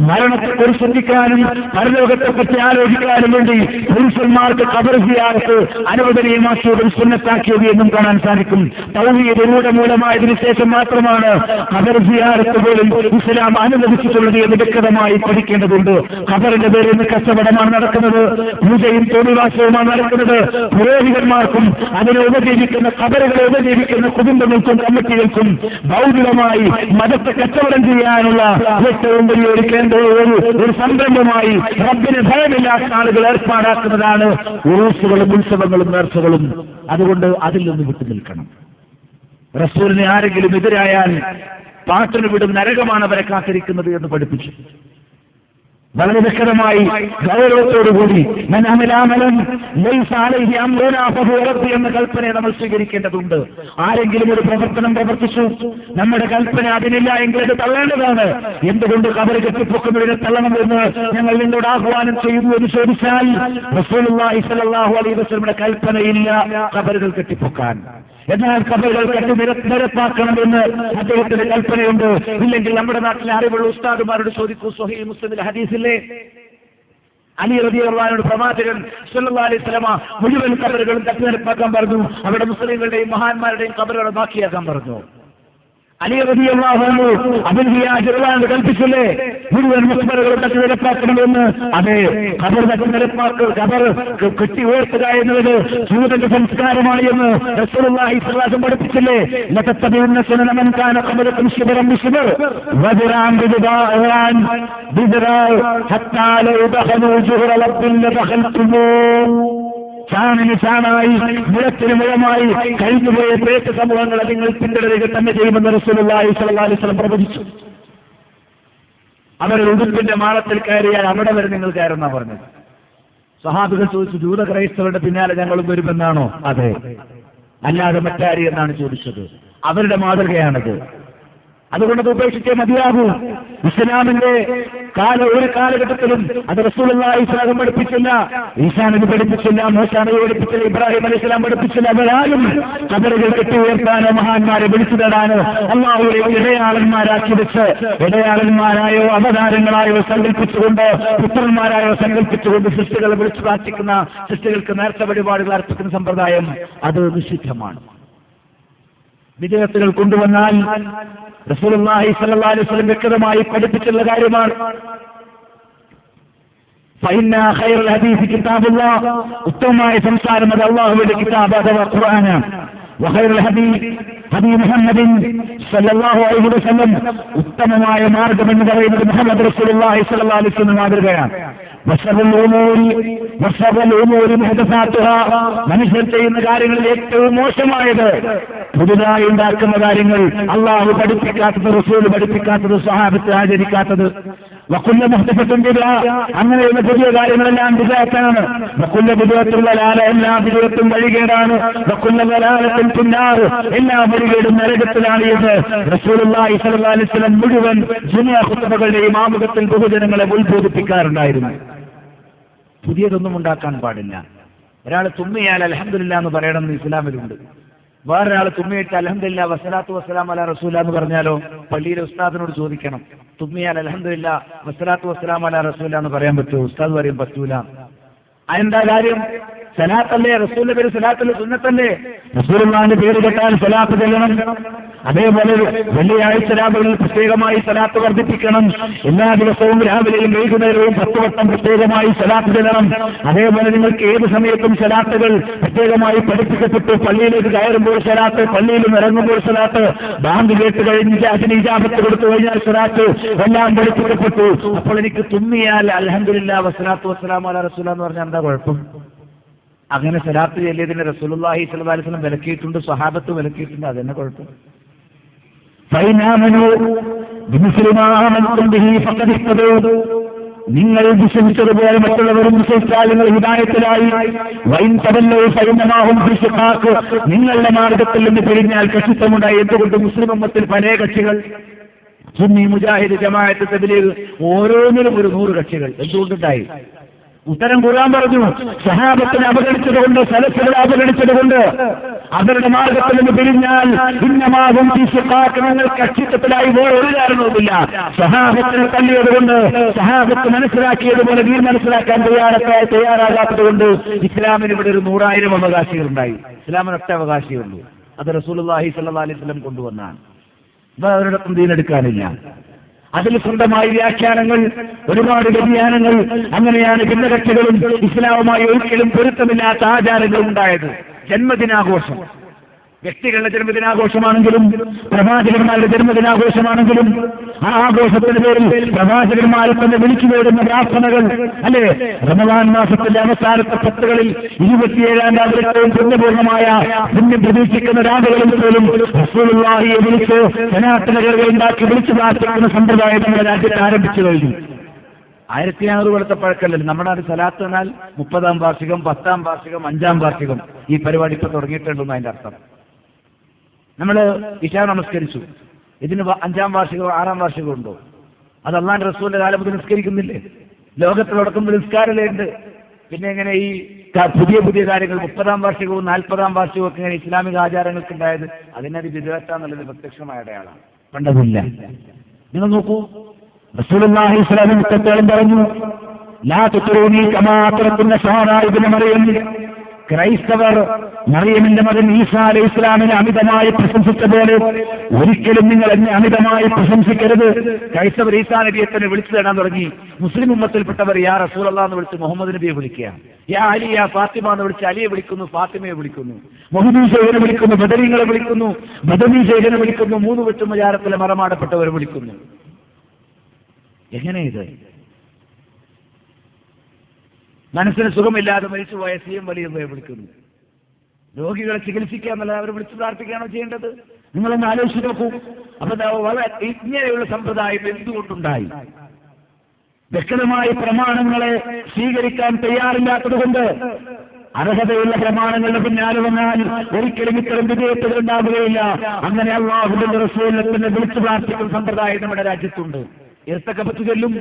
മരണത്തെക്കുറിച്ച് ചിന്തിക്കാനും പരലോകത്തെപ്പറ്റി ആലോചിക്കാനും വേണ്ടി പുരുഷന്മാർക്ക് ഖബർ സിയാറത്ത് അനുവദനീയമാക്കിയതും സുന്നത്താക്കിയത് എന്നും കാണാൻ സാധിക്കും. തൗഹീദ് മൂലമായതിനു ശേഷം മാത്രമാണ് ഖബർ സിയാറത്ത് പോലും ഇസ്ലാം അനുവദിച്ചിട്ടുള്ളത് എന്ന് വ്യക്തമായി പഠിക്കേണ്ടതുണ്ട്. ഖബറിന്റെ പേരിൽ നിന്ന് കച്ചവടമാണ് നടക്കുന്നത്, പൂജയും തോന്നിവാസവുമാണ് നടക്കുന്നത്. പുരോഹിതന്മാർക്കും അതിനെ ഉപജീവിക്കുന്ന ഖബറുകളെ ഉപജീവിക്കുന്ന കുടുംബങ്ങൾക്കും കമ്മിറ്റികൾക്കും ഭൗതികമായി മതത്തെ കച്ചവടം ചെയ്യാനുള്ള ഏറ്റവും വലിയ ഒരു കേന്ദ്രവും ഒരു സംരംഭമായി റബ്ബിന് ഭയമില്ലാത്ത ആളുകൾ ഏർപ്പാടാക്കുന്നതാണ് ഉറൂസുകളും ഉത്സവങ്ങളും നേർച്ചകളും. അതുകൊണ്ട് അതിൽ നിന്ന് വിട്ടുനിൽക്കണം. റസൂലിനെ ആരെങ്കിലും എതിരായാൽ പാട്ടിന് വിടും, നരകമാണ് അവരെ കാത്തിരിക്കുന്നത് എന്ന് പഠിപ്പിച്ചു. വളരെ വ്യക്തമായി ഗൗരവത്തോടുകൂടി എന്ന കൽപ്പനയെ നമ്മൾ സ്വീകരിക്കേണ്ടതുണ്ട്. ആരെങ്കിലും ഒരു പ്രവർത്തനം പ്രവർത്തിച്ചു, നമ്മുടെ കൽപ്പന അതിനില്ല എങ്കിൽ അത് തള്ളേണ്ടതാണ്. എന്തുകൊണ്ട് ഖബർ കെട്ടിപ്പൊക്കുന്നതിനെ തള്ളണമെന്ന് ഞങ്ങൾ നിങ്ങളോട് ആഹ്വാനം ചെയ്യുന്നു എന്ന് ചോദിച്ചാൽ റസൂലുള്ളാഹി സ്വല്ലല്ലാഹു അലൈഹി വസല്ലമയുടെ കൽപ്പനയില്ല ഖബറുകൾ കെട്ടിപ്പൊക്കാൻ. എന്നാൽ ഖബറുകൾ കെട്ടി നിരപ്പാക്കണമെന്ന് അദ്ദേഹത്തിന്റെ കൽപ്പനയുണ്ട്. ഇല്ലെങ്കിൽ നമ്മുടെ നാട്ടിലെ അറിവുള്ള ഉസ്താദുമാരോട് ചോദിക്കൂ. സ്വഹീഹ് മുസ്ലിമിലെ ഹദീസിലെ അലി റളിയല്ലാഹു അൻഹു പ്രവാചകൻ സല്ലല്ലാഹു അലൈഹി വസല്ലമ മുഴുവൻ ഖബറുകളും കെട്ടി നിരപ്പാക്കാൻ പറഞ്ഞു. അവിടെ മുസ്ലിങ്ങളുടെയും മഹാന്മാരുടെയും ഖബറുകൾ ബാക്കിയാക്കാൻ പറഞ്ഞു. അലി റളിയല്ലാഹു അൻഹു അബുൽ ഹിയാജ് റളിയല്ലാഹു കൽപ്പിച്ചില്ലേ മുഴുവൻ ഖബറുകളും കെട്ടി നിരപ്പാക്കണമെന്ന്? അതെ, ഖബർ കെട്ടി ഉയർത്തുക എന്നത് ജൂതന്റെ സംസ്കാരമാണ് എന്ന് റസൂലുള്ളാഹി സ്വല്ലല്ലാഹു അലൈഹി വസല്ലം പഠിപ്പിച്ചില്ലേ? ലതത്തബിഉന്ന സുനന മൻ കാന ഖബലകും ശിബ്റൻ ബിശിബ്ർ വദിറാൻ ബിദിറാൻ ഹത്താ ലൗ ദഖലൂ ജുഹറ ലബ്ബിൻ ലദഖൽതുമൂ. ചാണിന് ചാണായി മുഴത്തിന് മുഴമായി കഴിഞ്ഞുപോയ പ്രേത സമൂഹങ്ങളെ നിങ്ങൾ പിന്തുടരുക തന്നെ ചെയ്യുമെന്ന് റസൂലുള്ളാഹി സ്വല്ലല്ലാഹു അലൈഹി വസല്ലം പ്രവചിച്ചു. അവരുടെ ഉടുപ്പിന്റെ മാളത്തിൽ കയറിയാൽ അവിടെ വരെ നിങ്ങൾ കയറുന്നാ പറഞ്ഞത്. സഹാബികൾ ചോദിച്ചു, ജൂത ക്രൈസ്തവരുടെ പിന്നാലെ ഞങ്ങളും വരുമെന്നാണോ? അതെ, അല്ലാതെ മറ്റാരി എന്നാണ് ചോദിച്ചത്. അവരുടെ മാതൃകയാണത്. അതുകൊണ്ട് അത് ഉപേക്ഷിച്ചേ മതിയാകൂ. ഇസ്ലാമിന്റെ ഒരു കാലഘട്ടത്തിലും അത് റസൂലുള്ളാഹി സ്വല്ലല്ലാഹു അലൈഹി വസല്ലം പഠിപ്പിച്ചില്ല, ഈസാ നബി പഠിപ്പിച്ചില്ല, മൂസാ നബി പഠിപ്പിച്ചില്ല, ഇബ്രാഹിം അലൈഹിസ്സലാം പഠിപ്പിച്ചില്ല. അവരാരും ഖബറുകൾ കെട്ടി ഉയർത്താനോ മഹാന്മാരെ വിളിച്ചു തേടാനോ അല്ലാഹുവിനെ ഇടയാളന്മാരാക്കി വെച്ച് ഇടയാളന്മാരായോ അവതാരങ്ങളായോ സങ്കല്പിച്ചുകൊണ്ട് പുത്രന്മാരായോ സങ്കല്പിച്ചുകൊണ്ട് സൃഷ്ടികളെ വിളിച്ചു പ്രാർത്ഥിക്കുന്ന സൃഷ്ടികൾക്ക് നേർച്ച വഴിപാടുകൾ അർപ്പിക്കുന്ന സമ്പ്രദായം അത് നിഷിദ്ധമാണ്. വിദേഹത്തുകൾ കൊണ്ടുവന്നാൽ റസൂലുള്ളാഹി സ്വല്ലല്ലാഹു അലൈഹി വസല്ലം വ്യക്തമായി പഠിപ്പിച്ചുള്ള കാര്യമാണ്. ഫഇന്ന ഖൈറുൽ ഹദീസ് കിതാബുല്ലാഹ്, ഉത്തമമായ സംസാരം അത് അല്ലാഹുവിന്റെ കിതാബ് അഥവാ ഖുർആനാണ്. വഖൈറുൽ ഹദീസ് ഹദീ മുഹമ്മദിൻ സ്വല്ലല്ലാഹു അലൈഹി വസല്ലം, ഉത്തമമായ മാർഗം എന്ന് പറയുന്നത് മുഹമ്മദ് റസൂലുള്ളാഹി സ്വല്ലല്ലാഹു അലൈഹി വസല്ലം മാതൃകയാണ്. മനുഷ്യർ ചെയ്യുന്ന കാര്യങ്ങളിൽ ഏറ്റവും മോശമായത് പുതുതായി ഉണ്ടാക്കുന്ന കാര്യങ്ങൾ, അള്ളാഹു പഠിപ്പിക്കാത്തത്, റസൂൽ പഠിപ്പിക്കാത്തത്, സ്വഹാബത്ത് ആചരിക്കാത്തത്. വകുല്ല മുഹ്ദസത്തുൻ ബിദ്അ, അങ്ങനെയുള്ള പുതിയ കാര്യങ്ങളെല്ലാം ബിദ്അത്താണ്. വകുല്ല ബിദ്അത്തുൻ ദലാല, എല്ലാ ബിദ്അത്തും വഴികേടാണ്. വകുല്ല ദലാലത്തുൻ ഫിന്നാർ, എല്ലാ വഴികേടും നരകത്തിലാണ് എന്ന് റസൂലുള്ളാഹി സ്വല്ലല്ലാഹു അലൈഹി വസല്ലം മുഴുവൻ ജുമുഅ ഖുത്ബകളുടെയും ആമുഖത്തിൽ ബഹുജനങ്ങളെ ഉത്ബോധിപ്പിക്കാറുണ്ടായിരുന്നു. പുതിയതൊന്നും ഉണ്ടാക്കാൻ പാടില്ല. ഒരാൾ തുമ്മിയാൽ അൽഹംദുലില്ലാഹ് എന്ന് പറയണമെന്ന് ഇസ്ലാമിലുണ്ട്. വേറൊരാൾ തുമ്മിയിട്ട് അൽഹംദുലില്ലാഹ് വസ്സലാത്തു വസ്സലാമു അലാ റസൂലില്ലാഹ് എന്ന് പറഞ്ഞാലോ പള്ളിയിലെ ഉസ്താദിനോട് ചോദിക്കണം. തുമ്മിയാൽ അൽഹംദുലില്ലാഹ് വസ്സലാത്തു വസ്സലാമു അലാ റസൂലില്ലാഹ് എന്ന് പറയാൻ പറ്റുമോ? ഉസ്താദ് പറയും പറ്റൂല. അതെന്താ കാര്യം? സലാത്തല്ലേ, റസൂലിന്റെ പേര് സലാത്തല്ലേ, സുന്നത്തല്ലേ. റസൂലുള്ളാഹിന്റെ പേര് കേട്ടാൽ സലാത്ത് ചെല്ലണം. അതേപോലെ വെള്ളിയാഴ്ച രാവുകളിൽ പ്രത്യേകമായി സലാത്ത് വർദ്ധിപ്പിക്കണം. എല്ലാ ദിവസവും രാവിലെയും വൈകുന്നേരവും 10 വട്ടം പ്രത്യേകമായി സലാത്ത് ചെല്ലണം. അതേപോലെ നിങ്ങൾക്ക് ഏത് സമയത്തും സലാത്തുകൾ പ്രത്യേകമായി പഠിപ്പിക്കപ്പെട്ടു. പള്ളിയിലേക്ക് കയറുമ്പോൾ സലാത്ത്, പള്ളിയിൽ നിന്ന് ഇറങ്ങുമ്പോൾ സലാത്ത്, ബാങ്ക് കേട്ട് കഴിഞ്ഞ് അതിന് ഇജാബത്ത് കൊടുത്തു കഴിഞ്ഞാൽ സലാത്ത്, എല്ലാം പഠിപ്പിക്കപ്പെട്ടു. അപ്പോൾ എനിക്ക് തുമ്മിയാൽ അൽഹംദുലില്ലാഹ് വസ്സലാത്തു വസ്സലാമു അലാ റസൂലില്ലാഹ് എന്ന് പറഞ്ഞാൽ എന്താ കുഴപ്പം? അങ്ങനെ സലാത്ത് ചൊല്ലിയതിനെ റസൂലുള്ളാഹി സ്വല്ലല്ലാഹു അലൈഹി വസല്ലം വിലക്കിയിട്ടുണ്ട്, സ്വഹാബത്ത് വിലക്കിയിട്ടുണ്ട്. അതെന്നെ കുഴപ്പം. നിങ്ങൾ വിശ്വസിച്ചതുപോലെ മറ്റുള്ളവരും വിശ്വസിച്ചാൽ നിങ്ങൾ ഹിദായത്തിലായി. നിങ്ങളുടെ മാർഗത്തിൽ നിന്ന് പിരിഞ്ഞാൽ കക്ഷിത്വമുണ്ടായി. എന്തുകൊണ്ട്? മുസ്ലിം ഉമ്മത്തിൽ പല കക്ഷികൾ, സുന്നി, മുജാഹിദ്, ജമാഅത്ത്, തബ്ലീഗ്, ഓരോന്നിനും ഒരു 100 കക്ഷികൾ. എന്തുകൊണ്ടുണ്ടായി? ഉത്തരം ഖുർആൻ പറഞ്ഞു. സഹാബത്തിനെ അവഗണിച്ചതുകൊണ്ട്, സലഫുകളെ അവഗണിച്ചതുകൊണ്ട്, അവരുടെ മാർഗത്തിൽ നിന്ന് പിരിഞ്ഞാൽ ഭിന്നമാകും നിങ്ങൾ കക്ഷിത്വത്തിലായി വേറെ ഒരു കാരണവുമില്ല. സഹാബത്തിനെ തള്ളിയതുകൊണ്ട്, സഹാബത്ത് മനസ്സിലാക്കിയതുപോലെ നീ മനസ്സിലാക്കാൻ തയ്യാറാകാത്തതുകൊണ്ട് ഇസ്ലാമിന് ഇവിടെ ഒരു 100,000 അവകാശികളുണ്ടായി. ഇസ്ലാമിന് ഒറ്റ അവകാശിയുള്ളൂ. അത് റസൂലുള്ളാഹി സ്വല്ലല്ലാഹു അലൈഹി വസല്ലം കൊണ്ടുവന്നാണ്. വേറൊരിടത്തും ദീനെടുക്കാനില്ല. അതിൽ സ്വന്തമായി വ്യാഖ്യാനങ്ങൾ, ഒരുപാട് വ്യതിയാനങ്ങൾ. അങ്ങനെയാണ് ഭിന്നകക്ഷികളും ഇസ്ലാമുമായി ഒരിക്കലും പൊരുത്തമില്ലാത്ത ആചാരങ്ങളും ഉണ്ടായത്. ജന്മദിനാഘോഷം, വ്യക്തികളുടെ ജന്മദിനാഘോഷമാണെങ്കിലും പ്രവാചകന്മാരുടെ ജന്മദിനാഘോഷമാണെങ്കിലും ആ ആഘോഷത്തിന്റെ പേരിൽ പ്രവാചകന്മാരെ തന്നെ വിളിച്ചു നേടുന്ന പ്രാർത്ഥനകൾ അല്ലെ, റമദാൻ മാസത്തിന്റെ അവസാനത്തെ 10കളിൽ 27ാം രാവിലത്തെയും പുണ്യപൂർണ്ണമായ പുണ്യം പ്രതീക്ഷിക്കുന്ന രാവുകളിൽ പോലും റസൂലുള്ളാഹിയെ വിളിച്ച് സനാതനകൾ ഉണ്ടാക്കി വിളിച്ചു പ്രാർത്ഥിക്കുന്ന സമ്പ്രദായം നമ്മുടെ രാജ്യത്ത് ആരംഭിച്ചു കഴിഞ്ഞു. 1600 കൊല്ലത്തെ പഴക്കമല്ല. നമ്മുടെ നാട് സലാത്ത് എന്നാൽ 30ാം വാർഷികം, 10ാം വാർഷികം, 5ാം വാർഷികം ഈ പരിപാടി ഇപ്പൊ തുടങ്ങിയിട്ടുണ്ടെന്ന് അതിന്റെ അർത്ഥം. നമ്മൾ ഇശാ നമസ്കരിച്ചു, ഇതിന് 5ാം വാർഷികമോ 6ാം വാർഷികമോ ഉണ്ടോ? അത് അല്ലാഹുവിന്റെ റസൂലിന്റെ കാലം മുതൽ നിസ്കരിക്കുന്നില്ലേ? ലോകത്തിലടക്കം നിസ്കാരമല്ലേ ഉണ്ട്. പിന്നെ എങ്ങനെ ഈ പുതിയ പുതിയ കാര്യങ്ങൾ 30ാം വാർഷികവും 40ാം വാർഷികവും ഒക്കെ ഇങ്ങനെ ഇസ്ലാമിക ആചാരങ്ങൾക്ക് ഉണ്ടായത്? അതിനത് വിദഗ്ധെന്നുള്ളത് പ്രത്യക്ഷമായ അടയാളമാണ്. പണ്ടതില്ല. നിങ്ങൾ നോക്കൂ, റസൂലുള്ളാഹി സ്വല്ലല്ലാഹു അലൈഹി വസല്ലം പറഞ്ഞു, ലാ തുത്റൂനി കമാ തുറക്കുന്ന സഹാബ ഇബ്നു മറിയം. ക്രൈസ്തവർ മറിയമിന്റെ മകൻ ഈസാ അലൈഹി ഇസ്ലാമിനെ അമിതമായി പ്രശംസിച്ച പോലെ ഒരിക്കലും നിങ്ങൾ എന്നെ അമിതമായി പ്രശംസിക്കരുത്. ക്രൈസ്തവർ ഈസാ നബിയെ തന്നെ വിളിച്ചു തേടാൻ തുടങ്ങി. മുസ്ലിം ഉമ്മത്തിൽപ്പെട്ടവർ യാ റസൂലല്ലാഹ് എന്ന് വിളിച്ച് മുഹമ്മദ് നബിയെ വിളിക്കുക, യാ അലി യാ ഫാത്തിമ എന്ന് വിളിച്ച് അലിയെ വിളിക്കുന്നു, ഫാത്തിമയെ വിളിക്കുന്നു, മുഹമ്മദ് ഷെയ്ഖിനെ വിളിക്കുന്നു, ബദരീങ്ങളെ വിളിക്കുന്നു, ബദവി ഷെയ്ഖിനെ വിളിക്കുന്നു, 3 വെട്ടുമജാരത്തിലെ മറമാടപ്പെട്ടവരെ വിളിക്കുന്നു. എങ്ങനെ ഇത്? മനസ്സിന് സുഖമില്ലാതെ മരിച്ചുപോയ സിഎം വലിയ വിളിക്കുന്നു. രോഗികളെ ചികിത്സിക്കാന്നല്ല അവരെ വിളിച്ചു പ്രാർത്ഥിക്കുകയാണോ ചെയ്യേണ്ടത്? നിങ്ങളൊന്ന് ആലോചിച്ച് നോക്കൂ. അപ്പൊ വളരെ ഇങ്ങനെയുള്ള സമ്പ്രദായം എന്തുകൊണ്ടുണ്ടായി? വ്യക്തമായ പ്രമാണങ്ങളെ സ്വീകരിക്കാൻ തയ്യാറില്ലാത്തതുകൊണ്ട്. അർഹതയുള്ള പ്രമാണങ്ങളുടെ പിന്നാലെ വന്നാൽ ഒരിക്കലും ഇത്തരം വിധേയത്വങ്ങൾ ഉണ്ടാവുകയില്ല. അങ്ങനെ അല്ലാഹുവിന്റെ റസൂലിനെ തന്നെ വിളിച്ചു പ്രാർത്ഥിക്കുന്ന സമ്പ്രദായം നമ്മുടെ രാജ്യത്തുണ്ട്. ഇർത്തക്കബത്ത് ചൊല്ലും,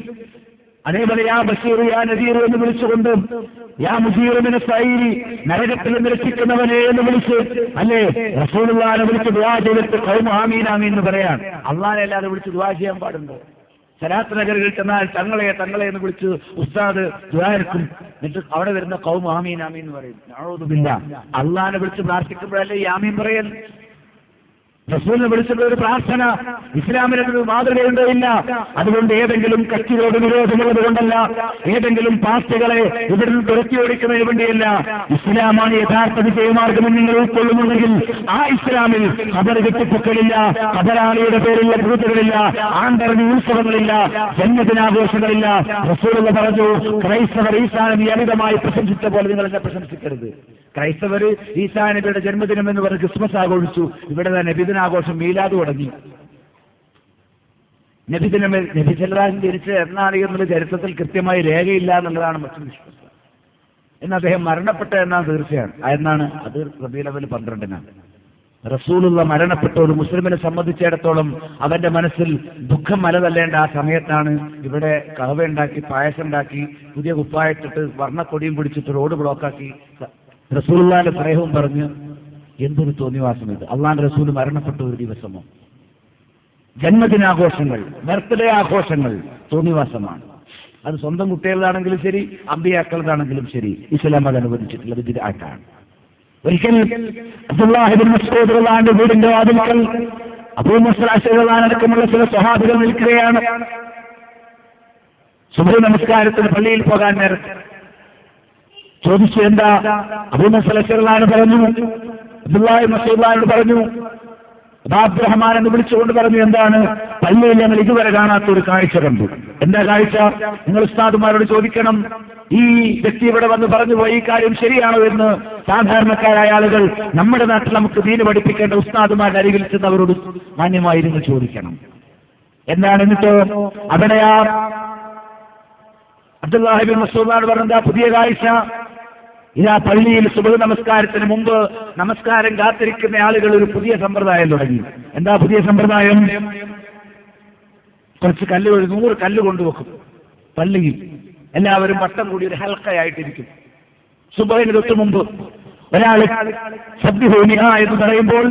അതേപോലെ യാ ബഷീർ യാ നദീർ എന്ന് വിളിച്ചുകൊണ്ട്, യാ മുജീർ മിന സഈരി നരകത്തിൽ നിന്ന് രക്ഷിക്കുന്നവനെ എന്ന് വിളിച്ച്, അല്ലേ, റസൂലുള്ളാഹിനെ വിളിച്ച് ദുആ ചെയ്തിട്ട് ഖൗമ ആമീൻ ആമീൻ എന്ന് പറയാൻ. അല്ലാഹനെ അല്ലാതെ വിളിച്ച് ദുആ ചെയ്യാൻ പാടുണ്ടോ? സലാത്ത് നഗറുകളിൽ ചെന്നാൽ തങ്ങളെ എന്ന് വിളിച്ച് ഉസ്താദ് ദുആ എടുക്കും. എന്നിട്ട് അവിടെ വരുന്ന ഖൗമ ആമീൻ ആമീൻ എന്ന് പറയും. നഊദു ബില്ലാഹ്. അല്ലാഹനെ വിളിച്ച് പ്രാർത്ഥിക്കുമ്പോഴല്ലേ ഈ ആമീൻ പറയൽ? റസൂലിനെ വിളിച്ചുള്ള ഒരു പ്രാർത്ഥന ഇസ്ലാമിനൊരു മാതൃകയുണ്ടോ? ഇല്ല. അതുകൊണ്ട് ഏതെങ്കിലും കക്ഷികളോട് വിരോധമുള്ളത് കൊണ്ടല്ല, ഏതെങ്കിലും പാർട്ടികളെ ഇവിടെ നിന്ന് തുറക്കി ഓടിക്കുന്നതിന് വേണ്ടിയല്ല. ഇസ്ലാമാണ് യഥാർത്ഥ വിജയമാർഗമെന്ന് നിങ്ങൾ ഉൾക്കൊള്ളുന്നുണ്ടെങ്കിൽ ആ ഇസ്ലാമിൽ ഖബർ കെട്ടിപ്പൊക്കലില്ല, ഖബറാളിയുടെ പേരിലുള്ള പൂജകളില്ല, ആണ്ടറിഞ്ഞ ഉത്സവങ്ങളില്ല, ജന്മദിനാഘോഷങ്ങളില്ല. റസൂലുള്ള പറഞ്ഞു, ക്രൈസ്തവർ ഈസാ നബി അമിതമായി പ്രശംസിച്ച പോലെ നിങ്ങൾ എന്നെ പ്രശംസിക്കരുത്. ക്രൈസ്തവർ ഈസാ നബിയുടെ ജന്മദിനം എന്ന് പറഞ്ഞ് ക്രിസ്മസ് ആഘോഷിച്ചു. ഇവിടെ നബിദിനാഘോഷം മീലാദ് തുടങ്ങി. നബിസല്ലല്ലാഹു ജനിച്ച എന്നാണ് എന്നുള്ള ചരിത്രത്തിൽ കൃത്യമായി രേഖയില്ല എന്നുള്ളതാണ് മറ്റൊരു വിശ്വാസം. എന്ന് അദ്ദേഹം മരണപ്പെട്ട എന്നാണ് തീർച്ചയാണ്. എന്നാണ് അത് റബീഉൽ അവ്വൽ 12-നാണ്. റസൂലുള്ള മരണപ്പെട്ട ഒരു മുസ്ലിമിനെ സംബന്ധിച്ചിടത്തോളം അവന്റെ മനസ്സിൽ ദുഃഖം മലതല്ലേണ്ട ആ സമയത്താണ് ഇവിടെ കഹവ ഉണ്ടാക്കി, പായസം ഉണ്ടാക്കി, പുതിയ കുപ്പായിട്ടിട്ട് വർണ്ണക്കൊടിയും പിടിച്ചിട്ട് റോഡ് ബ്ലോക്കാക്കി റസൂലുള്ളാഹിന്റെ സ്നേഹവും പറഞ്ഞ്, എന്തൊരു തോന്നിവാസം ഇത്! അള്ളാന്റെ റസൂൽ മരണപ്പെട്ട ഒരു ദിവസമോ? ജന്മദിനാഘോഷങ്ങൾ, ബർത്ത്ഡേ ആഘോഷങ്ങൾ തോന്നിവാസമാണ്. അത് സ്വന്തം കുട്ടികളാണെങ്കിലും ശരി, അമ്പിയാക്കളതാണെങ്കിലും ശരി, ഇസ്ലാം അത് അനുവദിച്ചിട്ടുള്ളത് ബിദ്അത്താണ്. ഒരിക്കൽ അബ്ദുല്ലാഹ് ഇബ്നു മസ്ഊദ് റളിയല്ലാഹു വീടിന്റെ വാതിൽക്കൽ അബൂ മുസ്അ അശ്അരി അടക്കമുള്ള ചില സ്വഹാബികൾ നിൽക്കുകയാണ്. സുബ്ഹ് നമസ്കാരത്തിന് പള്ളിയിൽ പോകാൻ നേരത്തെ ചോദിച്ചു, എന്താ? അബൂ മുസ്അ അശ്അരി പറഞ്ഞു, അബ്ദുല്ലാഹി ഇബ്നു മസ്ഊദ് പറഞ്ഞു, അബ്ദുറഹ്മാൻ എന്ന് വിളിച്ചുകൊണ്ട് പറഞ്ഞു, എന്താണ്? പള്ളിയിൽ ഞങ്ങൾ ഇതുവരെ കാണാത്ത ഒരു കാഴ്ച കണ്ടു. എന്താ കാഴ്ച? നിങ്ങൾ ഉസ്താദുമാരോട് ചോദിക്കണം. ഈ വ്യക്തി ഇവിടെ വന്ന് പറഞ്ഞു പോയി, ഈ കാര്യം ശരിയാണോ എന്ന് സാധാരണക്കാരായ ആളുകൾ നമ്മുടെ നാട്ടിൽ നമുക്ക് ദീന് പഠിപ്പിക്കേണ്ട ഉസ്താദുമാരുടെ അരികിൽ ചെന്ന് അവരോട് മാന്യമായിരുന്നു ചോദിക്കണം. എന്താണ്? എന്നിട്ട് അവിടെയാ അബ്ദുല്ലാഹി ഇബ്നു മസ്ഊദ് പറഞ്ഞ പുതിയ കാഴ്ച, ഇതാ പള്ളിയിൽ സുബ്ഹ് നമസ്കാരത്തിന് മുമ്പ് നമസ്കാരം കാത്തിരിക്കുന്ന ആളുകൾ ഒരു പുതിയ സമ്പ്രദായം തുടങ്ങി. എന്താ പുതിയ സമ്പ്രദായം? കുറച്ച് കല്ല്, 100 കല്ല് കൊണ്ടുവെക്കും പള്ളിയിൽ. എല്ലാവരും വട്ടം കൂടി ഒരു ഹൽക്കയായിട്ടിരിക്കും. സുബ്ഹിന് തൊട്ട് മുമ്പ് ഒരാൾ സബ്ബിഹൂനിഹ എന്ന് പറയുമ്പോൾ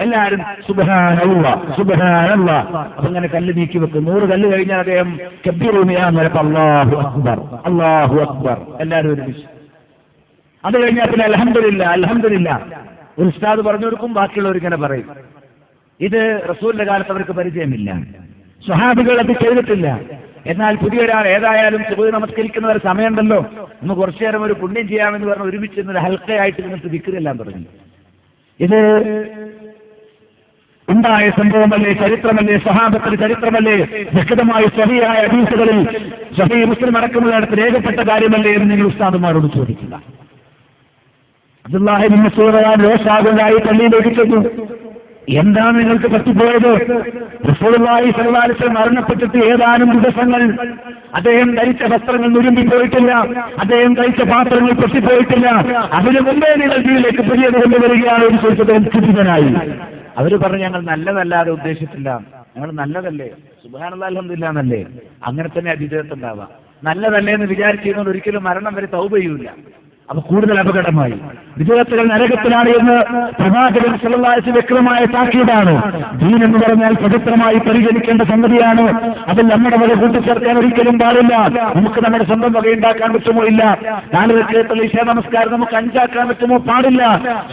എല്ലാവരും സുബ്ഹാനല്ലാഹ് സുബ്ഹാനല്ലാഹ് അങ്ങനെ കല്ല് നീക്കി വെക്കും. 100 കല്ല് കഴിഞ്ഞാൽ അദ്ദേഹം കബ്ബിറൂനിഹ എന്ന് പറയുമ്പോൾ അല്ലാഹു അക്ബർ അല്ലാഹു അക്ബർ എല്ലാവരും ഒരുമിച്ച്. അത് കഴിഞ്ഞാൽ പിന്നെ അൽഹംദുലില്ലാഹ് അൽഹംദുലില്ലാഹ് ഒരു ഉസ്താദ് പറഞ്ഞു കൊടുക്കും, ബാക്കിയുള്ളവർ ഇങ്ങനെ പറയും. ഇത് റസൂലിന്റെ കാലത്ത് അവർക്ക് പരിചയമില്ല, സ്വഹാബികൾ അത് ചെയ്തിട്ടില്ല. എന്നാൽ പുതിയ ഒരാൾ ഏതായാലും സുബ്ഹ് നമസ്കരിക്കുന്നവരെ സമയമുണ്ടല്ലോ, ഒന്ന് കുറച്ചു നേരം ഒരു പുണ്യം ചെയ്യാമെന്ന് പറഞ്ഞ് ഒരുമിച്ച് ഇന്നൊരു ഹൽക്കയായിട്ട് നിന്നിട്ട് ദിക്റെല്ലാം തുടങ്ങി. ഇത് ഉണ്ടായ സംഭവമല്ലേ, ചരിത്രമല്ലേ, സഹാബത്തിന്റെ ചരിത്രമല്ലേ, വ്യക്തമായി സ്വഹിയായ ഹദീസുകളിൽ സ്വഹീഹ് മുസ്ലിം അടക്കമുള്ളിടത്ത് രേഖപ്പെട്ട കാര്യമല്ലേ എന്ന് നിങ്ങൾ ഉസ്താദുമാരോട് ചോദിക്കുക. അബ്ദുല്ലാഹി ഇബ്നു മസ്ഊദ് രോഷാകുലായി പള്ളിയിലേക്ക് ചെന്നു. എന്താണ് നിങ്ങൾക്ക് പറ്റിപ്പോയത്? റസൂലുള്ളാഹി സ്വല്ലല്ലാഹു അലൈഹി വസല്ലം മരണപ്പെട്ടിട്ട് ഏതാനും ദിവസങ്ങൾ അദ്ദേഹം ധരിച്ച വസ്ത്രങ്ങൾ നുരുമ്പിപ്പോയിട്ടില്ല, അദ്ദേഹം കഴിച്ച പാത്രങ്ങൾ പൊട്ടിപ്പോയിട്ടില്ല. അതിനു മുമ്പേ നിങ്ങൾ ജീവിതത്തിലേക്ക് പുതിയത് കൊണ്ടുവരികയാണ് എന്ന് ചോദിച്ചത് ക്ഷുഭിതനായി. അവര് പറഞ്ഞു, ഞങ്ങൾ നല്ലതല്ലാതെ ഉദ്ദേശിച്ചില്ല, ഞങ്ങൾ നല്ലതല്ലേ, സുബ്ഹാനല്ലാഹ് അൽഹംദുലില്ലാഹ് എന്നല്ലേ. അങ്ങനെ തന്നെ വിജയത്തുണ്ടാവാം. നല്ലതല്ലേ എന്ന് വിചാരിച്ചിരുന്നത് ഒരിക്കലും മരണം വരെ തൗബ ചെയ്യൂല. അപ്പൊ കൂടുതൽ അപകടമായി. വിജയത്തുകൾ നരകത്തിലാണ് എന്ന് പ്രവാചകൻ സല്ലല്ലാഹു അലൈഹി വസല്ലം വ്യക്തമായ താക്കീതാണ്. ദീൻ എന്ന് പറഞ്ഞാൽ പവിത്രമായി പരിഗണിക്കേണ്ട സംഗതിയാണ്. അതിൽ നമ്മുടെ വക കൂട്ടിച്ചേർക്കാൻ ഒരിക്കലും പാടില്ല. നമുക്ക് നമ്മുടെ സ്വന്തം വകയുണ്ടാക്കാൻ പറ്റുമോ? ഇല്ല. 4 റക്അത്തുള്ള ഇശാ നമസ്കാരം നമുക്ക് 5 ആക്കാൻ പറ്റുമോ? പാടില്ല.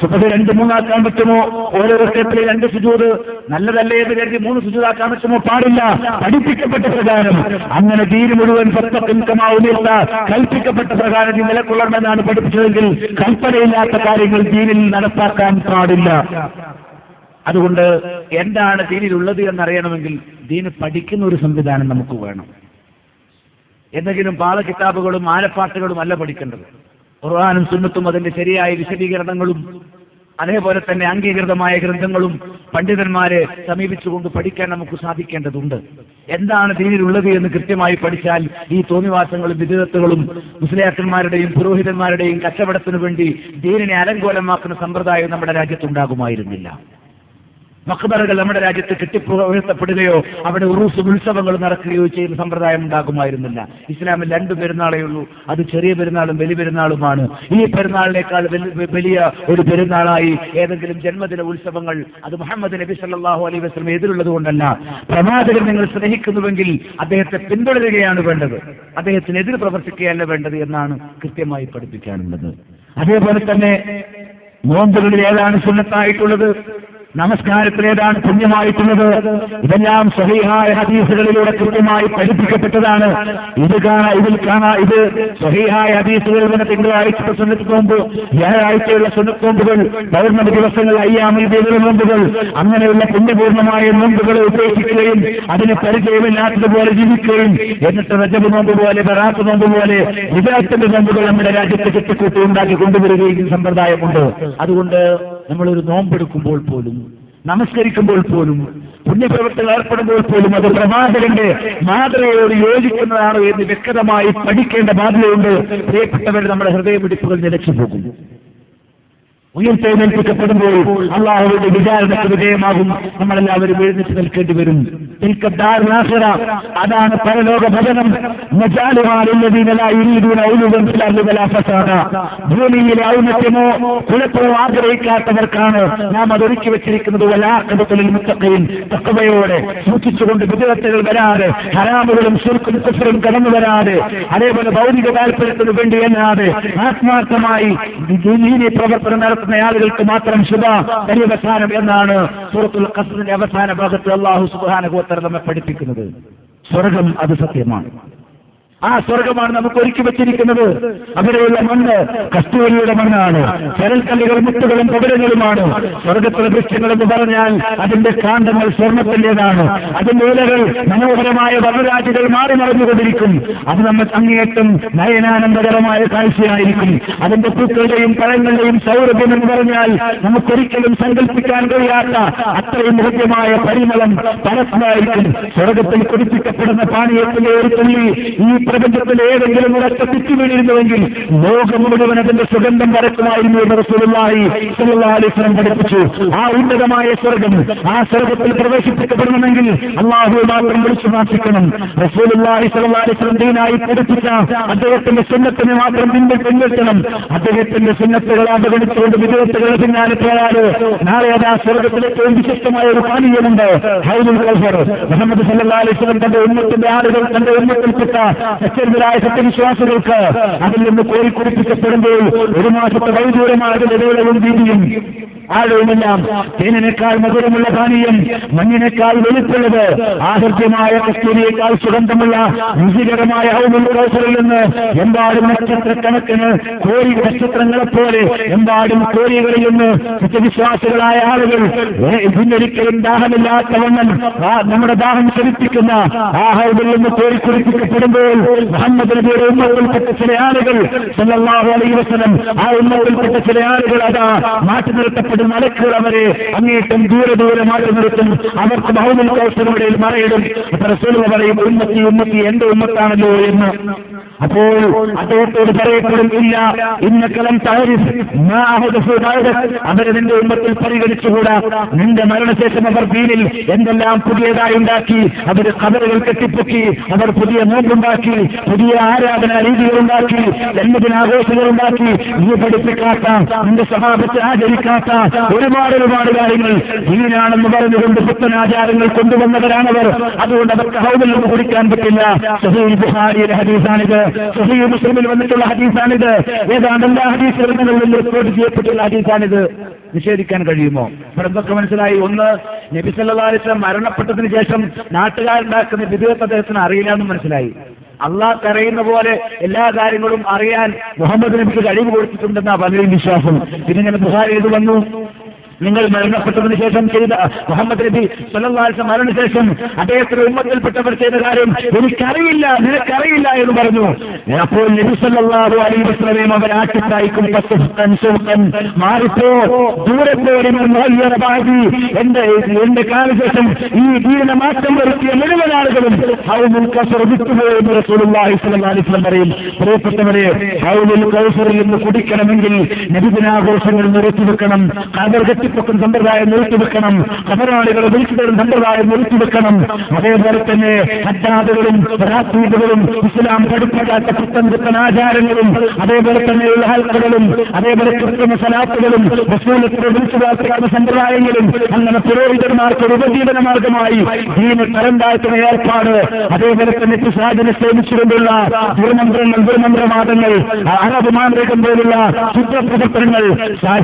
സുബ്ഹ് 2 3 ആക്കാൻ പറ്റുമോ? ഓരോ റക്അത്തിൽ 2 സുജൂദ് നല്ലതല്ലേ എന്ന് കരുതി 3 സുജൂദ് ആക്കാൻ പറ്റുമോ? പാടില്ല. പഠിപ്പിക്കപ്പെട്ട പ്രകാരം അങ്ങനെ ദീൻ മുഴുവൻ സത്യത്തിന്കമാവുന്നില്ല. കൽപ്പിക്കപ്പെട്ട പ്രകാരം ഈ നിലകൊള്ളണമെന്നാണ് പഠിപ്പിച്ചതെങ്കിൽ കൽപ്പനയില്ലാത്ത കാര്യങ്ങൾ ദീനിൽ നടപ്പാക്കാൻ പാടില്ല. അതുകൊണ്ട് എന്താണ് ദീനിലുള്ളത് എന്നറിയണമെങ്കിൽ ദീന് പഠിക്കുന്ന ഒരു സംവിധാനം നമുക്ക് വേണം. എന്തെങ്കിലും പാളകിതാബുകളും ആലപ്പാട്ടുകളും അല്ല പഠിക്കേണ്ടത്. ഖുർആനും സുന്നത്തും അതിന്റെ ശരിയായ വിശദീകരണങ്ങളും അതേപോലെ തന്നെ അംഗീകൃതമായ ഗ്രന്ഥങ്ങളും പണ്ഡിതന്മാരെ സമീപിച്ചുകൊണ്ട് പഠിക്കാൻ നമുക്ക് സാധിക്കേണ്ടതുണ്ട്. എന്താണ് ദീനിലുള്ളത് എന്ന് കൃത്യമായി പഠിച്ചാൽ ഈ തോന്നിവാസങ്ങളും വിദഗ്ധത്തുകളും മുസ്ലിയാക്കന്മാരുടെയും പുരോഹിതന്മാരുടെയും കച്ചവടത്തിനു വേണ്ടി ദീനിനെ അലങ്കോലമാക്കുന്ന സമ്പ്രദായം നമ്മുടെ രാജ്യത്തുണ്ടാകുമായിരുന്നില്ല. മഖ്ബറകൾ നമ്മുടെ രാജ്യത്ത് കെട്ടിപ്പുയർത്തപ്പെടുകയോ അവിടെ ഉറൂസും ഉത്സവങ്ങൾ നടക്കുകയോ ചെയ്യുന്ന സമ്പ്രദായം ഉണ്ടാകുമായിരുന്നില്ല. ഇസ്ലാമിൽ 2 പെരുന്നാളേ ഉള്ളൂ. അത് ചെറിയ പെരുന്നാളും വലിയ പെരുന്നാളുമാണ്. ഈ പെരുന്നാളിനേക്കാൾ വലിയ ഒരു പെരുന്നാളായി ഏതെങ്കിലും ജന്മദിന ഉത്സവങ്ങൾ അത് മുഹമ്മദ് നബി സല്ലല്ലാഹു അലൈഹി വസല്ലം എതിരുള്ളത് കൊണ്ടല്ല. പ്രവാചകൻ നിങ്ങൾ സ്നേഹിക്കുന്നുവെങ്കിൽ അദ്ദേഹത്തെ പിന്തുടരുകയാണ് വേണ്ടത്, അദ്ദേഹത്തിനെതിരെ പ്രവർത്തിക്കുകയല്ല വേണ്ടത് എന്നാണ് കൃത്യമായി പഠിപ്പിക്കാനുള്ളത്. അതേപോലെ തന്നെ നോമ്പുകളിൽ ഏതാണ് സുന്നത്തായിട്ടുള്ളത്, നമസ്കാരത്തിൽ ഏതാണ് പുണ്യമായിട്ടുള്ളത്, ഇതെല്ലാം സ്വഹീഹായ ഹദീസുകളിലൂടെ കൃത്യമായി പഠിപ്പിക്കപ്പെട്ടതാണ്. ഇത് സ്വഹീഹായ ഹദീസുകളിൽ നിന്ന് തിങ്കളാഴ്ച സുന്നത്ത് നോമ്പ്, വ്യാഴാഴ്ചയുള്ള സുന്നത്ത് നോമ്പുകൾ, പൗർണമി ദിവസങ്ങൾ, അയ്യാമുൽ ബീദിലെ നോമ്പുകൾ, അങ്ങനെയുള്ള പുണ്യപൂർണ്ണമായ നോമ്പുകളെ ഉപേക്ഷിക്കുകയും അതിന് പരിചയമില്ലാത്തതുപോലെ ജീവിക്കുകയും എന്നിട്ട് റജബ് നോമ്പ് പോലെ, ബറാത്ത് നോമ്പ് പോലെ വിദഗ്ധത്തിന്റെ നോമ്പുകൾ നമ്മുടെ രാജ്യത്തെ കെട്ടിക്കൂട്ടി ഉണ്ടാക്കി കൊണ്ടുവരികയും സമ്പ്രദായമുണ്ട്. അതുകൊണ്ട് നമ്മളൊരു നോമ്പെടുക്കുമ്പോൾ പോലും, നമസ്കരിക്കുമ്പോൾ പോലും, പുണ്യപ്രവൃത്തികൾ ഏർപ്പെടുമ്പോൾ പോലും അത് പ്രവാചകന്റെ മാതൃകയോട് യോജിക്കുന്നതാണ് എന്ന് വ്യക്തമായി പഠിക്കേണ്ട ബാധ്യതയുണ്ട്. പ്രിയപ്പെട്ടവർ, നമ്മുടെ ഹൃദയമിടിപ്പുകൾ നിലച്ചു പോകും. ഉയർത്തെഴുന്നേൽപ്പിക്കപ്പെടുമ്പോൾ അള്ളാഹുവിന്റെ വിചാരണയ്ക്ക് വിധേയമാകും. നമ്മളെല്ലാവരും എഴുന്നേറ്റ് നിൽക്കേണ്ടി വരും. അതാണ് പരലോക ഭജനം. ഭൂമിയിലെ ഔന്നത്യമോ കുഴപ്പമോ ആഗ്രഹിക്കാത്തവർക്കാണ് നാം അതൊരുക്കി വെച്ചിരിക്കുന്നത്. വലാഖിബത്തുൽ മുത്തഖീൻ, തഖ്വയോടെ സൂക്ഷിച്ചുകൊണ്ട് വിദഗ്ധതകൾ വരാതെ, ഹറാമുകളും ശിർക്കും കുഫ്റും കടന്നു വരാതെ, അതേപോലെ ഭൗതിക താല്പര്യത്തിന് വേണ്ടിയല്ലാതെ ആത്മാർത്ഥമായി ദീനീ പ്രവർത്തനം നടത്തുന്ന ആളുകൾക്ക് മാത്രം ശുഭ പര്യവസാനം എന്നാണ് സൂറത്തുൽ ഖസ്റിന്റെ അവസാന ഭാഗത്ത് അല്ലാഹു സുബ്ഹാനഹു വ തആല നമ്മെ പഠിപ്പിക്കുന്നത്. സ്വർഗം അത് സത്യമാണ്. ആ സ്വർഗമാണ് നമുക്ക് ഒരുക്കി വെച്ചിരിക്കുന്നത്. അവിടെയുള്ള മണ്ണ് കസ്തൂരിയുടെ മണ്ണാണ്. ചരൽക്കല്ലുകൾ മുത്തുകളും പവിഴങ്ങളുമാണ്. സ്വർഗത്തിലെ വൃക്ഷങ്ങളെന്ന് പറഞ്ഞാൽ അതിന്റെ കാണ്ഡങ്ങൾ സ്വർണത്തിൻ്റെതാണ്. അതിന്റെ ഇലകൾ മനോഹരമായ വനരാജികൾ മാറി മറഞ്ഞുകൊണ്ടിരിക്കും. അത് നമ്മൾ അങ്ങേയറ്റം നയനാനന്ദകരമായ കാഴ്ചയായിരിക്കും. അതിന്റെ പൂക്കളുടെയും പഴങ്ങളുടെയും സൗരഭ്യം എന്ന് പറഞ്ഞാൽ നമുക്കൊരിക്കലും സങ്കല്പിക്കാൻ കഴിയാത്ത അത്രയും ഹൃദ്യമായ പരിമളം പരസ്യമായിരിക്കും. സ്വർഗത്തിൽ കുടിപ്പിക്കപ്പെടുന്ന പാനീയത്തിന്റെ ഒരു തുള്ളി ഈ പ്രപഞ്ചത്തിൽ ഏതെങ്കിലും ഉറച്ച തിച്ചു വീണിരുന്നുവെങ്കിൽ ലോകം മുഴുവൻ അതിന്റെ സുഗന്ധം പരക്കുമായിരുന്നു എന്ന് റസൂലുള്ളാഹി സ്വല്ലല്ലാഹു അലൈഹി വസല്ലം പഠിപ്പിച്ചു. ആ ഉന്നതമായ സ്വർഗം, ആ സ്വർഗത്തിൽ പ്രവേശിപ്പിക്കപ്പെടണമെങ്കിൽ അല്ലാഹുവെ മാത്രം വിളിച്ചു പ്രാർത്ഥിക്കണം. റസൂലുള്ളാഹി സ്വല്ലല്ലാഹു അലൈഹി വസല്ലം ദീനായി പഠിപ്പിച്ച അദ്ദേഹത്തിന്റെ സുന്നത്തിനെ മാത്രം പിൻവലിക്കണം. അദ്ദേഹത്തിന്റെ സുന്നത്തുകൾ അവഗണിച്ചുകൊണ്ട് വിദഗ്ധകളുടെ പിന്നാലെ പോയാല് നാളെ അത് ആ സ്വർഗത്തിൽ ഏറ്റവും വിശിഷ്ടമായ ഒരു പാനീയമുണ്ട്, ഹൗദുൽ കൗസർ. മുഹമ്മദ് സ്വല്ലല്ലാഹു അലൈഹി വസല്ലം തന്റെ ഉമ്മത്തിന്റെ ആളുകൾ, തന്റെ ഉമ്മത്തിൽപ്പെട്ട സത്യന്മാരായ സത്യവിശ്വാസികൾക്ക് അതിൽ നിന്ന് കോരിക്കുറിപ്പിക്കപ്പെടുമ്പോൾ 1 മാസത്തെ വൈദൂരമായ ഇടവേളയും വീതിയും ആഴവുമെല്ലാം തേനിനേക്കാൾ മധുരമുള്ള പാനീയം, മഞ്ഞിനേക്കാൾ വെളുപ്പുള്ളത്, ആഹൃദ്യമായ കസ്തൂരിയേക്കാൾ സുഗന്ധമുള്ള രുചികരമായ ഹൗദുൽ കൗസറിൽ നിന്ന് എമ്പാടും നക്ഷത്രക്കണക്കിന് കോരി നക്ഷത്രങ്ങളെപ്പോലെ എമ്പാടും കോരികളിൽ നിന്ന് സത്യവിശ്വാസികളായ ആളുകൾ ഇതിനൊരിക്കലും ദാഹമില്ലാത്തവണ്ണം നമ്മുടെ ദാഹം ശമിപ്പിക്കുന്ന ആ ഹൗദിൽ നിന്ന് കോരിക്കുറിപ്പിക്കപ്പെടുമ്പോൾ മുഹമ്മദ് നബിയുടെ ഉമ്മത്തിൽപ്പെട്ട ചില ആളുകൾ സല്ലല്ലാഹു അലൈഹി വസല്ലം ആ ഉമ്മത്തിൽപ്പെട്ട ചില ആളുകൾ അതാ മാറ്റി നിർത്തപ്പെടുന്ന മലക്കുകൾ അവരെ അങ്ങേറ്റം ദൂരെ മാറ്റി നിർത്തും. അവർക്ക് ഹൗദുൽ കൗസറിന്റെ മറയിടും. റസൂലുള്ളാഹി പറയും, ഉമ്മത്തി എന്റെ ഉമ്മത്താണല്ലോ എന്ന്. അപ്പോൾ അദ്ദേഹത്തോട് പറയപ്പെടും, ഇല്ല ഇന്നക്കലം അവരെ നിന്റെ ഉമ്മത്തിൽ പരിഗണിച്ചുകൂടാ. നിന്റെ മരണശേഷം അവർ ദീനിൽ എന്തെല്ലാം പുതിയതായി ഉണ്ടാക്കി, അവർ ഖബറുകൾ കെട്ടിപ്പൊക്കി, അവർ പുതിയ നോമ്പുണ്ടാക്കി, പുതിയ ആരാധനാ രീതികളുണ്ടാക്കി, ജന്മദിനാഘോഷങ്ങളുണ്ടാക്കി, നീ പഠിപ്പിക്കാത്ത, നിന്റെ സ്വഭാവത്തെ ആചരിക്കാത്ത ഒരുപാട് കാര്യങ്ങൾ ദീനാണെന്ന് പറഞ്ഞുകൊണ്ട് പുത്തനാചാരങ്ങൾ കൊണ്ടുവന്നവരാണവർ. അതുകൊണ്ട് അവർക്ക് ഹൗദിൽ നിന്ന് കുടിക്കാൻ പറ്റില്ല. സഹീഹ് ബുഖാരിയിലെ ഹദീസാണിത്, സഹീഹ് മുസ്ലിമിൽ വന്നിട്ടുള്ള ഹദീസാണിത്, ഏതാണ്ട് എല്ലാ ഹദീസുകളിലും റിപ്പോർട്ട് ചെയ്യപ്പെട്ടുള്ള ഹദീസാണിത്. നിഷേധിക്കാൻ കഴിയുമോ? ഇവിടെ എന്തൊക്കെ മനസ്സിലായി? ഒന്ന്, നബി സല്ലല്ലാഹു അലൈഹി വസല്ലം മരണപ്പെട്ടതിന് ശേഷം നാട്ടുകാരുണ്ടാക്കുന്ന വിധേയത്വം അദ്ദേഹത്തിന് അറിയില്ല എന്ന് മനസ്സിലായി. അള്ളാഹ് അറിയുന്ന പോലെ എല്ലാ കാര്യങ്ങളും അറിയാൻ മുഹമ്മദ് നബിക്ക് കഴിവ് കൊടുത്തിട്ടുണ്ടെന്നാ പലരും വിശ്വാസം. പിന്നെ ഇങ്ങനെ ബുഖാരി ഇത് വന്നു, നിങ്ങൾ മരണപ്പെട്ടതിന് ശേഷം ചെയ്ത മുഹമ്മദ് നബി സല്ലല്ലാഹു അലൈഹി വസല്ലം മരണശേഷം അദ്ദേഹത്തിന്റെ ഉമ്മത്തിൽപ്പെട്ടവർ ചെയ്ത കാര്യം എനിക്കറിയില്ല, നിനക്കറിയില്ല എന്ന് പറഞ്ഞു. അപ്പോൾ നബി സല്ലല്ലാഹു അലൈഹി വസല്ലം അവർ ആട്ടിത്തായിക്കും, മാറിപ്പോ ദൂരത്തോടി എന്റെ കാലശേഷം ഈ ദീന മാറ്റം വരുത്തിയ മുഴുവൻ ആളുകളും ഹൗദുൽ കൗസർ വിട്ടുപോയെന്ന് റസൂലുള്ളാഹി സ്വല്ലല്ലാഹു അലൈഹി വസല്ലം പറയും. പ്രിയപ്പെട്ടവരെ, ഹൗദുൽ കൗസറിൽ നിന്ന് കുടിക്കണമെങ്കിൽ നബിദിനാഘോഷങ്ങൾ നിർത്തിവെക്കണം, ഖബർ കെട്ടിപ്പൊക്കും സമ്പ്രദായം നിർത്തിവെക്കണം, ഖബറാളികളെ വിളിച്ചുതരും സമ്പ്രദായം നിർത്തിവെക്കണം. അതേപോലെ തന്നെ ഹജ്ജാദുകളും റാത്തീബുകളും ഇസ്ലാം പഠിപ്പിക്കാത്ത പുത്തൻ ആചാരങ്ങളും അതേപോലെ തന്നെയുള്ള ഹൽക്കകളും അതേപോലെ കൃത്രിമ സലാത്തുകളും റസൂലിനെ വിളിച്ചു പ്രാർത്ഥിക്കുന്ന സമ്പ്രദായങ്ങളും അങ്ങനെ പുരോഹിതന്മാർക്ക് ഉപജീവന മാർഗമായി ദീന് തരംതാഴ്ത്തുന്ന ഏർപ്പാട്, അതേപോലെ തന്നെ പിശാചിനെ സേവിച്ചുകൊണ്ടുള്ള ദുർമന്ത്രവാദങ്ങൾ, അറബ് മാന്ത്രികം പോലുള്ള ശുദ്രപ്രവർത്തനങ്ങൾ,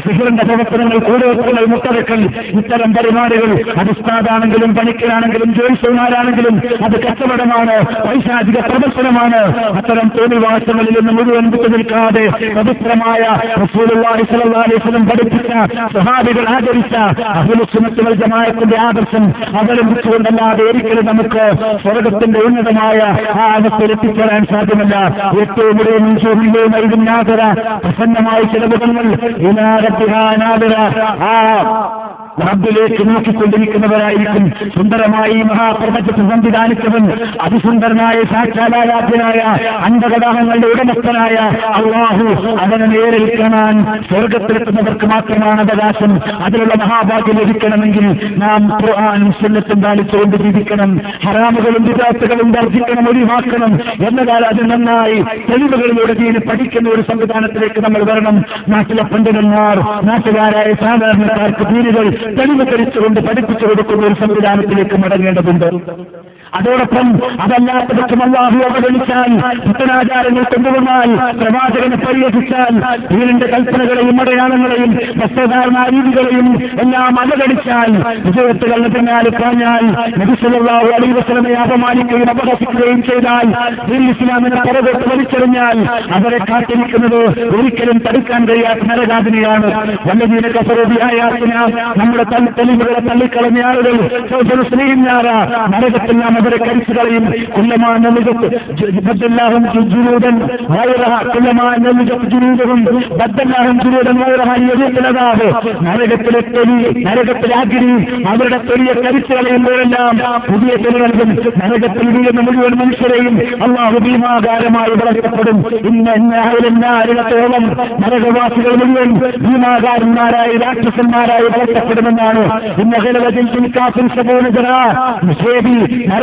സിഹിറിന്റെ പ്രവർത്തനങ്ങൾ, കൂടുതൽ മുട്ടവെക്കൽ, ഇത്തരം പരിപാടികൾ അത് ഉസ്താദാണെങ്കിലും പണിക്കരാണെങ്കിലും ജോലിസന്മാരാണെങ്കിലും അത് കച്ചവടമാണ്, പൈശാചിക പ്രദർശനമാണ്. അത്തരം തോന്നിവാസങ്ങളിൽ നിന്ന് മുഴുവൻ വിട്ടു നിൽക്കാതെ പവിത്രമായ റസൂലുള്ളാഹി സ്വല്ലല്ലാഹു അലൈഹി വസല്ലം പഠിപ്പിച്ച സ്വഹാബികൾ ആചരിച്ച അഹ്ലുസ് സുന്നത്ത് വൽ ജമാഅത്തിന്റെ ആദർശം അവലംബിച്ചുകൊണ്ടല്ലാതെ ഒരിക്കലും നമുക്ക് സ്വർഗത്തിന്റെ ഉന്നതമായ ആ അവസ്ഥയിൽ എത്തിച്ചേരാൻ സാധ്യമല്ല. ഏറ്റവും പ്രസന്നമായ ചില മുഖങ്ങൾ റബ്ബിലേക്ക് നോക്കിക്കൊണ്ടിരിക്കുന്നവരായിരിക്കും. സുന്ദരമായി മഹാപ്രപഞ്ചത്തെ സംവിധാനിച്ചവൻ, അതിസുന്ദരനായ സാക്ഷാലാരാധ്യനായ അന്ധകടാഹങ്ങളുടെ ഉടമസ്ഥനായ അല്ലാഹു അവനെ നേരിൽ കാണാൻ സ്വർഗത്തിലെത്തുന്നവർക്ക് മാത്രമാണ് അവകാശം. അതിലുള്ള മഹാഭാഗ്യം ലഭിക്കണമെങ്കിൽ നാം ഖുർആനും സുന്നത്തും പാലിച്ചുകൊണ്ട് ജീവിക്കണം. ഹറാമുകളും വിദാത്തുകളും വർജിക്കണം, ഒഴിവാക്കണം. എന്നാൽ അത് നന്നായി തെളിവുകളിലൂടെ ദീന് പഠിക്കുന്ന ഒരു സംവിധാനത്തിലേക്ക് നമ്മൾ വരണം. നാട്ടിലെ പണ്ഡിതന്മാർ നാട്ടുകാരായ സാധാരണക്കാർക്ക് ദീനുകൾ തെളിവുകരിച്ചുകൊണ്ട് പഠിപ്പിച്ചു കൊടുക്കുന്ന ഒരു സംവിധാനത്തിലേക്ക് മടങ്ങേണ്ടതുണ്ട്. അതോടൊപ്പം അതല്ലാത്ത പക്ഷം അല്ലാഹു അവഗണിച്ചാൽ, പുത്തനാചാരങ്ങൾ കൊണ്ടുവന്നാൽ, പ്രവാചകനെ പരിഹസിച്ചാൽ, ദീനിന്റെ കൽപ്പനകളെയും അടയാളങ്ങളെയും വസ്ത്രധാരണ രീതികളെയും എല്ലാം അവഗണിച്ചാൽ, വിജയത്തുകളുടെ പിന്നാലെ പറഞ്ഞാൽ, നബി സല്ലല്ലാഹു അലൈഹി വസല്ലമയെ അപമാനിക്കുകയും അപഹസിക്കുകയും ചെയ്താൽ, ദീൻ ഇസ്ലാമിനെ പുറകോട്ട് വലിച്ചെറിഞ്ഞാൽ അവരെ കാത്തിരിക്കുന്നത് ഒരിക്കലും തടുക്കാൻ കഴിയാത്ത നരകാതിനെയാണ്. വല്ലദീന കഫറൂ ബിആയാതിന, നമ്മുടെ തെളിവുകളെ തള്ളിക്കളഞ്ഞ ആളുകൾ നരകത്തിൽ നാം അവരെ കരിച്ചു കളയും. നരകത്തിലെ അഗ്നി അവരുടെ തൊലിയെ കരിച്ചു കളയുമ്പോഴെല്ലാം പുതിയ തൊലി നൽകും. നരകത്തിൽ വീഴുന്ന മുഴുവൻ മനുഷ്യരെയും അല്ലാഹു ഭീമാകാരമായി വളർത്തപ്പെടും. ഇന്നത്തോളം നരകവാസികൾ മുഴുവൻ ഭീമാകാരന്മാരായി രാക്ഷസന്മാരായി വളർത്തപ്പെടുമെന്നാണ്.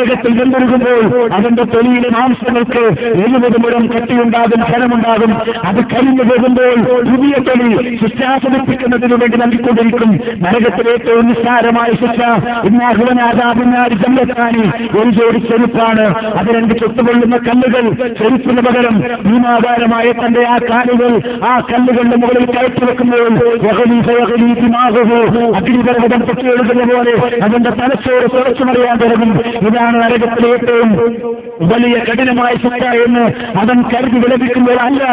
നരകത്തിൽ വെന്തൊരുകുമ്പോൾ അതിന്റെ തൊലിയിലെ മാംസങ്ങൾക്ക് 70 മുഴം കട്ടിയുണ്ടാകും, ഫലമുണ്ടാകും. അത് കരിഞ്ഞു പോകുമ്പോൾ പുതിയ തൊലി ശിക്ഷാസമിപ്പിക്കുന്നതിനു വേണ്ടി നൽകിക്കൊണ്ടിരിക്കും. നരകത്തിലെ ഏറ്റവും നിസ്സാരമായ ശിക്ഷ ഇന്നാഹുവനാദാബിനാരി ജംലത്താനി, ഒരു ജോഡി ചെരുപ്പാണ്. അത് 2 ചുട്ടുകൊള്ളുന്ന കല്ലുകൾ, ചെരുപ്പിന് പകരം ഭീമാകാരമായ തന്റെ ആ കാലുകൾ ആ കല്ലുകളുടെ മുകളിൽ കയറ്റി വെക്കുമ്പോൾ അഗ്നിപർവ്വതം പൊട്ടിയെടുക്കുന്ന പോലെ അതിന്റെ തലച്ചോറ് തുറച്ചുമറിയാൻ തുടങ്ങും. ഇതാണ് നരകത്തിലെ ഏറ്റവും വലിയ കഠിനമായ ശിക്ഷ എന്ന് അവൻ കരുതി വിലപിക്കുമ്പോൾ അല്ല,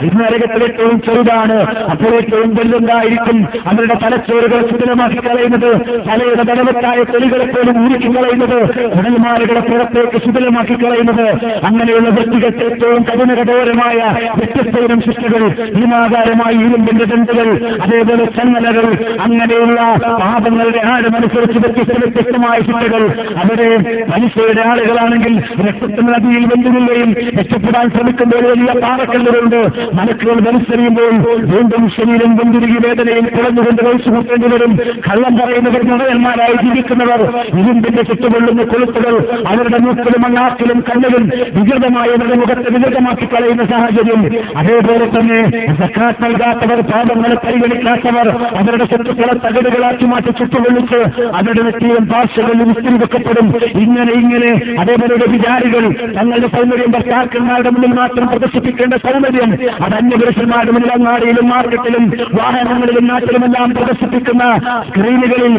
ഇത് നരകത്തിലെ ഏറ്റവും ചെറുതാണ്. അപ്പോൾ ഏറ്റവും വലുതായിരിക്കും അവരുടെ തലച്ചോറുകൾ ശിഥിലമാക്കി കളയുന്നത്, തലയുടെ ബലവത്തായ തൊലികളെ പോലും ഉരുക്കി കളയുന്നത്, ഉടൽമാലകളെ പുറത്തേക്ക് ശിഥിലമാക്കി കളയുന്നത്. അങ്ങനെയുള്ള വ്യക്തികൾക്ക് ഏറ്റവും കഠിനകഠോരമായ വ്യത്യസ്തതരം ശിക്ഷകൾ, ഭീമാകാരമായ ഇരുമ്പിന്റെ ദണ്ടുകൾ, അതേപോലെ ചങ്ങലകൾ, അങ്ങനെയുള്ള പാപങ്ങളുടെ ആഴമനുസരിച്ച് വ്യത്യസ്തമായ ശിക്ഷകൾ. അവിടെ മനുഷ്യരുടെ ആളുകളാണെങ്കിൽ രക്തത്തിന് നദിയിൽ വെല്ലുവിളിയും രക്ഷപ്പെടാൻ ശ്രമിക്കുമ്പോൾ വലിയ പാറക്കല്ലുകളുണ്ട്. മലക്കുകൾ വലിച്ചെറിയുമ്പോൾ വീണ്ടും ശരീരം വെന്തുരുകി വേദനയിൽ കുളഞ്ഞുകൊണ്ട് കഴിച്ചു കൂട്ടേണ്ടി വരും. കള്ളം പറയുന്നവർ നുണയന്മാരായി ജീവിക്കുന്നവർ, ഇരുമ്പിന്റെ ചുറ്റുകൊള്ളുന്ന കൊളുത്തുകൾ അവരുടെ മൂക്കിലും അണ്ണാക്കിലും കണ്ണുകളും വികൃതമായവരുടെ മുഖത്തെ വികൃതമാക്കി കളയുന്ന സാഹചര്യം. അതേപോലെ തന്നെ സക്കാത്ത് നൽകാത്തവർ, പാപങ്ങളെ പരിഗണിക്കാത്തവർ അവരുടെ ശത്രുക്കളെ തകടുകളാക്കി മാറ്റി ചുറ്റുകൊള്ളിച്ച് അവരുടെ നെറ്റിയും പാർശ്വകളിൽ വിസ്തരി വെക്കപ്പെടും. ഇങ്ങനെ അതേപോലെ വിചാരികൾ തങ്ങളുടെ സൗന്ദര്യം ഭർത്താക്കന്മാരുടെ മുന്നിൽ മാത്രം പ്രദർശിപ്പിക്കേണ്ട സൗന്ദര്യം അത് അന്യപുരുഷന്മാരുടെ മുന്നിൽ അങ്ങാടിയിലും മാർക്കറ്റിലും വാഹനങ്ങളിലും നാട്ടിലുമെല്ലാം പ്രദർശിപ്പിക്കുന്ന സ്ക്രീനുകളിൽ,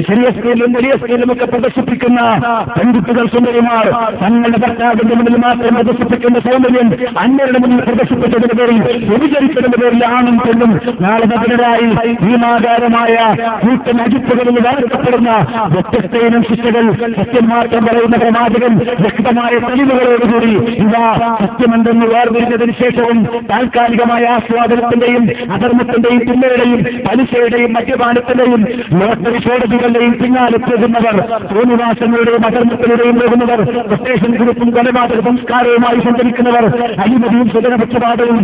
ചെറിയ സ്ക്രീനിലും വലിയ സ്ക്രീനിലും ഒക്കെ പ്രദർശിപ്പിക്കുന്ന പെൺകുട്ടികൾ സുന്ദരിമാർ തങ്ങളുടെ ഭർത്താവിന്റെ മുന്നിൽ മാത്രം പ്രദർശിപ്പിക്കേണ്ട സൗന്ദര്യം അന്യരുടെ മുന്നിൽ പ്രദർശിപ്പിച്ചതിന്റെ പേരിൽ വ്യഭിചരിച്ചതിന്റെ പേരിൽ ആണും പെണ്ണും നാളെ ഭദ്രരായി ഭീമാകാരമായ കൂട്ടം അജിത്തുകളിൽ വാഴ്ത്തപ്പെടുന്ന വ്യത്യസ്തയിനം ശിക്ഷകൾ. സത്യം മാത്രം പറയുന്ന പ്രവാചകൻ വ്യക്തമായ തെളിവുകളോടുകൂടി ഇവ സത്യമെന്തെന്ന് വേർതിരിഞ്ഞതിനു ശേഷവും താൽക്കാലികമായ ആസ്വാദനത്തിന്റെയും അധർമ്മത്തിന്റെയും പിന്നയുടെയും പലിശയുടെയും മദ്യപാനത്തിന്റെയും ലോട്ടറി കോടതികളുടെയും പിന്നാലെ പോകുന്നവർ, തോന്നിവാസങ്ങളുടെയും അധർമ്മത്തിലൂടെയും പോകുന്നവർ, പ്രൊട്ടേഷൻ ഗ്രൂപ്പും കൊലപാതക സംസ്കാരവുമായി സഞ്ചരിക്കുന്നവർ, അഴിമതിയും സ്വജനപക്ഷപാതവും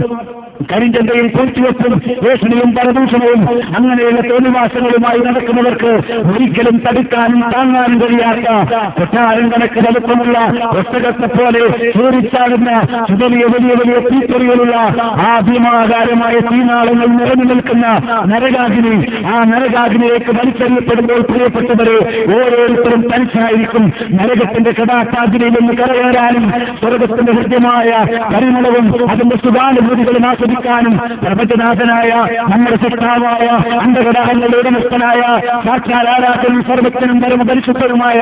കരിഞ്ചന്തയും പൂഴ്ത്തിവെപ്പും ഭീഷണിയും പരദൂഷണവും അങ്ങനെയുള്ള തോന്നിവാസങ്ങളുമായി നടക്കുന്നവർക്ക് ഒരിക്കലും തടുക്കാനും താങ്ങാനും കഴിയാത്ത കൊട്ടാരം കണക്ക് വലുപ്പമുള്ള ഒട്ടകത്തെ പോലെ ചൂരിച്ചാടുന്ന വലിയ വലിയ വലിയ തീപ്പൊറികളുള്ള ആ ഭീമാകാരമായ തീനാളങ്ങൾ നിറഞ്ഞു നിൽക്കുന്ന നരകാഗ്നി, ആ നരകാഗ്നിയിലേക്ക് വലിച്ചെറിയപ്പെടുമ്പോൾ പ്രിയപ്പെട്ടവരെ ഓരോരുത്തരും തനിച്ചായിരിക്കും. നരകത്തിന്റെ കടാട്ടാഗ്നിയിൽ നിന്ന് കരകയറാനും സ്വർഗത്തിന്റെ ഹൃദ്യമായ പരിമളവും അതിന്റെ സുഖാനുഭൂതികളും ആസ്വദിക്കാനും പ്രപഞ്ചനാഥനായ നമ്മുടെ സൃഷ്ടാവായ അന്ധകടാഹങ്ങളുടെ ഉടമസ്ഥനായ സാക്ഷാൽ ആരാധനും സർവജ്ഞനും പരമപരിശുദ്ധനുമായ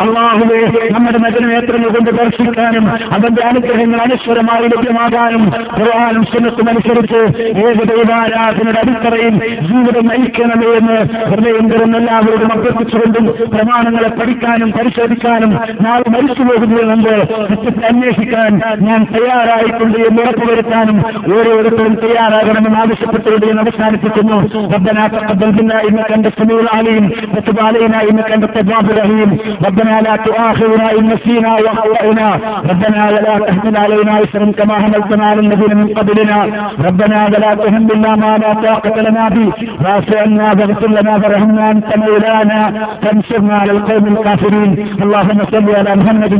അല്ലാഹുവേ നമ്മുടെ നഗരനേത്രങ്ങൾ കൊണ്ട് ദർശിക്കാനും അവന്റെ അനുഗ്രഹങ്ങൾ അനശ്വരമായി ലഭ്യമാകാനും ഖുർആനും സുന്നത്തും അനുസരിച്ച് ഏകദൈവാരാധനയുടെ അടിത്തറയിൽ ജീവിതം നയിക്കണമേ എന്ന് ഹൃദയം തുറന്ന് എല്ലാവരോടും അഭ്യർത്ഥിച്ചുകൊണ്ടും പ്രമാണങ്ങളെ പഠിക്കാനും പരിശോധിക്കാനും നാളെ മരിച്ചു പോകുന്നതിന് മുമ്പ് സത്യത്തെ അന്വേഷിക്കാൻ ഞാൻ തയ്യാറായിട്ടുണ്ട് എന്ന് ഉറപ്പുവരുത്താനും ഓരോരുത്തരും തയ്യാറാകണമെന്ന് ആവശ്യപ്പെട്ടുകൊണ്ട് ഞാൻ അവസാനിപ്പിക്കുന്നു. ربنا تقبل منا انك انت السميع العليم وتب علينا انك انت التواب الرحيم ربنا لا تؤاخذنا ان نسينا واخطانا ربنا ولا تحمل علينا إصرا كما حملتنا على الذين من قبلنا ربنا ولا تحملنا ما لا طاقة لنا به واعف عنا واغفر لنا وارحمنا انت مولانا فانصرنا على القوم الكافرين اللهم صل على محمد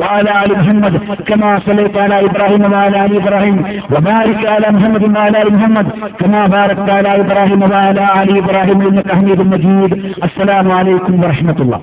وعلى آل محمد كما صليت على إبراهيم وعلى آل إبراهيم وبارك على محمد وعلى آل محمد كما باركت على إبراهيم وعلى آل إبراهيم إنك حميد مجيد السلام عليكم ورحمة الله.